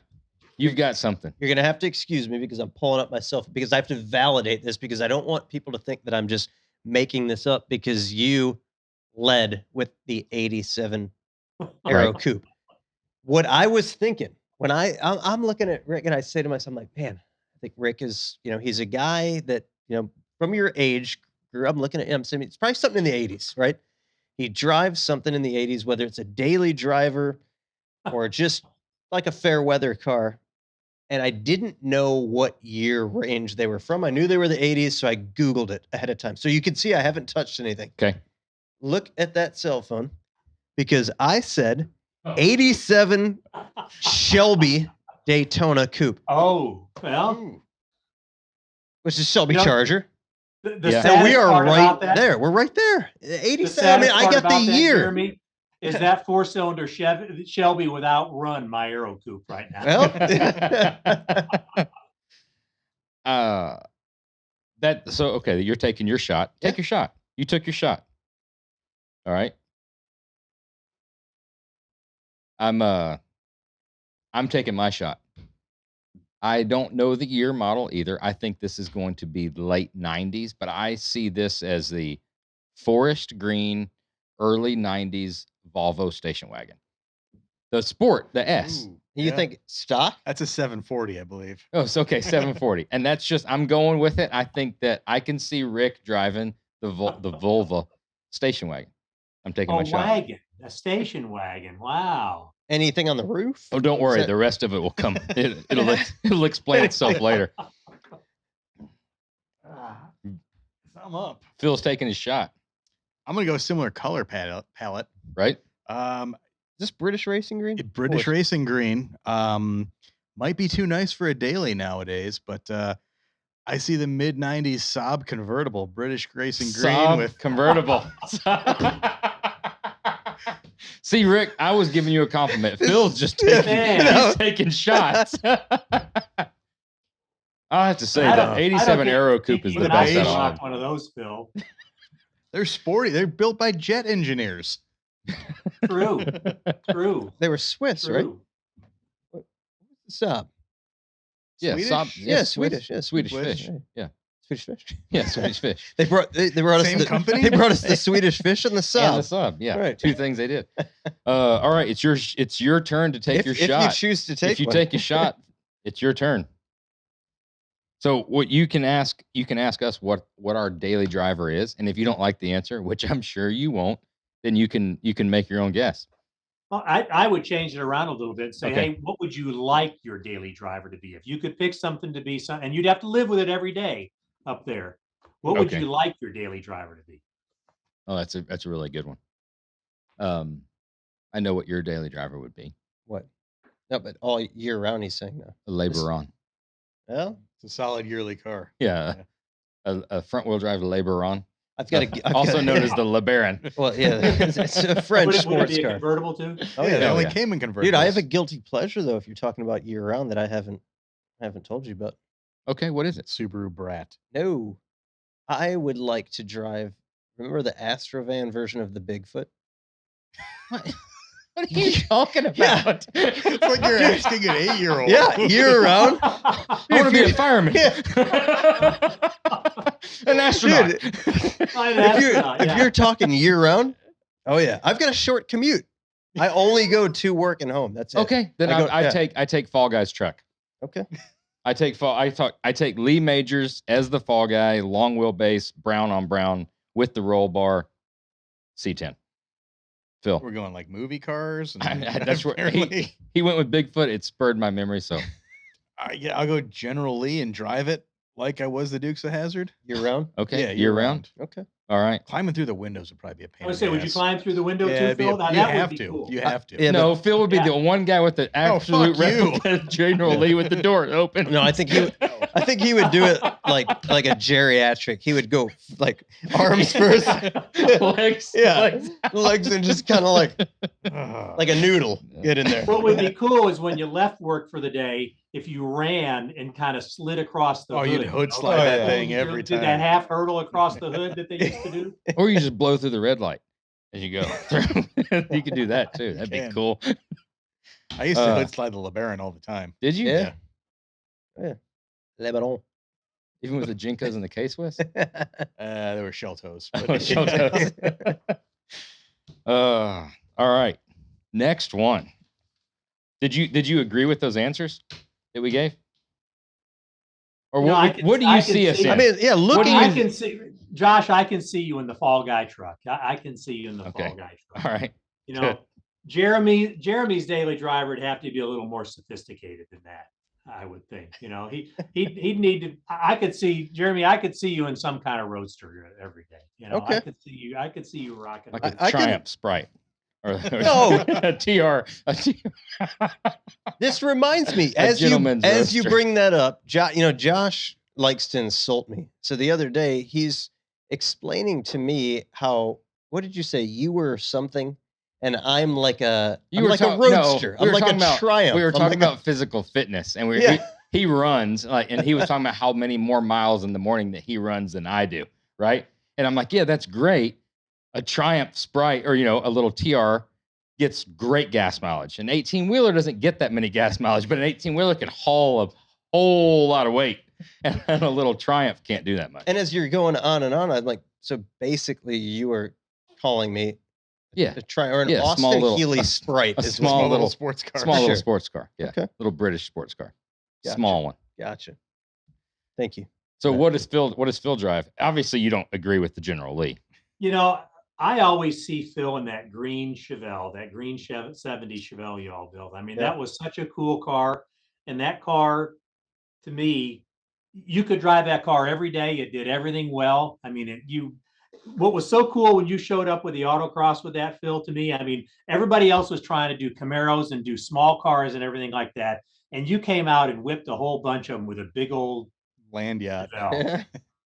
You've got something. you're gonna have to excuse me because I'm pulling up myself because I have to validate this because I don't want people to think that I'm just making this up because you led with the 87 Aero Right. Coupe. What I was thinking when I'm looking at Rick and I say to myself, I'm like, man, I think Rick is, he's a guy that, from your age grew up. I'm looking at him saying it's probably something in the 80s, right? He drives something in the 80s, whether it's a daily driver or just like a fair weather car. And I didn't know what year range they were from. I knew they were the 80s, so I Googled it ahead of time. So you can see I haven't touched anything. Okay. Look at that cell phone because I said 87 Shelby Daytona Coupe, Oh, well, which is Shelby You know, Charger. the Yeah. So saddest we are part right about that, there. We're right there. the 87. I mean, saddest I part got the about that, year. Jeremy, is that 4-cylinder Shelby would outrun my Aero Coupe right now. Well, Okay, you're taking your shot. Take your shot. You took your shot. All right. I'm taking my shot. I don't know the year model either. I think this is going to be late 90s, but I see this as the forest green early 90s Volvo station wagon. The Sport, the S. Ooh, you yeah. think stock? That's a 740, I believe. Oh, it's okay, 740. And that's just, I'm going with it. I think that I can see Rick driving the Volvo station wagon. I'm taking my shot. wagon, a station wagon. Wow. Anything on the roof? Oh, don't Is worry. that- The rest of it will come. It'll explain itself later. Thumb up. Phil's taking his shot, I'm gonna go similar color palette. right? Is this British Racing Green? British Or- Racing Green. Might be too nice for a daily nowadays, but I see the mid 90s Saab convertible, British Racing Green Saab with convertible. See, Rick, I was giving you a compliment. Phil's just Man. taking shots. I have to say I the don't- 87 I don't Aero think Coupe is the even best I out could of all. rock one of those, Phil. they're sporty. They're built by jet engineers. True. True. They were Swiss, right? True. Saab. Yeah, Swedish? Saab, Yeah, Swiss- Swedish. Yeah, Swedish Swedish. fish. Right. Yeah, Swedish fish. yeah, Swedish fish. They brought us Same the company? They brought us the Swedish fish and the And the Saab. Saab, yeah, Right. two things they did. All right, it's your turn to take your If shot. you choose to take If you one. take a shot, it's your turn. So what you can ask us what our daily driver is, and if you don't like the answer, which I'm sure you won't, then you can make your own guess. Well, I would change it around a little bit and say, Okay. hey, what would you like your daily driver to be? If you could pick something to be something, and you'd have to live with it every day up there, what would Okay. you like your daily driver to be? Oh, that's a really good one. I know what your daily driver would be. What? No, but all year round he's saying no. A Laboron. Well, It's a solid yearly car. Yeah. A front wheel drive Laboron. I've got to. Also known as the LeBaron. Well, yeah, it's a French Would it sports be a car. convertible too? Oh, yeah, yeah. they only yeah. came in convertibles. Dude, I have a guilty pleasure though. If you're talking about year round, that I haven't told you about. Okay, what is it? Subaru Brat. No, I would like to drive. Remember the Astrovan version of the Bigfoot? What are you talking Yeah. about? It's like you're asking an 8-year-old. Yeah, year round. I want to be a fireman. An astronaut. Dude, If if you're talking year round, oh yeah, I've got a short commute. I only go to work and home. That's it. Okay, then I go- I yeah. take Fall Guy's truck. Okay. I take Lee Majors as the Fall Guy, long wheelbase, brown on brown with the roll bar, C10. Phil, We're going like movie cars. And that's where he went with Bigfoot. It spurred my memory. So yeah, I'll go General Lee and drive it like I was the Dukes of Hazzard. Year round. okay, Yeah, year round. Okay. All right. Climbing through the windows would probably be a pain. I would in say, the would you ass. climb through the window Yeah, too, it'd be Phil? a- Now, you that have would be to. cool. You have to. Yeah, No, Phil would be Yeah. the one guy with the absolute fuck you. replica of General Lee with the door open. No, I think he would do it like a geriatric. He would go like arms first, legs. Yeah. legs. legs, and just kind of like Ugh. a noodle. Get in there. What would be cool is when you left work for the day, if you ran and kind of slid across the Oh, hood. you'd hood know, slide like that that thing old- every did that time. half hurdle across the hood that they used to do. Or you just blow through the red light as you go through. You could do that too. That'd be can. cool. I used to hood slide the LeBaron all the time. Did you? Yeah. Yeah. Lebanon. Even with the Jinkos and the K-Swiss? They were shell toes. Oh, shell toes. All right. Next one. Did you agree with those answers that we gave? Or You know, what do you see us in? I mean, yeah, What do looking you- I can see, Josh, I can see you in the fall guy truck. I can see you in the Okay. fall guy truck. All right. You know, Good. Jeremy's daily driver would have to be a little more sophisticated than that, I would think. You know, he'd need to. I could see Jeremy. I could see you in some kind of roadster every day. You know, Okay. I could see you rocking Like a a Triumph Sprite. Or No. a TR. This reminds me, A as gentleman's you roadster. bring that up, Josh likes to insult me. So the other day, he's explaining to me how, what did you say? You were something, and I'm like a roadster. I'm like a Triumph. We were I'm talking like about physical fitness, and Yeah. he runs and he was talking about how many more miles in the morning that he runs than I do, right? And I'm like, yeah, that's great. A Triumph Sprite or a little TR gets great gas mileage. An 18-wheeler doesn't get that many gas mileage, but an 18-wheeler can haul a whole lot of weight, and a little Triumph can't do that much. And as you're going on and on, I'm like, so basically, you are calling me Yeah, an Yeah, Austin small little- Healey a Sprite. a is small what- little sports car. small little Sure. sports car. Yeah, Okay. little British sports car, Gotcha. small one. Gotcha. Thank you. So Yeah. what does Phil drive? Obviously, you don't agree with the General Lee. You know, I always see Phil in that green Chevelle, that green 70 Chevelle y'all built. I mean, Yeah. that was such a cool car. And that car, to me, you could drive that car every day. It did everything well. I mean, what was so cool when you showed up with the autocross with that, Phil, to me, I mean, everybody else was trying to do Camaros and do small cars and everything like that. And you came out and whipped a whole bunch of them with a big old Land yacht. Chevelle.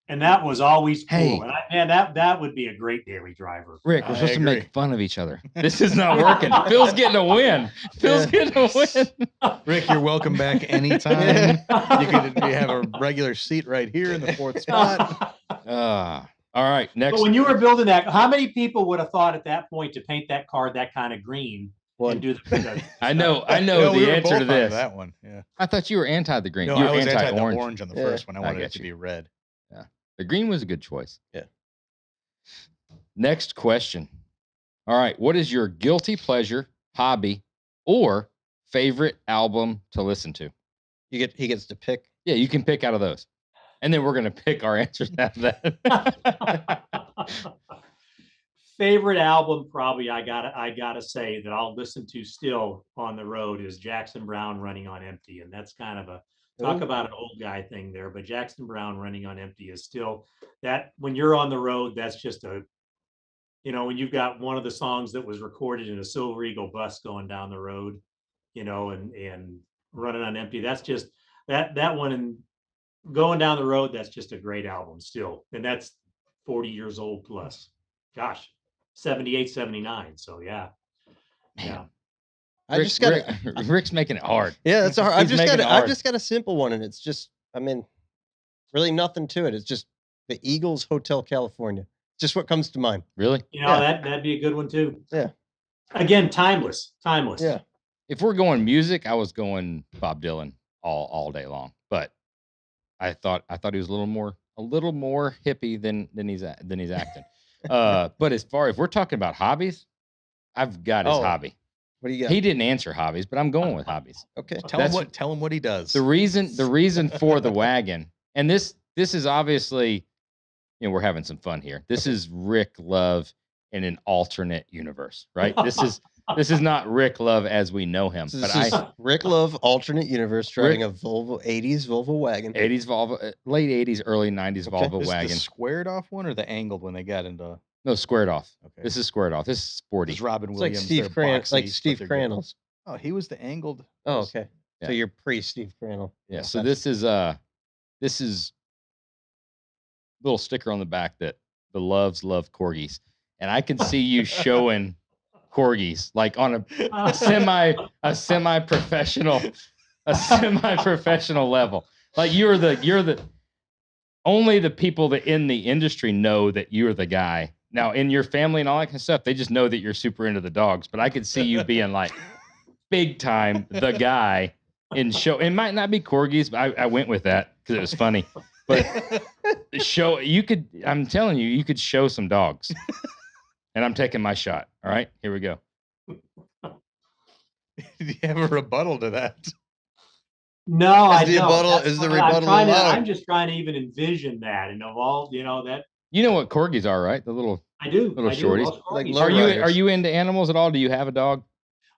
And that was always cool. Hey. And that would be a great daily driver. Rick, we're I supposed to agree. make fun of each other. This is not working. Phil's getting a win. Phil's getting a win. Rick, you're welcome back anytime. You have a regular seat right here in the fourth spot. All right, next. But when you were building that, how many people would have thought at that point to paint that car that kind of green One. and do the I know No, we the were answer both to on this. that one. Yeah. I thought you were anti the green. No, you were I was anti the orange. orange on the Yeah. first one. I wanted get it to you. be red. The green was a good choice. Yeah. Next question. All right, what is your guilty pleasure, hobby, or favorite album to listen to? He gets to pick. Yeah, you can pick out of those. And then we're going to pick our answers after that. favorite album, probably I gotta say that I'll listen to still on the road is Jackson Browne Running on Empty. And that's kind of talk Ooh. about an old guy thing there, but Jackson Browne Running on Empty is still that when you're on the road, that's just when you've got one of the songs that was recorded in a Silver Eagle bus going down the road, and Running on Empty, that's just that one, and going down the road, that's just a great album still. And that's 40 years old plus. Gosh, 78, 79. So yeah. Yeah. I just got Rick's making it hard. Yeah, that's hard. I've He's just got making it I've hard. just got a simple one, and it's just, I mean, really nothing to it. It's just the Eagles Hotel California. Just what comes to mind. Really? That'd be a good one too. Yeah. Again, timeless. Yeah. If we're going music, I was going Bob Dylan all day long. But I thought he was a little more hippie than he's acting. But if we're talking about hobbies, I've got his hobby. What do you got? He didn't answer hobbies, but I'm going with hobbies. Okay. Tell him what he does. The reason for the wagon, and this is obviously, we're having some fun here. This is Rick Love in an alternate universe, right? This is not Rick Love as we know him. So But this is Rick Love, alternate universe, driving a Volvo 80s Volvo wagon. 80s Volvo, late 80s, early 90s Okay. Volvo This wagon. is the squared off one or the angled when they got into? No, squared off. Okay. This is squared off. This is sporty. This is Robin It's like Williams. Steve they're Crandall, like boxy, Steve but they're good. Crandall's. Oh, he was the angled. Oh, okay. Yeah. So you're pre-Steve Crandall. Yeah. Yeah, So gotcha. this is little sticker on the back that the Loves love corgis, and I can see you showing corgis like on a semi-professional a semi-professional level. Like you're the only the people that in the industry know that you're the guy. Now in your family and all that kind of stuff, they just know that you're super into the dogs. But I could see you being like big time the guy in show. It might not be corgis, but I went with that because it was funny. But show you could. I'm telling you, you could show some dogs. And I'm taking my shot. All right, here we go. Do you have a rebuttal to that? No, I the don't. rebuttal- That's is the why I'm rebuttal trying to- allowed? I'm just trying to even envision that and of all, that You know what corgis are, right? The little. I do. Little I do. shorties. Most Like corgis low Are are- you riders. into animals at all? Do you have a dog?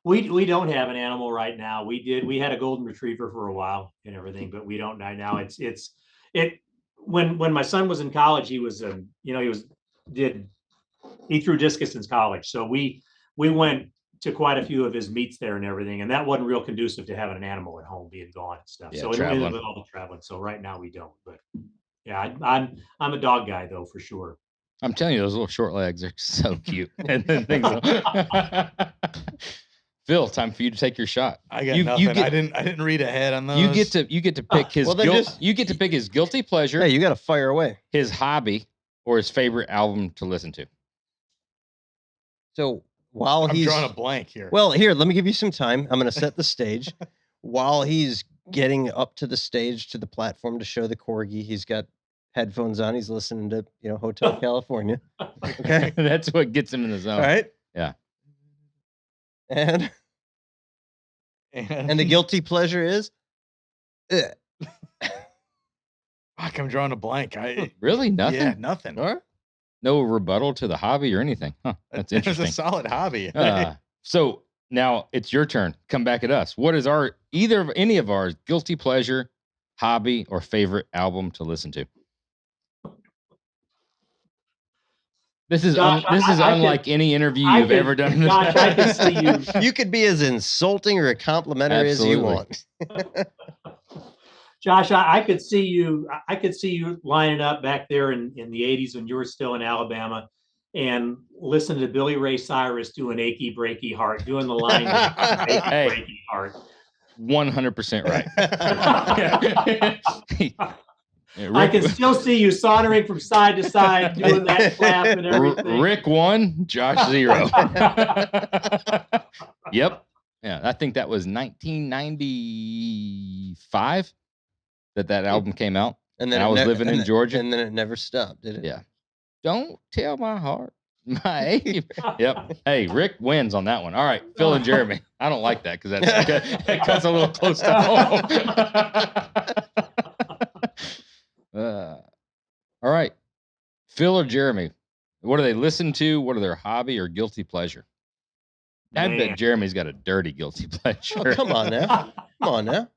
We don't have an animal right now. We had a golden retriever for a while and everything, but we don't right now. When my son was in college, he was he threw discus in college. So we went to quite a few of his meets there and everything, and that wasn't real conducive to having an animal at home, being gone and stuff. Yeah, So traveling. with all the traveling. So right now we don't. But yeah, I'm a dog guy though for sure. I'm telling you, those little short legs are so cute. And then things. Phil, time for you to take your shot. I got You nothing. get- I didn't read ahead on those. You get to pick his Well, then just- you get to pick his guilty pleasure, Hey, you got to fire away. his hobby, or his favorite album to listen to. So while I'm he's drawing a blank here. well, here, let me give you some time. I'm going to set the stage. While he's getting up to the stage to the platform to show the corgi, he's got headphones on. He's listening to Hotel California. Okay. That's what gets him in the zone. All right. Yeah. And the guilty pleasure is. Fuck, I'm drawing a blank. Really? Nothing? Yeah, nothing. All right. No rebuttal to the hobby or anything. Huh. That's It's interesting. a solid hobby. So now it's your turn. Come back at us. What is any of ours guilty pleasure, hobby, or favorite album to listen to? This is Josh, I could- unlike any interview you've ever done. In the Josh, I could past. see you. You could be as insulting or complimentary as you Absolutely. want. Josh, I could see you. I could see you lining up back there in the '80s when you were still in Alabama, and listen to Billy Ray Cyrus doing "Achy Breaky Heart," doing the line "Achy Hey. Breaky Heart." 100% right. Yeah, I can still see you sauntering from side to side, doing that clap and everything. Rick 1, Josh 0. Yep. Yeah, I think that was 1995 that album came out. And I was it living in Georgia. and then it never stopped, did it? Yeah. Don't tell my heart. My ache. Yep. Hey, Rick wins on that one. All right, Phil and Jeremy. I don't like that because that cuts a little close to home. All right, Phil or Jeremy, what do they listen to? What are their hobby or guilty pleasure? I Man. bet Jeremy's got a dirty guilty pleasure. Oh, come on now. Come on now.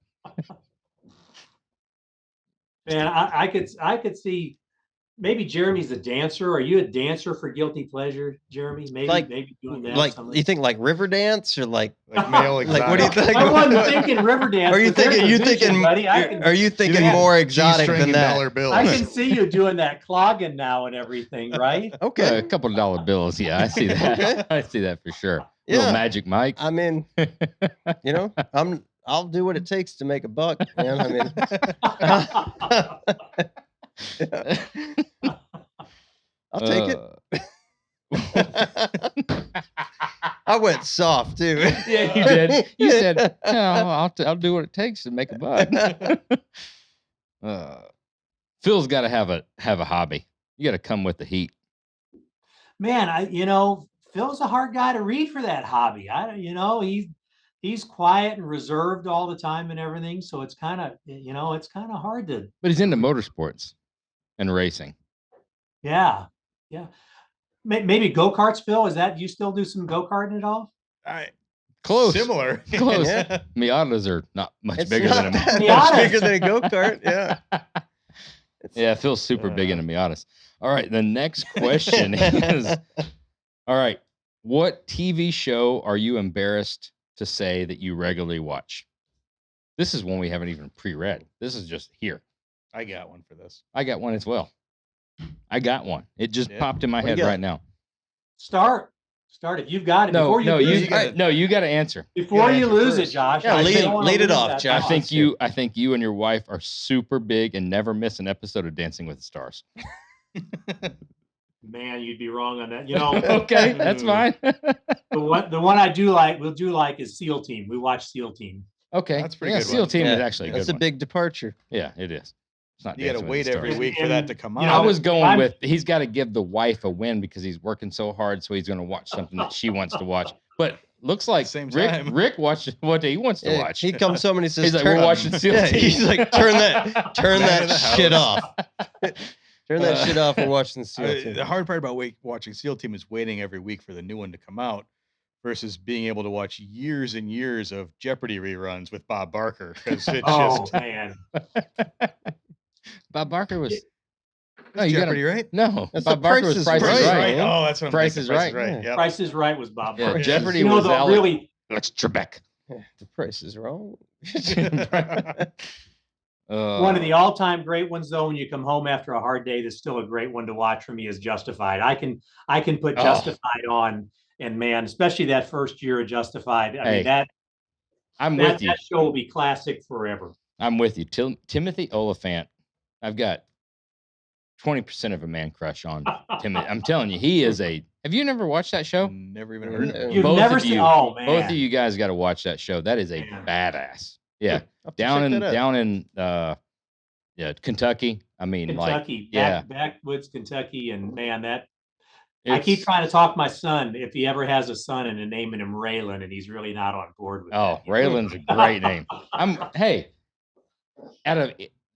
Man, I could see. Maybe Jeremy's a dancer. Are you a dancer for guilty pleasure, Jeremy? Maybe doing that. Like something. you think like Riverdance or like male like what do you exotic. think? I wasn't thinking Riverdance. Are you but there's thinking? a You vision, thinking? buddy? Are you thinking Yeah. more exotic G-string than and that? dollar bills. I can see you doing that clogging now and everything, right? Okay. A couple of dollar bills. Yeah, I see that. Okay. I see that for sure. Yeah. Little Magic Mike. I mean, I'll do what it takes to make a buck, man. I mean, I'll take it. I went soft too. Yeah, you did. You said, "No, I'll do what it takes to make a buck." Phil's got to have a hobby. You got to come with the heat. Man, Phil's a hard guy to read for that hobby. He's quiet and reserved all the time and everything. So it's kind of hard to. But he's into motorsports and racing. Yeah. Maybe go-karts, Phil. Is that, you still do some go-karting at all? Close. Similar. Close. Yeah. Miatas are not much It's bigger not than that a much Miata. bigger than a go-kart. Yeah. Yeah, Phil's super big into Miatas. All right, the next question is, all right, what TV show are you embarrassed to say that you regularly watch? This is one we haven't even pre-read. This is just here. I got one for this. I got one as well. I got one. It just Yeah. popped in my What do you head got? right now. Start. Start it. You've got it. No, Before you no, lose you it, gotta- no, you got to answer. before you answer lose it, first. Josh. Yeah, I lead- don't wanna lead it lose off, that Josh. thought. I think you and your wife are super big and never miss an episode of Dancing with the Stars. Man, you'd be wrong on that. You know, Okay, that's fine. the one I do like, we'll do like is SEAL Team. We watch SEAL Team. Okay, That's a pretty yeah, good SEAL one. Team is Yeah, actually a That's good a one. big departure. Yeah, it is. It's not You got to Dancing with wait the every Stars. week for that And, to come you out. know, I was going I'm- with he's got to give the wife a win because he's working so hard, so he's going to watch something that she wants to watch. But looks like Same Rick time. Rick watches what he wants to Yeah, watch. he comes home and he says, He's like, "Turn- we're watching SEAL yeah, Team. he's like, turn Back that to the shit house. off. Turn that shit off. We're watching SEAL Team. The hard part about watching SEAL Team is waiting every week for the new one to come out versus being able to watch years and years of Jeopardy reruns with Bob Barker because it's Oh just man, Bob Barker was no, It's you Jeopardy, gotta, right? no. That's Bob the Barker Price was is Price is Right. Right. man. Oh, that's what I'm Price thinking. is Price is Right. right. Yep. Price is Right was Bob Yeah, Barker. Jeopardy You know, was the Alex. really Let's Trebek. Yeah, the price is wrong. one of the all-time great ones though. When you come home after a hard day, that's still a great one to watch for me is Justified. I can put Oh. Justified on, and man, especially that first year of Justified. I Hey, mean that I'm that, with you. that show will be classic forever. I'm with you. Timothy Oliphant. I've got 20% of a man crush on Timothy. I'm telling you, he is a. Have you never watched that show? Never even heard of it. You've Both never of seen? you- Oh man, Both of you guys got to watch that show. That is a Man. badass. Yeah, I'll have to check that out. yeah, Kentucky. I mean, Kentucky, yeah. backwoods Kentucky, and man, that I keep it's- trying to talk my son if he ever has a son and naming him Raylan, and he's really not on board with Oh, that. Raylan's a great name. Hey,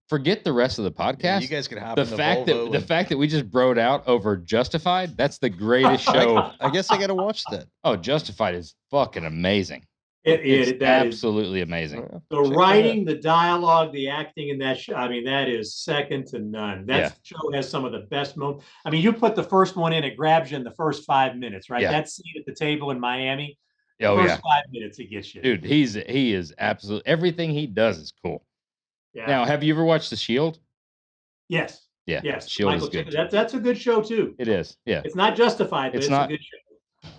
forget the rest of the Yeah, podcast. you guys can hop the in the fact Volvo that the fact that we just broed out over Justified, that's the greatest show. I guess I got to watch that. Oh, Justified is fucking amazing. That is Absolutely amazing. Well, the check that out. writing, the dialogue, the acting in that show. I mean, that is second to none. That Yeah. show has some of the best moments. I mean, you put the first one in, it grabs you in the first 5 minutes, right? Yeah. That seat at the table in Miami. Oh first yeah, 5 minutes, it gets you. dude, he is absolutely everything he does is cool. Yeah. Now, have you ever watched The Shield? Yes. Yeah, Yes. Shield Michael is good. Chan- that's a good show too. It is. Yeah, It's not Justified, but It's it's not- a good show.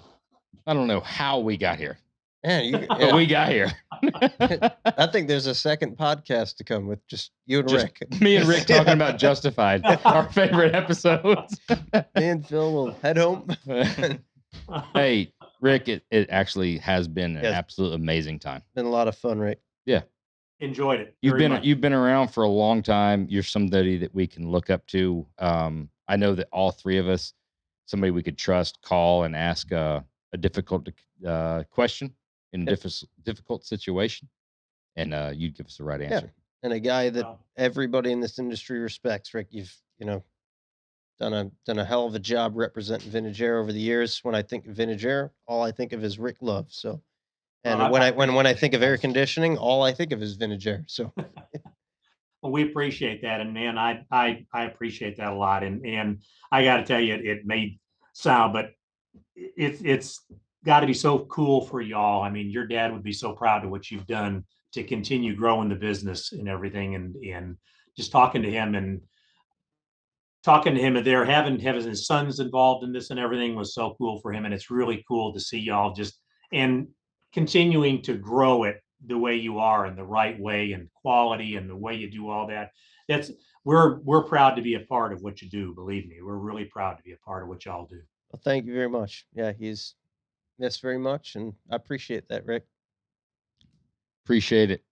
I don't know how we got here, Man, but we got here. I think there's a second podcast to come with just you and Just Rick. Me and Rick talking about Justified, our favorite episodes. Me and Phil will head home. Hey, Rick, it actually has been an Yes. absolute amazing time. Been a lot of fun, Rick. Enjoyed it. You've very been much. you've been around for a long time. You're somebody that we can look up to. I know that all three of us, somebody we could trust, call and ask a difficult question in a difficult situation, and you'd give us the right answer. And a guy that Wow. everybody in this industry respects. Rick, you've done a hell of a job representing Vintage Air over the years. When I think of Vintage Air, all I think of is Rick Love. So, and Well, when I think of air Nice. conditioning, all I think of is Vintage Air. So Well, we appreciate that, and man, I appreciate that a lot. And I got to tell you, it may sound, but it's got to be so cool for y'all. I mean, your dad would be so proud of what you've done to continue growing the business and everything, and just talking to him and there, having his sons involved in this and everything was so cool for him, and it's really cool to see y'all just and continuing to grow it the way you are in the right way and quality and the way you do all that. We're proud to be a part of what you do. Believe me, we're really proud to be a part of what y'all do. well, thank you very much. Yeah, he's missed very much, and I appreciate that, Rick. Appreciate it.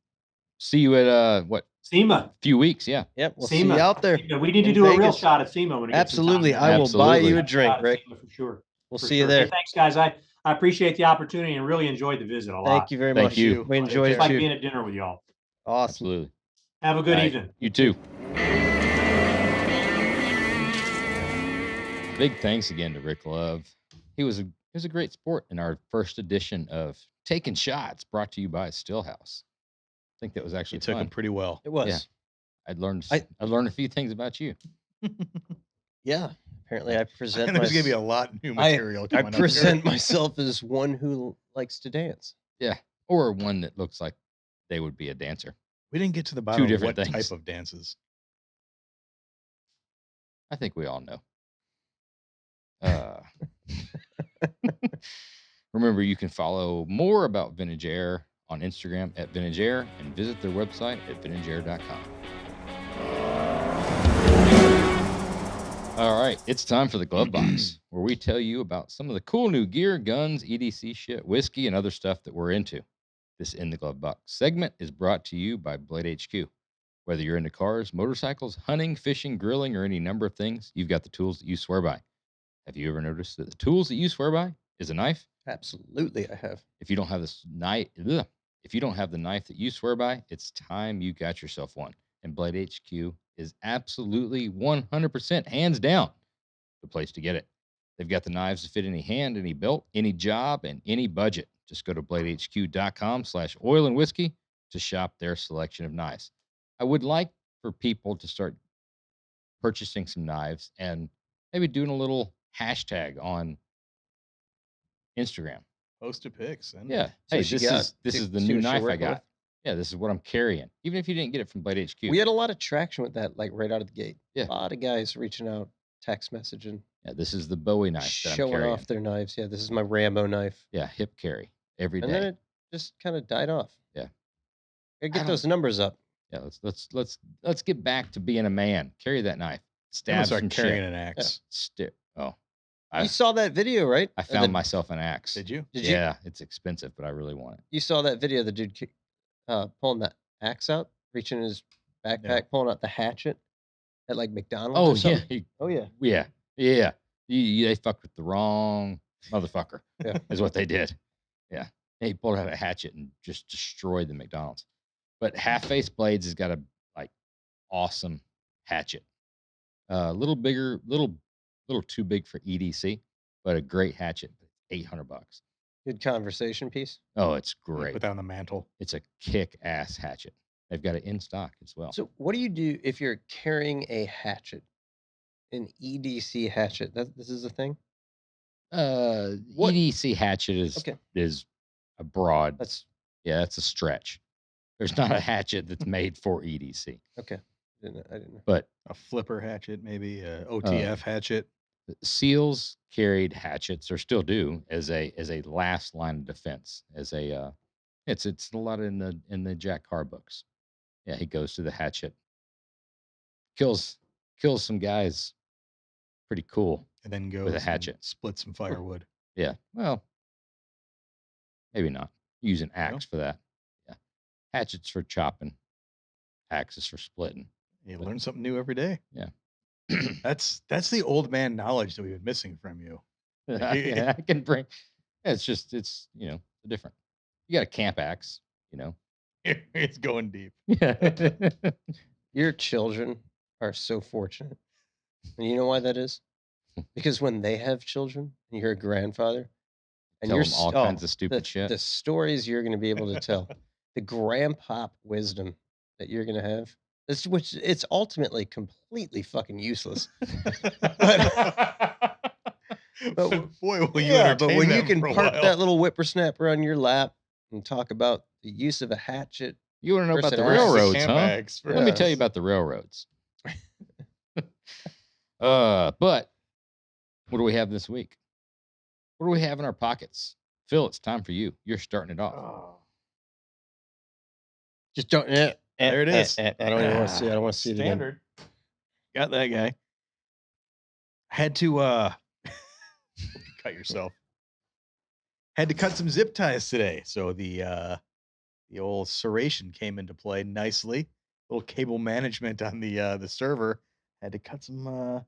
See you at SEMA, few weeks. Yeah. Yep, we'll see SEMA. you out there. We need to in do a real Vegas. shot at SEMA when we get some time. Absolutely, I will buy you a Absolutely. drink, Shot at Rick. SEMA for sure. We'll for see you sure. there. Hey, thanks, guys. I appreciate the opportunity and really enjoyed the visit a lot. Thank you very Thank much. you. We enjoyed It's it like too. being at dinner with y'all. Awesome. Absolutely. Have a good All right. evening. You too. Big thanks again to Rick Love. He was a great sport in our first edition of Taking Shots, brought to you by Stillhouse. I think that was You actually took fun. him pretty well. It was. Yeah. I learned I- a few things about you. Yeah. Apparently, I present. And there's going to be a mys- lot of new I- material I coming up here. present myself as one who likes to dance. Yeah. Or one that looks like they would be a dancer. We didn't get to the bottom of different what things. type of dances. I think we all know. Remember, you can follow more about Vintage Air on Instagram at Vintage Air and visit their website at vintageair.com. All right, it's time for the Glove Box, where we tell you about some of the cool new gear, guns, EDC shit, whiskey, and other stuff that we're into. This In the Glove Box segment is brought to you by Blade HQ. Whether you're into cars, motorcycles, hunting, fishing, grilling, or any number of things, you've got the tools that you swear by. Have you ever noticed that the tools that you swear by is a knife? Absolutely, I have. If you don't have this knife, if you don't have the knife that you swear by, it's time you got yourself one. And Blade HQ is absolutely 100% hands down the place to get it. They've got the knives to fit any hand, any belt, any job, and any budget. Just go to bladehq.com/oil and whiskey to shop their selection of knives. I would like for people to start purchasing some knives and maybe doing a little hashtag on Instagram. Post a pic. Send Yeah. it. Hey, she this got- is this see- is the see new what you're knife I working got. with? Yeah, this is what I'm carrying. Even if you didn't get it from Blade HQ. We had a lot of traction with that, like right out of the gate. Yeah. A lot of guys reaching out, text messaging, Yeah, this is the Bowie knife that I'm showing carrying. off their knives. Yeah, this is my Rambo knife. Yeah, hip carry every And day. then it just kind of died off. Yeah. Gotta I get don't- those numbers up. Yeah, let's get back to being a man. Carry that knife. I'm gonna Stab start some carrying shit. an axe. Oh, You saw that video, right? I Of found the- myself an axe. Did you? Did you? Yeah, it's expensive, but I really want it. You saw that video of the dude pulling that axe out, reaching in his backpack, pulling out the hatchet at like McDonald's. Oh or something? yeah, Oh yeah. yeah. They fucked with the wrong motherfucker. Yeah. Is what they did. Yeah, he pulled out a hatchet and just destroyed the McDonald's. But Half Face Blades has got a awesome hatchet. A little bigger, little too big for EDC, but a great hatchet. $800. Good conversation piece. Oh, it's I'm gonna great. Put that on the mantle. It's a kick-ass hatchet. They've got it in stock as well. So what do you do if you're carrying a hatchet, an EDC hatchet? This is a thing. What- EDC hatchet Okay. is a broad. That's That's a stretch. There's not a hatchet that's made for EDC, okay. I didn't know. but A flipper hatchet, maybe a OTF hatchet. SEALs carried hatchets, or still do, as a last line of defense. As a it's a lot in the Jack Carr books. Yeah, he goes to the hatchet, kills some guys, pretty cool. And then goes a and hatchet. split some firewood. Yeah, well, maybe not. Use an axe for that. Yeah, hatchets for chopping, axes for splitting. You learn something new every day. Yeah. That's the old man knowledge that we've been missing from you. Yeah, I can bring. Yeah, it's different. You got a camp axe, It's going deep. Yeah. Your children are so fortunate. And you know why that is? Because when they have children and you're a grandfather and Tell you're them all kinds of stupid shit. The stories you're going to be able to tell, the grandpop wisdom that you're going to have, which it's ultimately completely fucking useless. But boy, will you Yeah, but entertain when you them can for a park while. that little whippersnapper on your lap and talk about the use of a hatchet. You want to know about the Versus an axe. railroads, Camp huh? axe Let me tell you Yes. about the railroads. But what do we have this week? What do we have in our pockets? Phil, it's time for you. You're starting it off. Oh, Just don't. There There it is. I don't even want to see it. I don't want to see it again. standard. Got that guy. Had to cut yourself. Had to cut some zip ties today. So the old serration came into play nicely. Little cable management on the server. Had to cut some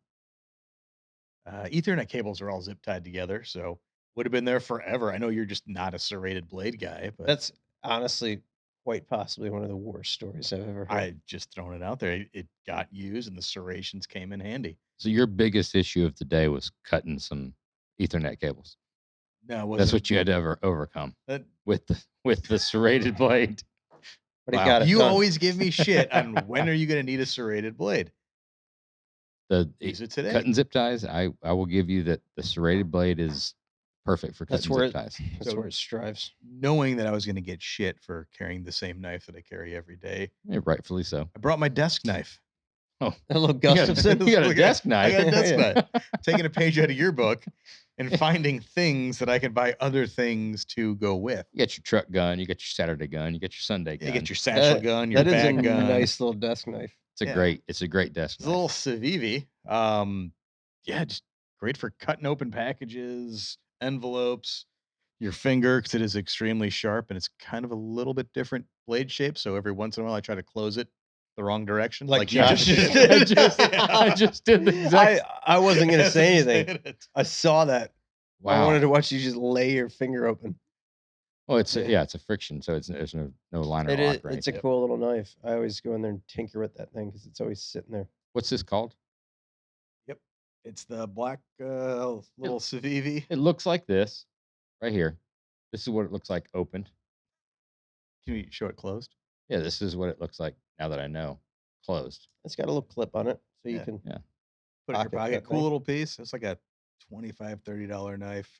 Ethernet cables are all zip tied together. So would have been there forever. I know you're just not a serrated blade guy, but That's honestly quite possibly one of the worst stories I've ever heard. I just throwing it out there. It got used and the serrations came in handy. So your biggest issue of the day was cutting some Ethernet cables. No, it That's wasn't- what you had to overcome that- with the serrated blade. But it Wow. got it You done. always give me shit on when are you going to need a serrated blade? The Use it today. cutting zip ties. I will give you that the serrated blade is perfect for That's cutting where zip ties. That's So- where it strives. Knowing that I was going to get shit for carrying the same knife that I carry every day, Yeah, rightfully so. I brought my desk knife. Oh, A little you got, Gustafson. you got a Look at- desk I knife. got a desk Yeah. knife. Taking a page out of your book and finding things that I can buy other things to go with. You got your truck gun. You got your Saturday gun. You got your Sunday You gun. get your satchel gun, your That is a bag gun. nice little desk knife. It's a yeah. great desk It's a knife. little Civivi. Yeah, just great for cutting open packages, envelopes, your finger, because it is extremely sharp and it's kind of a little bit different blade shape. So every once in a while, I try to close it the wrong direction, Like you Josh just did. did. I just did the exact. I wasn't gonna As say I'm anything. saying it. I saw that. I Wow. wanted to watch you just lay your finger open. Oh, it's Yeah. it's a friction, so there's no line or It is. lock or It's a anything. cool little knife. I always go in there and tinker with that thing because it's always sitting there. What's this called? Yep. It's the black little Civivi. It looks like this, right here. This is what it looks like opened. Can you show it closed? Yeah, this is what it looks like now that I know. Closed. It's got a little clip on it, so you Yeah. can. Yeah. Put it in your Pocket pocket. that Cool thing. little piece. It's like a $25, $30 knife.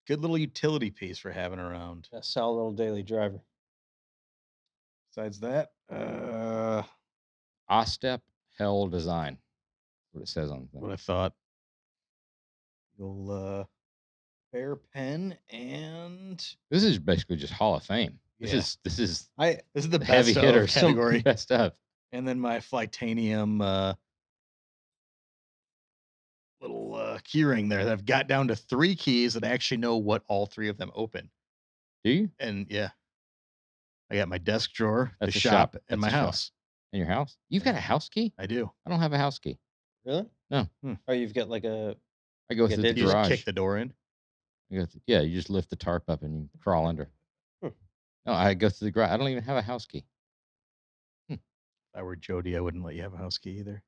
Good little utility piece for having around. A solid little daily driver. Besides that, Ostep Hell Design. What it says on the what thing. I thought. You'll bear pen and This is basically just Hall of Fame. Yeah. This is I this is the the best heavy of hitters category. best stuff. And then my Flytanium little keyring there that I've got down to 3 keys that I actually know what all 3 of them open. Do you? And yeah, I got my desk drawer, That's the a shop, shop. and That's my a shop. house. In your house? You've got a house key? I do. I don't have a house key. really. No. Oh, you've got like a. I go Like a through the digital- You just garage. kick the door in. Yeah, you just lift the tarp up and you crawl under. Hmm. No, I go through the garage. I don't even have a house key. If I were Jody, I wouldn't let you have a house key either.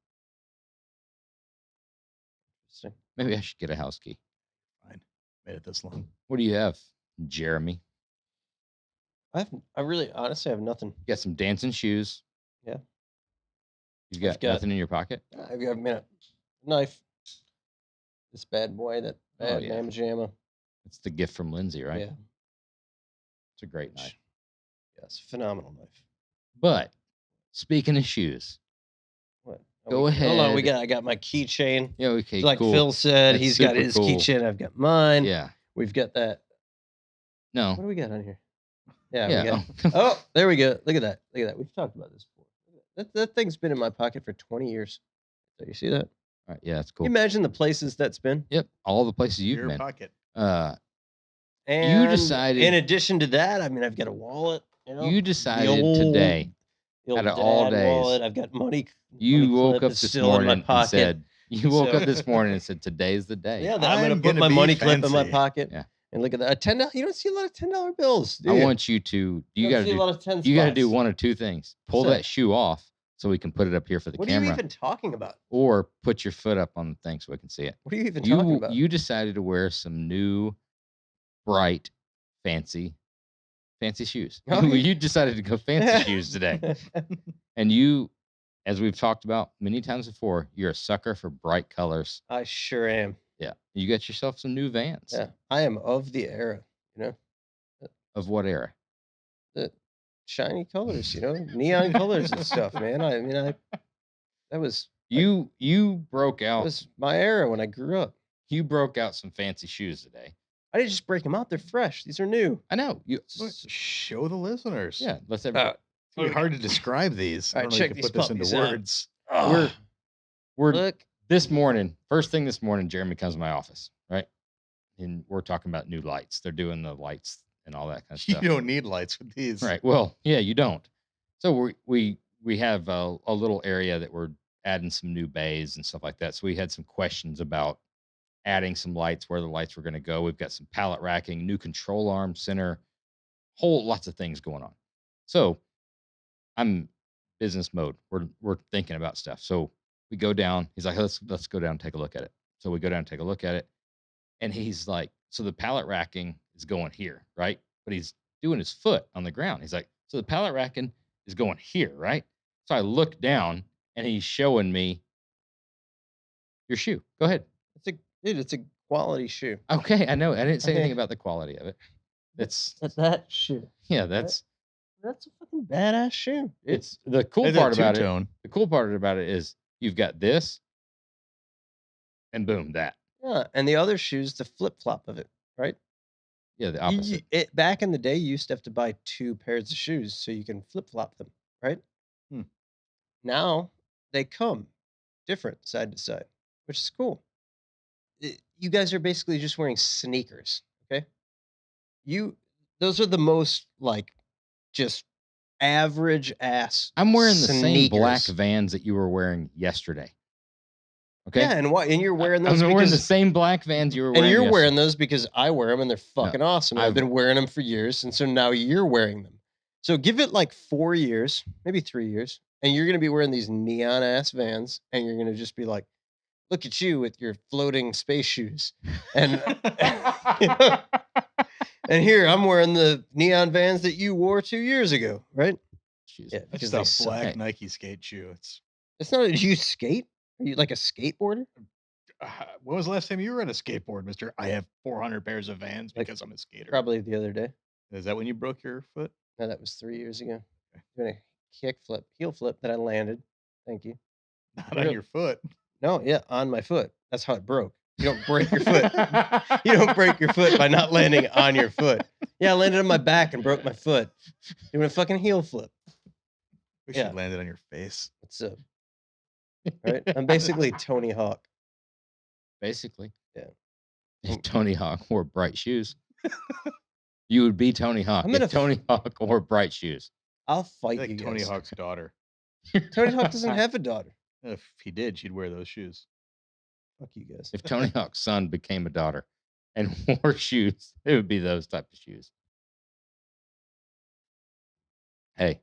Interesting. Maybe I should get a house key. Fine. Made it this long. What do you have, Jeremy? I really honestly have nothing. You got some dancing shoes. Yeah. You've got, I've got- nothing in your pocket? I've got a knife. This bad boy, that Oh, bad yeah. mamma jamma. It's the gift from Lindsay, right? Yeah. It's a great knife. Yes, phenomenal knife. But speaking of shoes, What? Go Hold on, ahead. I got my keychain. yeah, okay, Like cool. Phil said, That's he's got super his cool. keychain. I've got mine. Yeah. We've got that. No. What do we got on here? Yeah. Yeah. We got, oh, there we go. Look at that. Look at that. We've talked about this before. That thing's been in my pocket for 20 years. So you see that? All right, yeah, that's Can cool. you imagine the places that's been? Yep. All the places you've Your been. pocket. And decided- In addition to that, I mean, I've got a wallet. You know, You the decided old- today. the old out of all dad days, wallet. I've got money. You money woke clip up is this still in my morning and pocket. said, you woke So- up this morning and said, today's the day. Yeah, that I'm I'm gonna put gonna my be money clip in my fancy. pocket. Yeah. And look at that. $10. You don't see a lot of $10 bills. Do I you? want you to, you don't got to see a do, lot of 10 you got to do spots. one of two things. Pull What's that that? shoe off so we can put it up here for the What are camera, you even talking about? or put your foot up on the thing so we can see it. What are you even talking about? You decided to wear some new, bright, fancy shoes. Oh, yeah. You decided to go fancy shoes today. And you, as we've talked about many times before, you're a sucker for bright colors. I sure am. Yeah. You got yourself some new Vans. Yeah, I am of the era. You know, Of what era? the shiny colors. You know, neon colors and stuff, man. I mean, that was You broke that out. was my era when I grew up. You broke out some fancy shoes today. I didn't just break them out; they're fresh. These are new. I know. You. Show the listeners. Yeah. Let's have. Uh, It's gonna be hard to describe these. All I right, don't know if check you these could put this puppies into out. words. we're look. this morning. First thing this morning, Jeremy comes to my office, right? And we're talking about new lights. They're doing the lights and all that kind of You stuff. don't need lights with these. Right. Well, yeah, you don't. So we have a little area that we're adding some new bays and stuff like that. So we had some questions about adding some lights, where the lights were going to go. We've got some pallet racking, new control arm center, lots of things going on. So I'm business mode. We're thinking about stuff. So we go down. He's like, let's go down and take a look at it. So we go down and take a look at it. And he's like, so the pallet racking is going here, right? But he's doing his foot on the ground. He's like, so the pallet racking is going here, right? So I look down and he's showing me your shoe. Go ahead. It's a quality shoe. Okay, I know. I didn't say anything about the quality of it. That's That shoe. yeah, that's That's a fucking badass shoe. It's the cool It's a part about it. two-tone. The cool part about it is you've got this, and boom, that. Yeah, and the other shoe's the flip flop of it, right? Yeah, the opposite. Back in the day, you used to have to buy 2 pairs of shoes so you can flip flop them, right? Hmm. Now they come different side to side, which is cool. You guys are basically just wearing sneakers, okay? Those are the most like just average ass. I'm wearing the same black sneakers. Vans that you were wearing yesterday. Okay. Yeah, and why? And you're wearing those I'm wearing the because, same black Vans you were wearing. and you're yesterday. wearing those because I wear them and they're fucking awesome. I've been wearing them for years, and so now you're wearing them. So give it like 4 years, maybe 3 years, and you're gonna be wearing these neon ass Vans, and you're gonna just be like, "Look at you with your floating space shoes," and and here I'm wearing the neon Vans that you wore 2 years ago, right? Shoes. Yeah, That's because just they a black suck. Nike skate shoe. It's not. You skate? Are you like a skateboarder? When was the last time you were on a skateboard, Mister? I have 400 pairs of Vans Like, because I'm a skater. Probably the other day. Is that when you broke your foot? No, that was 3 years ago. Doing a kick flip, heel flip that I landed. Thank you. Not on your foot. No, yeah, on my foot. That's how it broke. You don't break your foot. You don't break your foot by not landing on your foot. Yeah, I landed on my back and broke my foot. Doing a fucking heel flip. We Yeah. should land it on your face. What's up? Right? I'm basically Tony Hawk. Basically. Yeah. If Tony Hawk wore bright shoes, you would be Tony Hawk. I'm gonna If Tony Hawk wore bright shoes. I'll fight Like you Tony guys. Hawk's daughter. Tony Hawk doesn't have a daughter. If he did, she'd wear those shoes. Fuck you guys. If Tony Hawk's son became a daughter and wore shoes, it would be those type of shoes. Hey,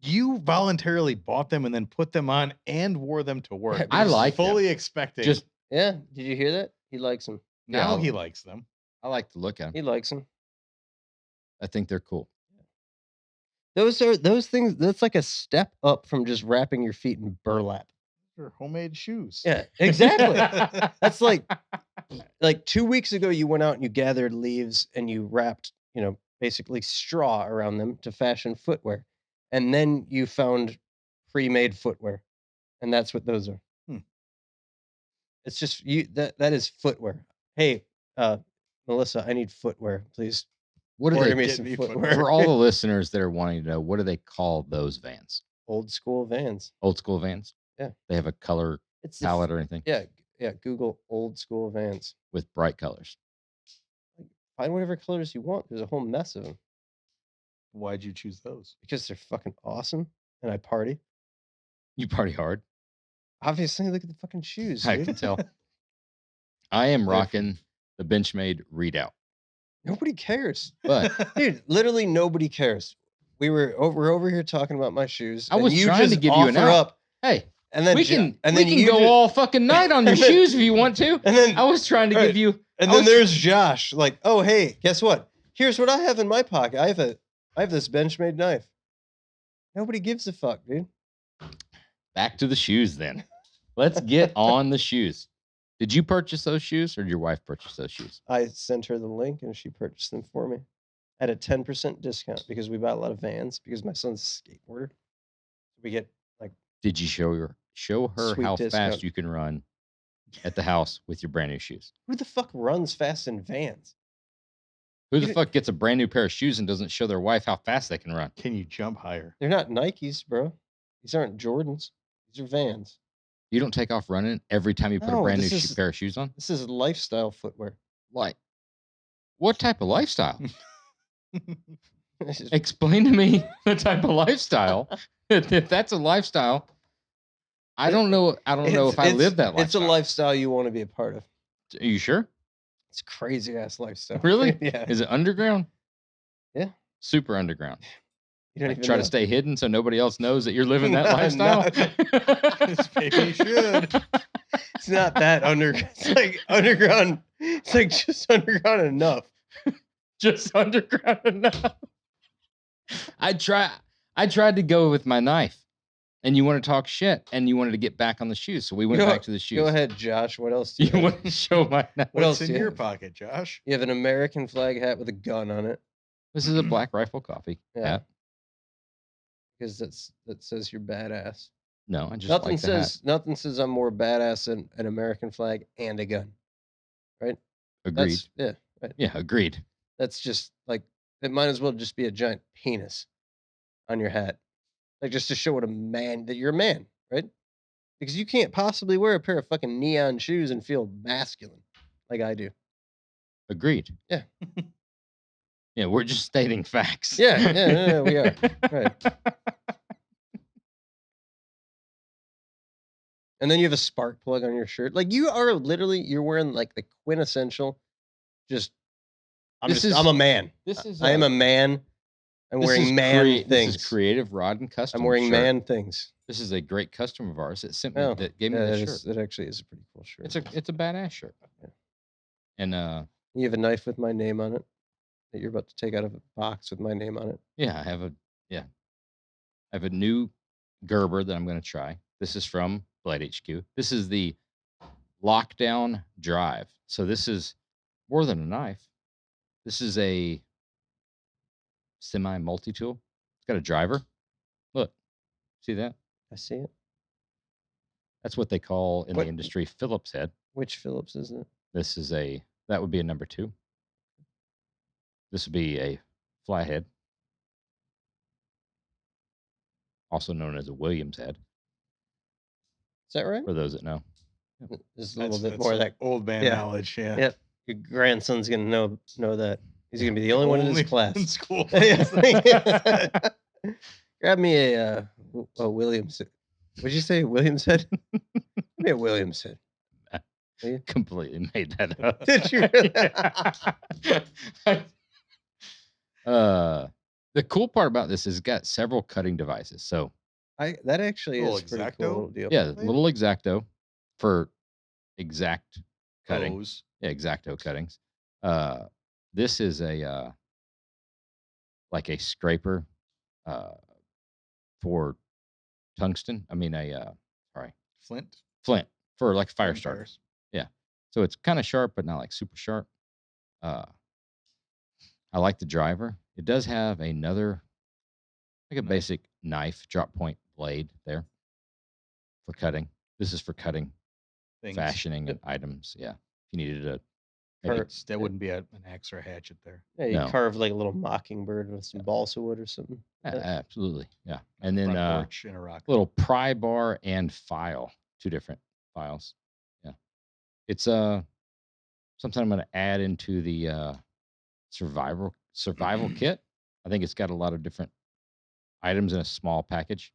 You voluntarily bought them and then put them on and wore them to work. I like them. fully expecting. just Yeah, did you hear that? He likes them. now yeah. he likes them. I like to look at them. He likes them. I think they're cool. Those things. That's like a step up from just wrapping your feet in burlap. They're homemade shoes. Yeah, exactly. That's like 2 weeks ago, you went out and you gathered leaves and you wrapped, basically straw around them to fashion footwear, and then you found pre-made footwear, and that's what those are. It's just you. That is footwear. Hey, Melissa, I need footwear, please. What do Order they me get some me footwear. for all the listeners that are wanting to know? What do they call those Vans? Old school Vans. Old school Vans. Yeah. They have a color It's the palette or anything Yeah. Google old school Vans. with bright colors. Find whatever colors you want. There's a whole mess of them Why'd you choose those? because they're fucking awesome, and I party. You party hard. Obviously, look at the fucking shoes. I Dude. can tell. I am rocking the Benchmade Redoubt, Nobody cares, but dude. Literally, nobody cares. We're over here talking about my shoes. I and was you trying to just give you an offer out. up, hey, and then we can you go just- all fucking night on your and then- shoes if you want to. And then I was trying to Right. give you. And I then was- there's Josh, like, oh hey, guess what? Here's what I have in my pocket. I have this Benchmade knife. Nobody gives a fuck, dude. Back to the shoes then. Let's get on the shoes. Did you purchase those shoes or did your wife purchase those shoes? I sent her the link and she purchased them for me at a 10% discount because we bought a lot of Vans because my son's a skateboarder. We get like Did you show her Sweet how discount. fast you can run at the house with your brand new shoes? who the fuck runs fast in Vans? Who You the didn't- fuck gets a brand new pair of shoes and doesn't show their wife how fast they can run? Can you jump higher? They're not Nikes, bro. These aren't Jordans. These are Vans. You don't take off running every time you put a No, brand new this is- pair of shoes on? This is lifestyle footwear. Like, what type of lifestyle? This is- Explain to me the type of lifestyle. If that's a lifestyle, I don't know. I don't know if I live that lifestyle. It's a lifestyle you want to be a part of. Are you sure? It's a crazy ass lifestyle. Really? Yeah. Is it underground? Yeah. Super underground. You don't Like, even try know. to stay hidden so nobody else knows that you're living that No, lifestyle. Maybe you should. It's not that underground. It's like underground. It's like just underground enough. Just underground enough. I tried to go with my knife, and you want to talk shit, and you wanted to get back on the shoes, so we went back to the shoes. Go ahead, Josh. What else do you You have? want to show my knife? What else What's in do you your have? pocket, Josh? You have an American flag hat with a gun on it. This is a Black Rifle Coffee Yeah. hat. Because that says you're badass. No, I just Nothing like the hat. says nothing says I'm more badass than an American flag and a gun. Right? Agreed. Yeah. Right. Yeah, agreed. That's just like it might as well just be a giant penis on your hat. Like just to show what a man that you're a man, right? Because you can't possibly wear a pair of fucking neon shoes and feel masculine like I do. Agreed. Yeah. Yeah, we're just stating facts. Yeah, we are. Right. And then you have a spark plug on your shirt. Like you are literally you're wearing like the quintessential just I'm a man. This is I am a man. I'm this wearing is man things. This is Creative Rod and Custom. I'm wearing shirt. man things. This is a great customer of ours that sent me Oh, that gave me the shirt. It actually is a pretty cool shirt. It's a badass shirt. Yeah. And you have a knife with my name on it that you're about to take out of a box with my name on it. Yeah, I have a new Gerber that I'm going to try. This is from Blade HQ. This is the Lockdown Drive. So this is more than a knife. This is a semi multi-tool. It's got a driver. Look, see that? I see it. That's what they call in the industry Phillips head. Which Phillips is it? This is that would be a number 2. This would be a flathead, also known as a Williams head. Is that right? For those that know. There's a little bit more of that old man knowledge. Yeah. Yep. Your grandson's gonna know that. He's gonna be the only one in his class. in school. Grab me a Williams. What'd you say? Williams head? Give me a Williams head. Completely made that up. Did you? The cool part about this is it's got several cutting devices. So that actually Little is pretty X-Acto? cool deal. yeah, little X-Acto for exact cutting. Hose. Yeah, X-Acto cuttings. This is a like a scraper for tungsten. I mean flint for like fire starters. Yeah. So it's kind of sharp, but not like super sharp. I like the driver. It does have another, like a basic knife drop point blade there for cutting. This is for cutting, Things. fashioning and items. Yeah. If you needed a, That wouldn't be an axe or a hatchet there. Yeah, you No. carve like a little mockingbird with some balsa wood or something. absolutely. Yeah. And then Front porch in a rock. little pry bar and file, 2 different files. Yeah. It's something I'm going to add into the survival kit. I think it's got a lot of different items in a small package,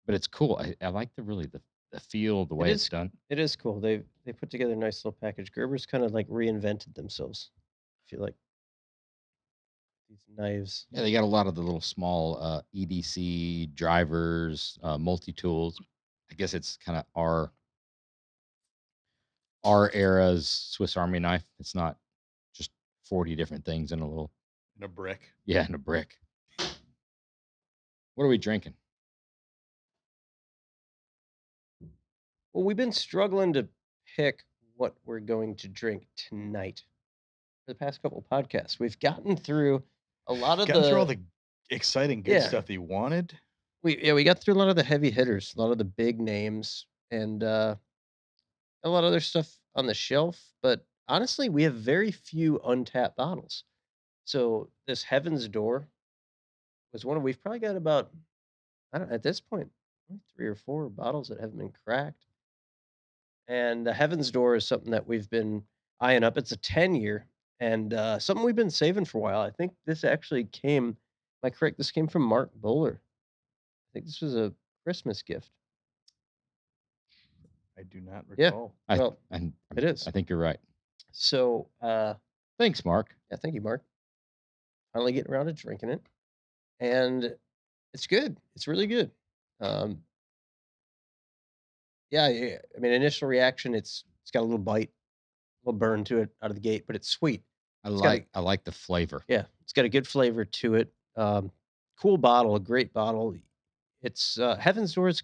but it's cool. I like the feel, the way it's done. It is cool. They put together a nice little package. Gerber's kind of like reinvented themselves. I feel like these knives. Yeah, they got a lot of the little small EDC drivers, multi-tools. I guess it's kind of our era's Swiss Army knife. It's not just 40 different things in a little. In a brick. Yeah, in a brick. What are we drinking? Well, we've been struggling to pick what we're going to drink tonight. For the past couple of podcasts, we've gotten through a lot of through all the exciting good stuff that you wanted. We got through a lot of the heavy hitters, a lot of the big names, and a lot of other stuff on the shelf. But honestly, we have very few untapped bottles. So this Heaven's Door was one of we've probably got about at this point 3 or 4 bottles that haven't been cracked. And the Heaven's Door is something that we've been eyeing up. It's a 10-year and something we've been saving for a while. I think this actually came. Am I correct? This came from Mark Bowler. I think this was a Christmas gift. I do not recall. Well, it is. I think you're right. So, thanks, Mark. Yeah, thank you, Mark. Finally getting around to drinking it, and it's good. It's really good. Yeah. I mean, initial reaction, it's got a little bite, a little burn to it out of the gate, but it's sweet. I like the flavor. Yeah, it's got a good flavor to it. Cool bottle, a great bottle. It's Heaven's Doors.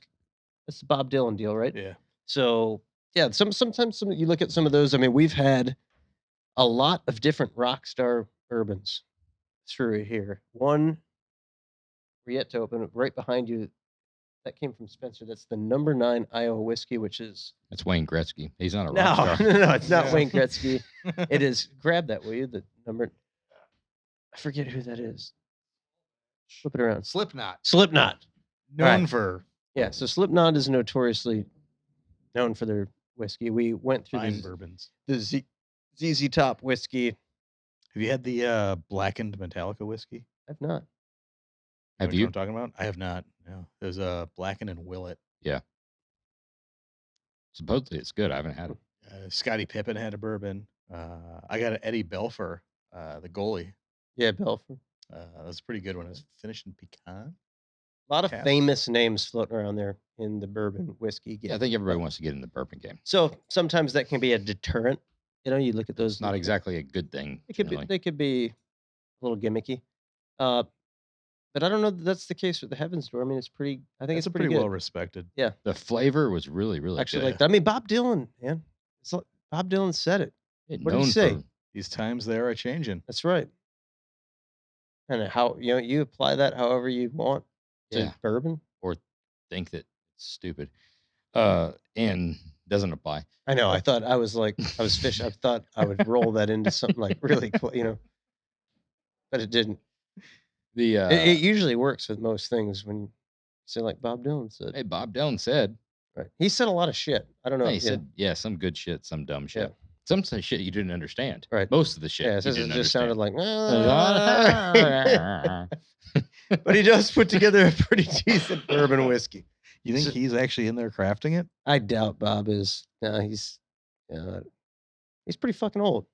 That's the Bob Dylan deal, right? Yeah. So yeah, sometimes you look at some of those. I mean, we've had a lot of different rock star bourbons through here. One we're yet to open. Right behind you, that came from Spencer. That's the number 9 Iowa whiskey, which is That's Wayne Gretzky. He's not a rock no, star. no, it's not Yeah. Wayne Gretzky. It is. Grab that, will you? The number. I forget who that is. Flip it around. Slipknot, Slipknot. known Right. for Yeah. So Slipknot is notoriously known for their whiskey. We went through fine bourbons. the ZZ Top whiskey. Have you had the blackened Metallica whiskey? I've not. Have Know you? what I'm talking about? I have not. No. There's a blackened and Willet. Supposedly it's good. I haven't had it. Scottie Pippen had a bourbon. I got an Eddie Belfour, the goalie. Yeah, Belfort. That's a pretty good one. It was finished in pecan. A lot of Cask. famous names floating around there in the bourbon whiskey game. Yeah, I think everybody wants to get in the bourbon game. So sometimes that can be a deterrent. You know, you look at those. It's not exactly a good thing. It could be. generally. They could be a little gimmicky. But I don't know that that's the case with the Heaven's Door. I mean, it's pretty. I think It's it's pretty well good. respected. The flavor was really, really Actually, good. like that. I mean, Bob Dylan, man. It's like Bob Dylan said it. It what did he known say? for- These times they are changing. That's right. And how you apply that however you want to Yeah. bourbon. or think that it's stupid. And doesn't apply. I know. I thought I was fish. I thought I would roll that into something like really cool, but it didn't. The It usually works with most things when you say like Bob Dylan said. hey, Bob Dylan said, Right. He said a lot of shit. I don't know. he said, some good shit, some dumb shit. Yeah. Some shit you didn't understand. Right. Most of the shit Yeah, you it didn't just sounded understand. like. But he does put together a pretty decent bourbon whiskey. You think So- he's actually in there crafting it? I doubt Bob is. No, he's pretty fucking old.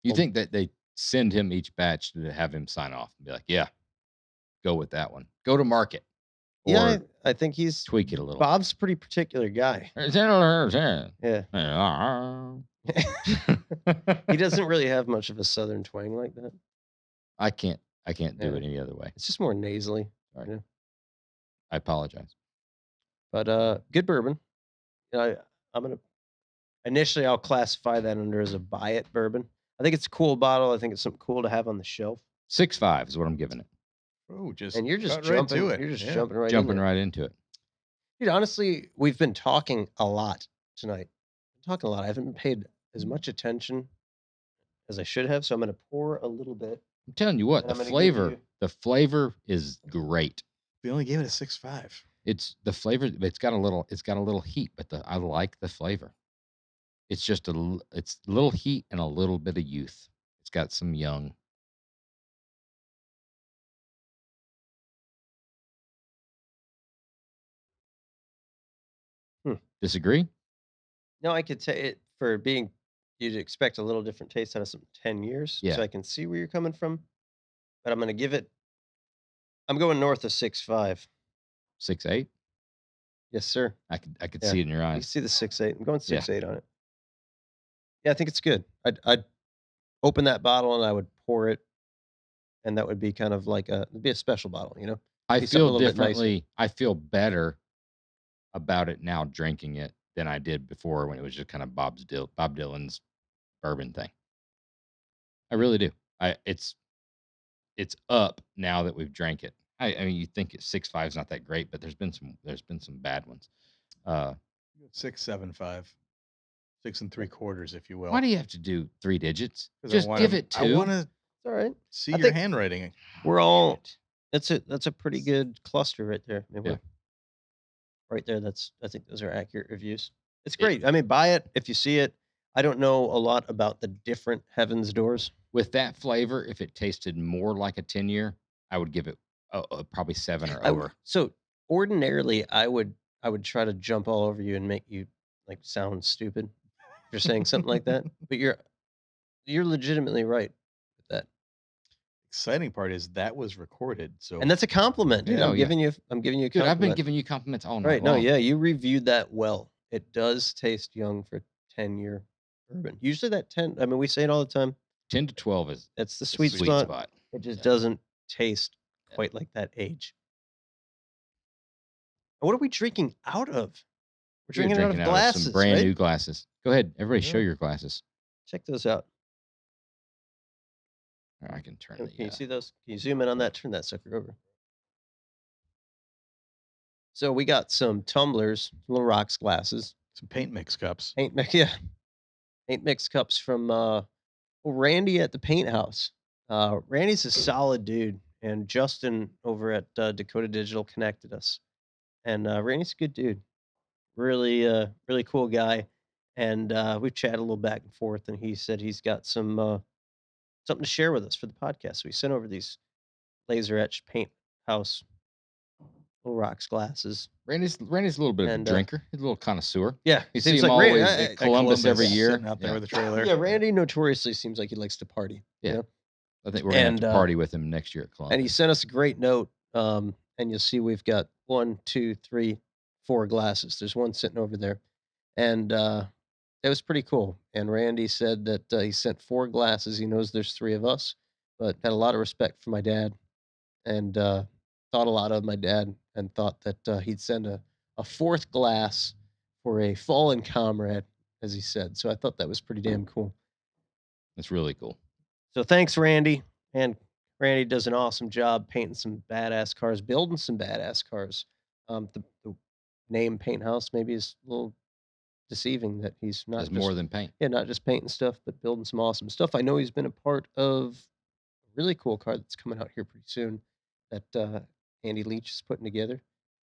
You think that they send him each batch to have him sign off and be like, yeah, go with that one. Go to market. Or Yeah, I think he's tweak it a little. Bob's a pretty particular guy. Yeah. Yeah. He doesn't really have much of a southern twang like that. I can't do Yeah. it any other way. It's just more nasally. I apologize. But good bourbon. I'm gonna initially I'll classify that under as a buy it bourbon. I think it's a cool bottle. I think it's something cool to have on the shelf. 6.5 is what I'm giving it. Oh, just And you're just cut right jumping. to it. You're just Yeah. jumping right. Jumping in there. right into it. Dude, honestly, we've been talking a lot tonight. Talking a lot. I haven't paid as much attention as I should have, so I'm gonna pour a little bit. I'm telling you what, And I'm the gonna give flavor, you- the flavor is great. We only gave it a 6.5. It's the flavor. It's got a little heat, but I like the flavor. It's just it's a little heat and a little bit of youth. It's got some young. Disagree? No, I could say it for being. You'd expect a little different taste out of some 10 years. Yeah. So I can see where you're coming from, but I'm gonna give it. I'm going north of 6.5. 6.8. Yes, sir. I could Yeah. see it in your You eyes. see the 6.8. I'm going Yeah. 6.8 on it. Yeah, I think it's good. I'd open that bottle and I would pour it, and that would be kind of like it'd be a special bottle, I Be something a feel little bit nicer. differently. I feel better about it now drinking it than I did before when it was just kind of Bob Dylan's bourbon thing. I really do. It's up now that we've drank it. I mean, you think 6.5 is not that great, but there's been some bad ones. 6.75, 6 3/4, if you will. Why do you have to do 3 digits? 'Cause Just give it 2. I want to It's all right. see I your think- handwriting. We're all. That's a pretty good cluster right there. I mean, Yeah. right there. I think those are accurate reviews. It's great. I mean, buy it if you see it. I don't know a lot about the different Heaven's Doors. With that flavor, if it tasted more like a 10-year, I would give it probably 7 or over. So ordinarily, I would try to jump all over you and make you like sound stupid if you're saying something like that. But you're legitimately right with that, Exciting part is that was recorded. So and that's a compliment, dude. Yeah. I'm Oh, yeah. giving you a Dude, compliment. I've been giving you compliments all night Right. No, long. yeah, you reviewed that well. It does taste young for 10-year bourbon. Usually that 10, I mean, we say it all the time. 10 to 12 is That's the the sweet, spot. It just Yeah. doesn't taste quite like that age. And what are we drinking out of? We're You're drinking out of glasses. some brand right? new glasses. Go ahead, everybody, show Yeah. your glasses. Check those out. I can turn Can you the. see those? Can you zoom in on that? Turn that sucker over. So we got some tumblers, little rocks glasses, Some paint mix cups. paint mix, yeah, paint mix cups from Randy at the Paint House. Randy's a solid dude, and Justin over at Dakota Digital connected us. And Randy's a good dude, really cool guy. And we've chatted a little back and forth, and he said he's got some something to share with us for the podcast. So we sent over these laser etched Paint House little rocks glasses. Randy's a little bit of a And, drinker. He's a little connoisseur. Yeah, You see seems him like Ran- always I- at Columbus every year. Sitting out there with a trailer. yeah, Randy notoriously seems like he likes to party. you Yeah. know? I think we're gonna have And, to party with him next year at Columbus. And he sent us a great note. And you'll see we've got 1, 2, 3, 4 glasses. There's one sitting over there. And it was pretty cool. And Randy said that he sent 4 glasses. He knows there's 3 of us, but had a lot of respect for my dad and thought a lot of my dad and thought that he'd send a 4th glass for a fallen comrade, as he said. So I thought that was pretty damn cool. It's really cool. So thanks, Randy. And Randy does an awesome job painting some badass cars, building some badass cars. The name Paint House maybe is a little deceiving that he's not Does just, more than paint. yeah, not just painting stuff, but building some awesome stuff. I know he's been a part of a really cool car that's coming out here pretty soon that Andy Leach is putting together.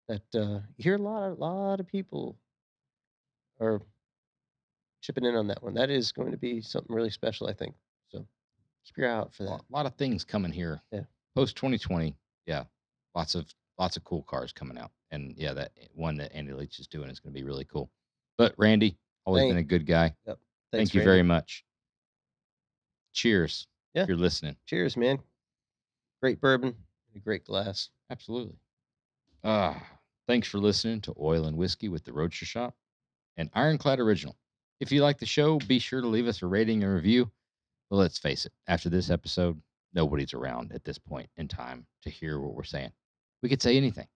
That you hear a lot of people are chipping in on that one. That is going to be something really special, I think. So keep your eye out for A that. lot of things coming here. Yeah. Post 2020. Yeah. Lots of cool cars coming out. And yeah, that one that Andy Leach is doing is going to be really cool. But Randy, always been a good guy. Yep. Thank you Randy. very much. Cheers. Yeah. If you're listening. Cheers, man. Great bourbon and a great glass. Absolutely. Thanks for listening to Oil and Whiskey with the Roadster Shop and Ironclad Original. If you like the show, be sure to leave us a rating and review. But let's face it, after this episode, nobody's around at this point in time to hear what we're saying. We could say anything.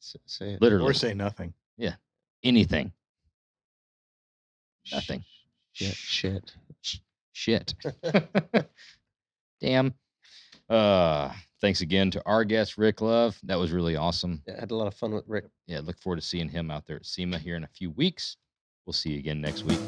Say it. Literally. Or say nothing. Yeah. Anything. Nothing. Shit. Shit. Damn. Thanks again to our guest, Rick Love. That was really awesome. Yeah, I had a lot of fun with Rick. Yeah, look forward to seeing him out there at SEMA here in a few weeks. We'll see you again next week.